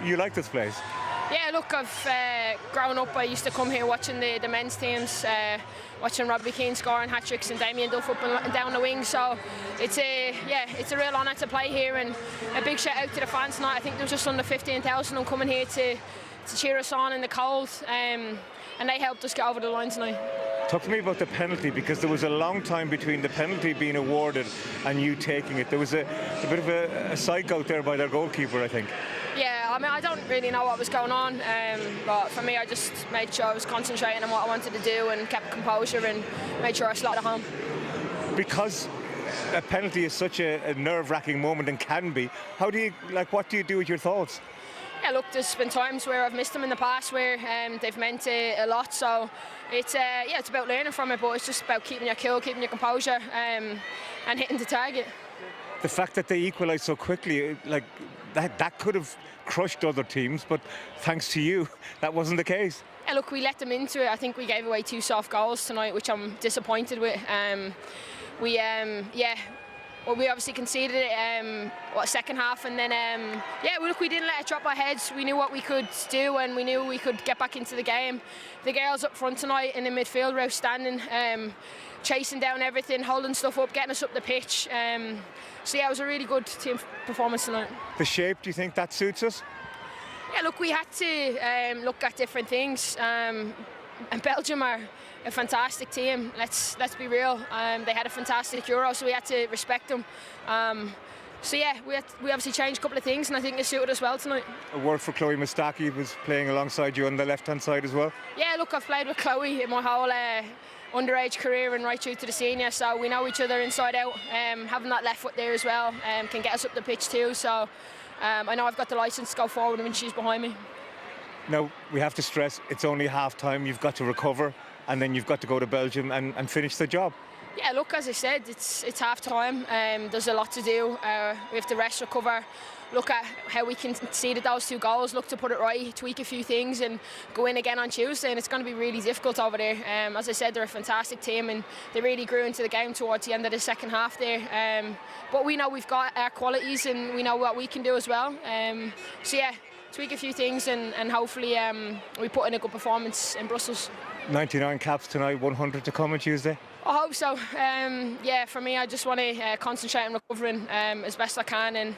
[SPEAKER 5] You like this place?
[SPEAKER 9] Yeah, look, I've grown up, I used to come here watching the men's teams, watching Robbie Keane scoring hat-tricks and Damien Duff up and down the wing, so it's a real honour to play here, and a big shout out to the fans tonight. I think there was just under 15,000 of them coming here to cheer us on in the cold, and they helped us get over the line tonight.
[SPEAKER 5] Talk to me about the penalty, because there was a long time between the penalty being awarded and you taking it. There was a bit of a psych out there by their goalkeeper, I think.
[SPEAKER 9] Yeah, I mean, I don't really know what was going on, but for me, I just made sure I was concentrating on what I wanted to do and kept composure and made sure I slotted home.
[SPEAKER 5] Because a penalty is such a nerve-wracking moment, and can be, what do you do with your thoughts?
[SPEAKER 9] Yeah, look, there's been times where I've missed them in the past where they've meant a lot, so it's about learning from it, but it's just about keeping your cool, keeping your composure, and hitting the target.
[SPEAKER 5] The fact that they equalised so quickly, that could have crushed other teams, but thanks to you, that wasn't the case.
[SPEAKER 9] Yeah, look, we let them into it. I think we gave away 2 soft goals tonight, which I'm disappointed with. we well, we obviously conceded it second half, and then we didn't let it drop our heads. We knew what we could do, and we knew we could get back into the game. The girls up front tonight in the midfield were outstanding, chasing down everything, holding stuff up, getting us up the pitch. So yeah, it was a really good team performance tonight.
[SPEAKER 5] The shape, do you think that suits us?
[SPEAKER 9] Yeah, look, we had to look at different things. And Belgium are a fantastic team. Let's be real. They had a fantastic Euro, so we had to respect them. So yeah, we obviously changed a couple of things, and I think it suited us well tonight.
[SPEAKER 5] A word for Chloe Mustaki, who was playing alongside you on the left-hand side as well.
[SPEAKER 9] Yeah, look, I've played with Chloe in my whole underage career and right through to the senior, so we know each other inside out. Having that left foot there as well can get us up the pitch too. So I know I've got the licence to go forward when she's behind me.
[SPEAKER 5] Now, we have to stress, it's only half-time. You've got to recover, and then you've got to go to Belgium and finish the job.
[SPEAKER 9] Yeah, look, as I said, it's half-time. There's a lot to do. We have to rest, recover, look at how we conceded those 2 goals, look to put it right, tweak a few things, and go in again on Tuesday. And it's going to be really difficult over there. As I said, they're a fantastic team, and they really grew into the game towards the end of the second half there. But we know we've got our qualities, and we know what we can do as well. So yeah, tweak a few things, and hopefully we put in a good performance in Brussels. 99
[SPEAKER 5] caps tonight, 100 to come on Tuesday.
[SPEAKER 9] I hope so. Yeah, for me, I just want to concentrate on recovering as best I can, and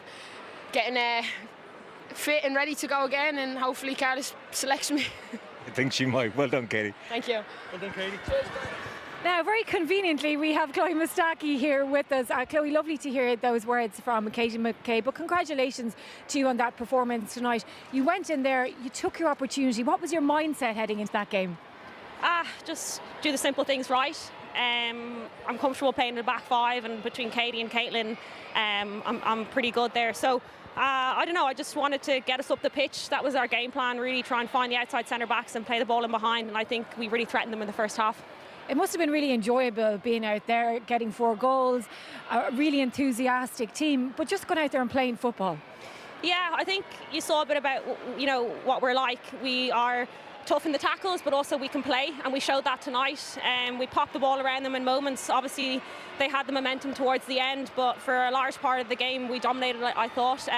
[SPEAKER 9] getting fit and ready to go again, and hopefully Carlos selects me.
[SPEAKER 5] I think she might. Well done, Katie.
[SPEAKER 9] Thank you.
[SPEAKER 5] Well done, Katie.
[SPEAKER 4] Now, very conveniently, we have Chloe Mustaki here with us. Chloe, lovely to hear those words from Katie McKay, but congratulations to you on that performance tonight. You went in there, you took your opportunity. What was your mindset heading into that game?
[SPEAKER 10] Just do the simple things right. I'm comfortable playing in the back 5, and between Katie and Caitlin, I'm pretty good there. So I don't know, I just wanted to get us up the pitch. That was our game plan, really try and find the outside centre backs and play the ball in behind, and I think we really threatened them in the first half.
[SPEAKER 4] It must have been really enjoyable being out there, getting 4 goals, a really enthusiastic team, but just going out there and playing football.
[SPEAKER 10] Yeah, I think you saw a bit about, you know, what we're like. We are tough in the tackles, but also we can play, and we showed that tonight. We popped the ball around them in moments. Obviously they had the momentum towards the end, but for a large part of the game we dominated, I thought.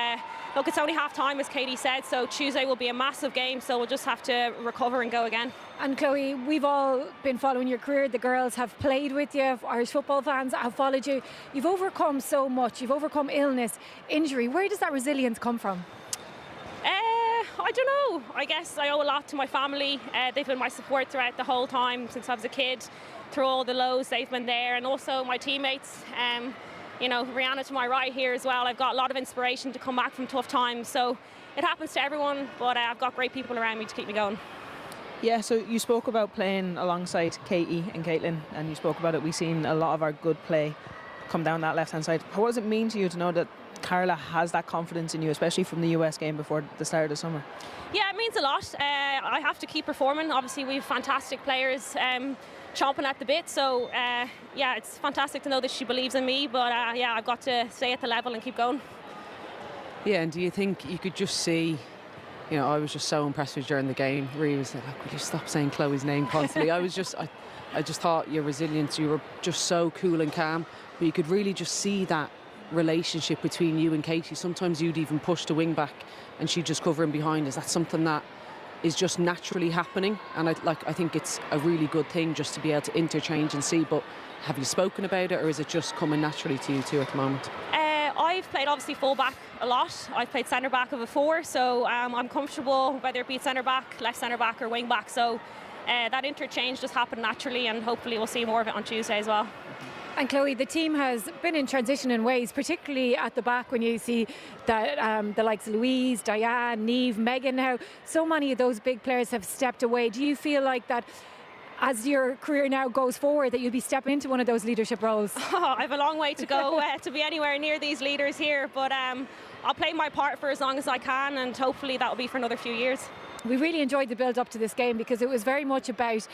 [SPEAKER 10] Look, it's only half time, as Katie said, so Tuesday will be a massive game, so we'll just have to recover and go again.
[SPEAKER 4] And Chloe, we've all been following your career. The girls have played with you, Irish football fans have followed you. You've overcome so much, you've overcome illness, injury. Where does that resilience come from?
[SPEAKER 10] I don't know. I guess I owe a lot to my family. They've been my support throughout the whole time since I was a kid. Through all the lows, they've been there, and also my teammates. You know, Rihanna to my right here as well. I've got a lot of inspiration to come back from tough times. So it happens to everyone, but I've got great people around me to keep me going.
[SPEAKER 7] Yeah, so you spoke about playing alongside Katie and Caitlin, and you spoke about it. We've seen a lot of our good play come down that left-hand side. What does it mean to you to know that Carla has that confidence in you, especially from the US game before the start of the summer?
[SPEAKER 10] Yeah, it means a lot. I have to keep performing. Obviously, we have fantastic players chomping at the bit. So, yeah, it's fantastic to know that she believes in me. But, yeah, I've got to stay at the level and keep going.
[SPEAKER 8] Yeah, and do you think you could just see, you know, I was just so impressed with during the game. Rhea was like, would you stop saying Chloe's name constantly? I just thought your resilience, you were just so cool and calm. But you could really just see that relationship between you and Katie. Sometimes you'd even push the wing back and she'd just cover in behind. Is that something that is just naturally happening? And I think it's a really good thing just to be able to interchange and see. But have you spoken about it, or is it just coming naturally to you two at the moment?
[SPEAKER 10] I've played obviously full back a lot. I've played centre back of a 4, so I'm comfortable whether it be centre back, left centre back or wing back. So that interchange just happened naturally, and hopefully we'll see more of it on Tuesday as well.
[SPEAKER 4] And Chloe, the team has been in transition in ways, particularly at the back when you see that the likes of Louise, Diane, Niamh, Megan, how so many of those big players have stepped away. Do you feel like that as your career now goes forward that you'll be stepping into one of those leadership roles?
[SPEAKER 10] I have a long way to go to be anywhere near these leaders here, but I'll play my part for as long as I can, and hopefully that will be for another few years.
[SPEAKER 4] We really enjoyed the build up to this game because it was very much about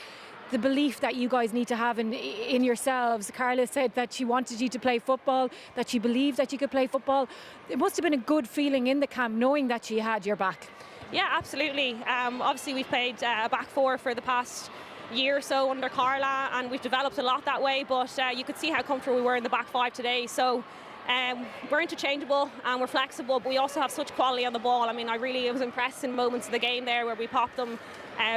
[SPEAKER 4] the belief that you guys need to have in yourselves. Carla said that she wanted you to play football, that she believed that you could play football. It must have been a good feeling in the camp knowing that she had your back.
[SPEAKER 10] Yeah, absolutely. Obviously we've played a back 4 for the past year or so under Carla, and we've developed a lot that way, but you could see how comfortable we were in the back five today. So we're interchangeable and we're flexible, but we also have such quality on the ball. I mean, I really was impressed in moments of the game there where we popped them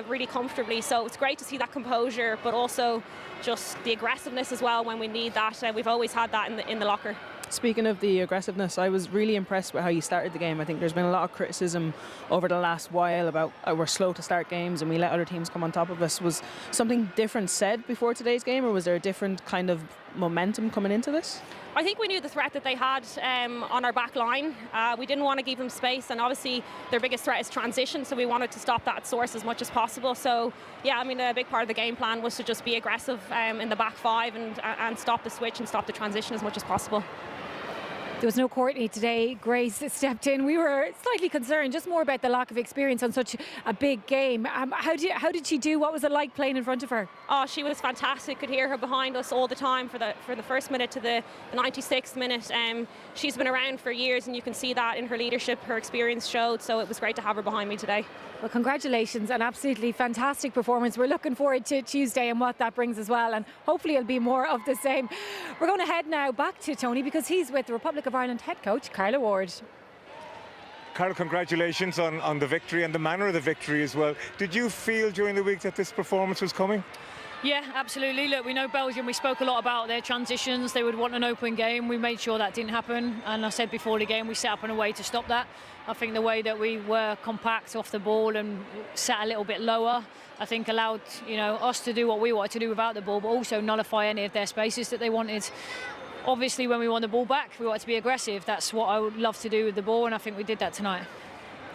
[SPEAKER 10] really comfortably. So it's great to see that composure, but also just the aggressiveness as well when we need that. We've always had that in the locker.
[SPEAKER 7] Speaking of the aggressiveness, I was really impressed with how you started the game. I think there's been a lot of criticism over the last while about we're slow to start games and we let other teams come on top of us. Was something different said before today's game, or was there a different kind of momentum coming into this?
[SPEAKER 10] I think we knew the threat that they had on our back line. We didn't want to give them space, and obviously their biggest threat is transition, so we wanted to stop that source as much as possible. So yeah, I mean, a big part of the game plan was to just be aggressive in the back five and stop the switch and stop the transition as much as possible.
[SPEAKER 4] There was no Courtney today. Grace stepped in. We were slightly concerned, just more about the lack of experience on such a big game. How did she do? What was it like playing in front of her?
[SPEAKER 10] Oh, she was fantastic. Could hear her behind us all the time for the first minute to the 96th minute. She's been around for years, and you can see that in her leadership. Her experience showed, so it was great to have her behind me today.
[SPEAKER 4] Well, congratulations, an absolutely fantastic performance. We're looking forward to Tuesday and what that brings as well, and hopefully it'll be more of the same. We're going to head now back to Tony because he's with the Republic of Ireland head coach Carla Ward.
[SPEAKER 5] Carla, congratulations on the victory and the manner of the victory as well. Did you feel during the week that this performance was coming?
[SPEAKER 11] Yeah, absolutely. Look, we know Belgium, we spoke a lot about their transitions. They would want an open game. We made sure that didn't happen. And I said before the game, we set up in a way to stop that. I think the way that we were compact off the ball and sat a little bit lower, I think allowed us to do what we wanted to do without the ball, but also nullify any of their spaces that they wanted. Obviously, when we won the ball back, we wanted to be aggressive. That's what I would love to do with the ball, and I think we did that tonight.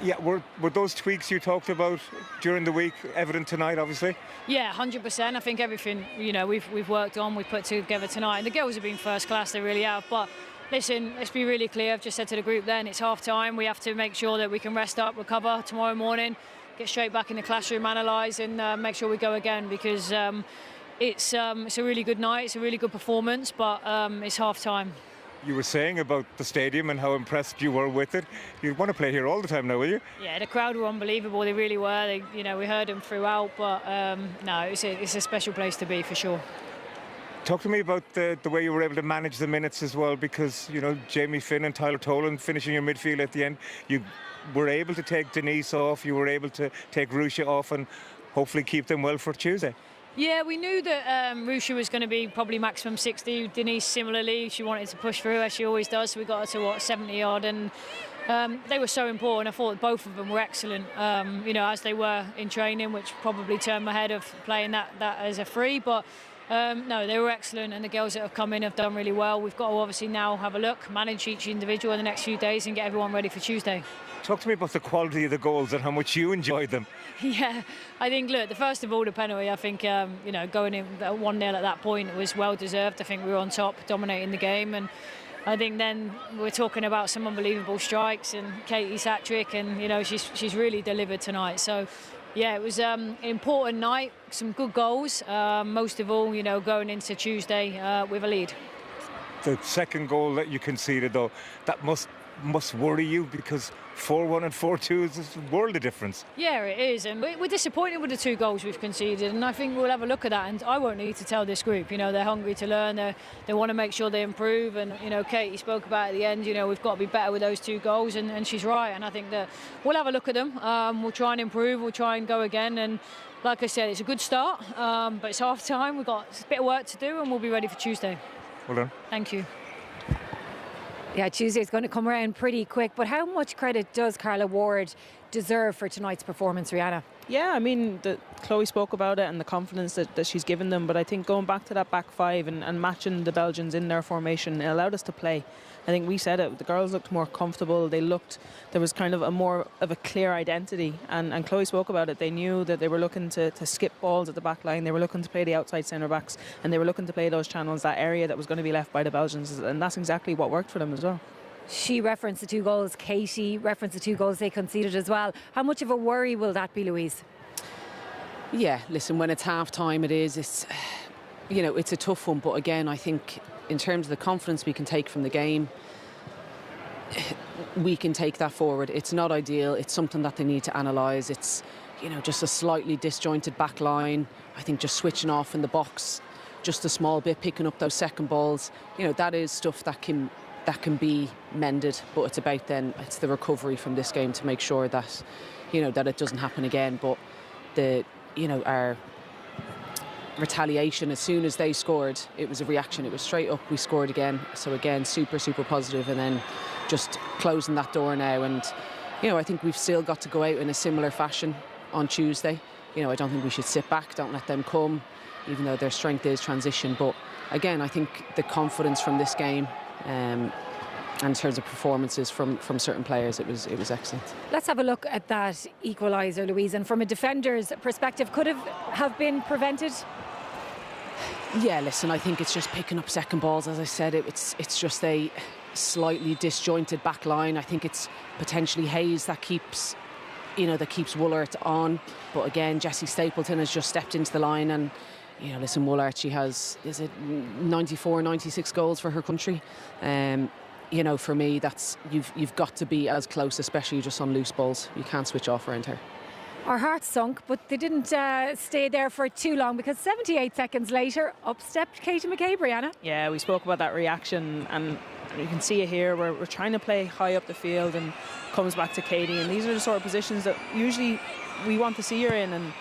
[SPEAKER 5] Yeah, were those tweaks you talked about during the week evident tonight, obviously?
[SPEAKER 11] Yeah, 100%. I think everything, we've worked on, we've put together tonight. And the girls have been first class, they really have. But listen, let's be really clear. I've just said to the group then, it's half time. We have to make sure that we can rest up, recover tomorrow morning, get straight back in the classroom, analyse and make sure we go again, because it's a really good night, it's a really good performance, but it's half time.
[SPEAKER 5] You were saying about the stadium and how impressed you were with it. You'd want to play here all the time now, will you?
[SPEAKER 11] Yeah, the crowd were unbelievable. They really were. We heard them throughout, but no, it's a special place to be for sure.
[SPEAKER 5] Talk to me about the way you were able to manage the minutes as well, because Jamie Finn and Tyler Tolan finishing your midfield at the end. You were able to take Denise off. You were able to take Rusha off and hopefully keep them well for Tuesday.
[SPEAKER 11] Yeah, we knew that Rusha was going to be probably maximum 60. Denise similarly, she wanted to push through as she always does. So we got her to 70 odd, and they were so important. I thought both of them were excellent, as they were in training, which probably turned my head of playing that as a free. But no, they were excellent, and the girls that have come in have done really well. We've got to obviously now have a look, manage each individual in the next few days, and get everyone ready for Tuesday.
[SPEAKER 5] Talk to me about the quality of the goals and how much you enjoyed them.
[SPEAKER 11] Yeah, I think, look, first of all, the penalty, I think, going in 1-0 at that point was well deserved. I think we were on top, dominating the game. And I think then we're talking about some unbelievable strikes and Katie's hat-trick, and, she's really delivered tonight. So, yeah, it was an important night, some good goals. Most of all, going into Tuesday with a lead.
[SPEAKER 5] The second goal that you conceded, though, that must worry you, because 4-1 and 4-2 is a world of difference.
[SPEAKER 11] Yeah, it is, and we're disappointed with the 2 goals we've conceded, and I think we'll have a look at that, and I won't need to tell this group, they're hungry to learn, they want to make sure they improve, and Katie spoke about at the end, we've got to be better with those 2 goals, and she's right, and I think that we'll have a look at them, we'll try and improve, we'll try and go again, and like I said, it's a good start, but it's half time, we've got a bit of work to do, and we'll be ready for Tuesday.
[SPEAKER 5] Well done.
[SPEAKER 11] Thank you.
[SPEAKER 4] Yeah, Tuesday's going to come around pretty quick, but how much credit does Carla Ward deserve for tonight's performance, Rihanna?
[SPEAKER 7] Yeah, I mean, Chloe spoke about it and the confidence that she's given them, but I think going back to that back five and matching the Belgians in their formation, it allowed us to play. I think we said it, the girls looked more comfortable, there was kind of a more of a clear identity, and Chloe spoke about it. They knew that they were looking to skip balls at the back line, they were looking to play the outside centre backs, and they were looking to play those channels, that area that was going to be left by the Belgians, and that's exactly what worked for them as well.
[SPEAKER 4] She referenced the 2 goals, Katie referenced the 2 goals they conceded as well. How much of a worry will that be, Louise?
[SPEAKER 8] Yeah, listen, when it's half time it's a tough one, but again, I think in terms of the confidence we can take from the game, we can take that forward. It's not ideal, it's something that they need to analyse. It's just a slightly disjointed back line. I think just switching off in the box just a small bit, picking up those second balls. That is stuff that can be mended, but it's about then it's the recovery from this game to make sure that that it doesn't happen again. But our retaliation, as soon as they scored, it was a reaction. It was straight up, we scored again. So again, super positive, and then just closing that door now. And I think we've still got to go out in a similar fashion on Tuesday. I don't think we should sit back, don't let them come, even though their strength is transition. But again, I think the confidence from this game, and in terms of performances from certain players, it was excellent.
[SPEAKER 4] Let's have a look at that equaliser, Louise. And from a defender's perspective, could have been prevented?
[SPEAKER 8] Yeah, listen, I think it's just picking up second balls. As I said, it's just a slightly disjointed back line. I think it's potentially Hayes that keeps Woolart on. But again, Jessie Stapleton has just stepped into the line, and listen, Woolart, she has 94, 96 goals for her country. For me, that's you've got to be as close, especially just on loose balls. You can't switch off around her.
[SPEAKER 4] Our hearts sunk, but they didn't stay there for too long, because 78 seconds later, up stepped Katie McCabe, Brianna.
[SPEAKER 7] Yeah, we spoke about that reaction, and you can see it here. We're trying to play high up the field, and comes back to Katie, and these are the sort of positions that usually we want to see her in. And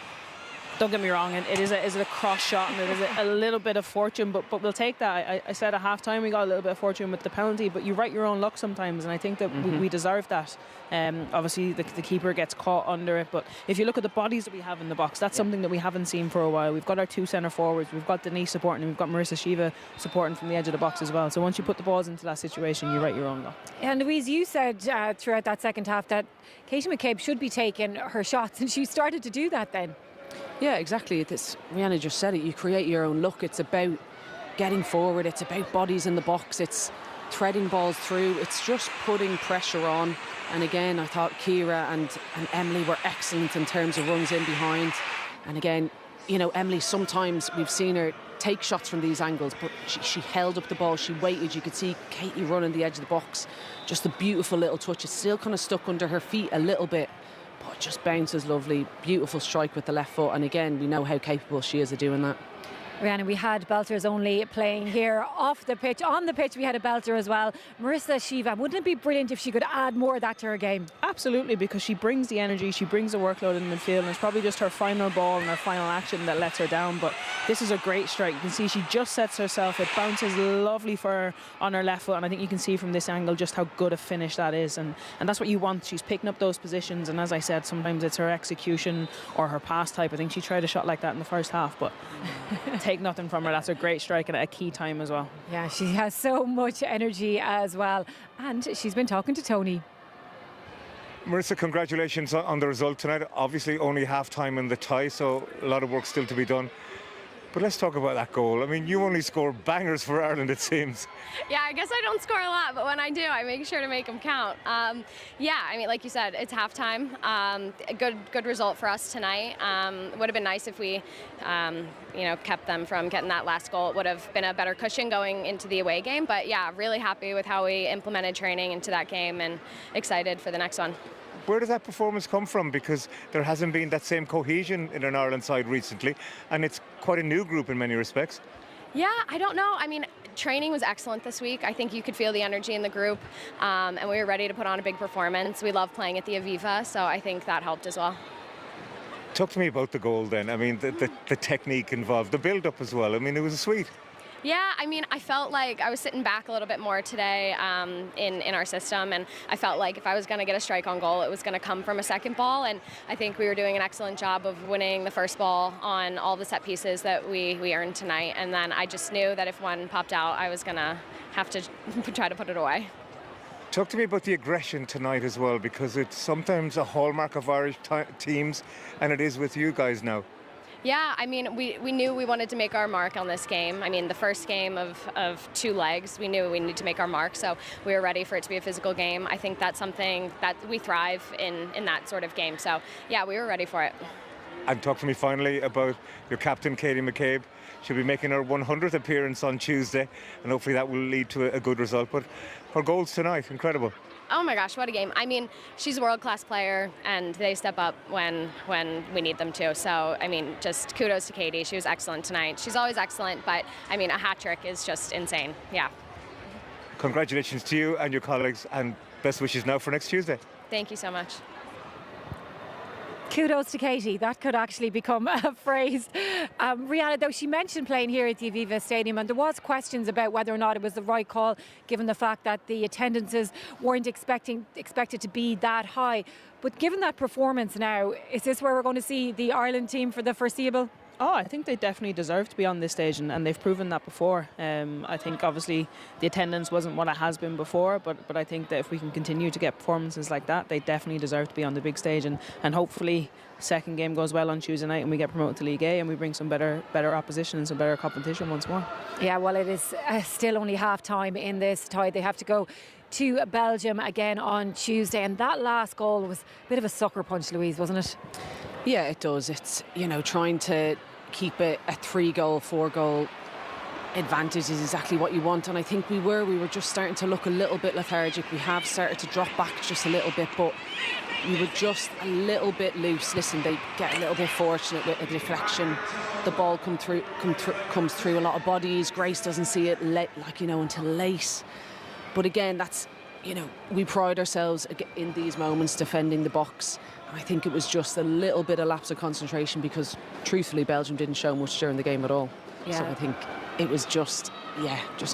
[SPEAKER 7] don't get me wrong, it is a cross shot, and it is a little bit of fortune, but we'll take that. I said at half time we got a little bit of fortune with the penalty, but you write your own luck sometimes, and I think that we deserve that. Obviously the keeper gets caught under it, but if you look at the bodies that we have in the box, that's something that we haven't seen for a while. We've got our two centre forwards, we've got Denise supporting, and we've got Marissa Shiva supporting from the edge of the box as well. So once you put the balls into that situation, you write your own luck.
[SPEAKER 4] And Louise, you said throughout that second half that Katie McCabe should be taking her shots, and she started to do that then.
[SPEAKER 8] Yeah, exactly. Rihanna just said it. You create your own luck. It's about getting forward. It's about bodies in the box. It's threading balls through. It's just putting pressure on. And again, I thought Ciara and Emily were excellent in terms of runs in behind. And again, Emily, sometimes we've seen her take shots from these angles, but she held up the ball. She waited. You could see Katie running the edge of the box. Just a beautiful little touch. It's still kind of stuck under her feet a little bit. It just bounces lovely, beautiful strike with the left foot, and again we know how capable she is of doing that.
[SPEAKER 4] Rihanna, we had belters only playing here off the pitch. On the pitch we had a belter as well. Marissa Shiva, wouldn't it be brilliant if she could add more of that to her game?
[SPEAKER 7] Absolutely, because she brings the energy, she brings the workload in the midfield, and it's probably just her final ball and her final action that lets her down. But this is a great strike. You can see she just sets herself, it bounces lovely for her on her left foot, and I think you can see from this angle just how good a finish that is, and that's what you want. She's picking up those positions, and as I said, sometimes it's her execution or her pass type. I think she tried a shot like that in the first half, but take nothing from her. That's a great strike and at a key time as well.
[SPEAKER 4] Yeah, she has so much energy as well, and she's been talking to Tony.
[SPEAKER 5] Marissa, congratulations on the result tonight. Obviously only half time in the tie, so a lot of work still to be done. But let's talk about that goal. I mean, you only score bangers for Ireland, it seems.
[SPEAKER 12] Yeah, I guess I don't score a lot, but when I do, I make sure to make them count. Yeah, I mean, like you said, it's halftime. A good result for us tonight. Would have been nice if we, kept them from getting that last goal. It would have been a better cushion going into the away game. But yeah, really happy with how we implemented training into that game, and excited for the next one.
[SPEAKER 5] Where does that performance come from? Because there hasn't been that same cohesion in an Ireland side recently, and it's quite a new group in many respects.
[SPEAKER 12] Yeah, I don't know. I mean, training was excellent this week. I think you could feel the energy in the group, and we were ready to put on a big performance. We love playing at the Aviva, so I think that helped as well.
[SPEAKER 5] Talk to me about the goal then. I mean, the technique involved, the build-up as well. I mean, it was sweet.
[SPEAKER 12] Yeah, I mean, I felt like I was sitting back a little bit more today in our system, and I felt like if I was going to get a strike on goal, it was going to come from a second ball, and I think we were doing an excellent job of winning the first ball on all the set pieces that we earned tonight, and then I just knew that if one popped out, I was going to have to try to put it away.
[SPEAKER 5] Talk to me about the aggression tonight as well, because it's sometimes a hallmark of Irish teams, and it is with you guys now.
[SPEAKER 12] Yeah, I mean, we knew we wanted to make our mark on this game. I mean, the first game of 2 legs, we knew we needed to make our mark, so we were ready for it to be a physical game. I think that's something that we thrive in that sort of game. So, yeah, we were ready for it.
[SPEAKER 5] And talk to me finally about your captain, Katie McCabe. She'll be making her 100th appearance on Tuesday, and hopefully that will lead to a good result. But her goals tonight, incredible.
[SPEAKER 12] Oh my gosh, what a game. I mean, she's a world-class player, and they step up when we need them to. So, I mean, just kudos to Katie. She was excellent tonight. She's always excellent, but, I mean, a hat trick is just insane. Yeah.
[SPEAKER 5] Congratulations to you and your colleagues, and best wishes now for next Tuesday.
[SPEAKER 12] Thank you so much.
[SPEAKER 4] Kudos to Katie. That could actually become a phrase. Rihanna, though, she mentioned playing here at the Aviva Stadium, and there was questions about whether or not it was the right call, given the fact that the attendances weren't expected to be that high. But given that performance now, is this where we're going to see the Ireland team for the foreseeable?
[SPEAKER 7] Oh, I think they definitely deserve to be on this stage, and they've proven that before. I think obviously the attendance wasn't what it has been before, but I think that if we can continue to get performances like that, they definitely deserve to be on the big stage, and hopefully second game goes well on Tuesday night and we get promoted to League A and we bring some better opposition and some better competition once more.
[SPEAKER 4] Yeah, well, it is still only half time in this tie. They have to go to Belgium again on Tuesday, and that last goal was a bit of a sucker punch, Louise, wasn't it?
[SPEAKER 8] Yeah, it does. It's, trying to keep a 3-goal, 4-goal advantage is exactly what you want. And I think we were just starting to look a little bit lethargic. We have started to drop back just a little bit, but we were just a little bit loose. Listen, they get a little bit fortunate with a deflection. The ball comes through a lot of bodies. Grace doesn't see it until late. But again, that's, we pride ourselves in these moments defending the box. I think it was just a little bit of lapse of concentration because, truthfully, Belgium didn't show much during the game at all.
[SPEAKER 4] Yeah.
[SPEAKER 8] So I think it was just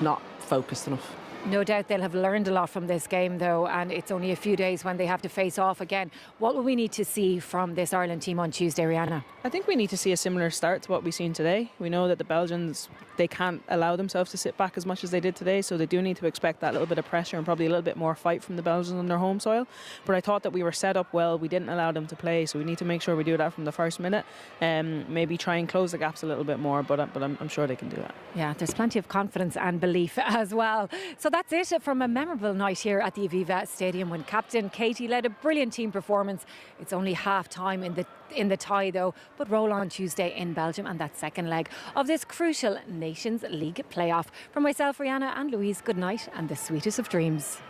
[SPEAKER 8] not focused enough.
[SPEAKER 4] No doubt they'll have learned a lot from this game, though, and it's only a few days when they have to face off again. What will we need to see from this Ireland team on Tuesday, Rihanna?
[SPEAKER 7] I think we need to see a similar start to what we've seen today. We know that the Belgians, they can't allow themselves to sit back as much as they did today, so they do need to expect that little bit of pressure and probably a little bit more fight from the Belgians on their home soil. But I thought that we were set up well. We didn't allow them to play, so we need to make sure we do that from the first minute. Maybe try and close the gaps a little bit more, but I'm sure they can do that.
[SPEAKER 4] Yeah, there's plenty of confidence and belief as well. So that's it from a memorable night here at the Aviva Stadium when captain Katie led a brilliant team performance. It's only half time in the tie, though, but roll on Tuesday in Belgium and that second leg of this crucial Nations League playoff. From myself, Rihanna, and Louise, good night and the sweetest of dreams.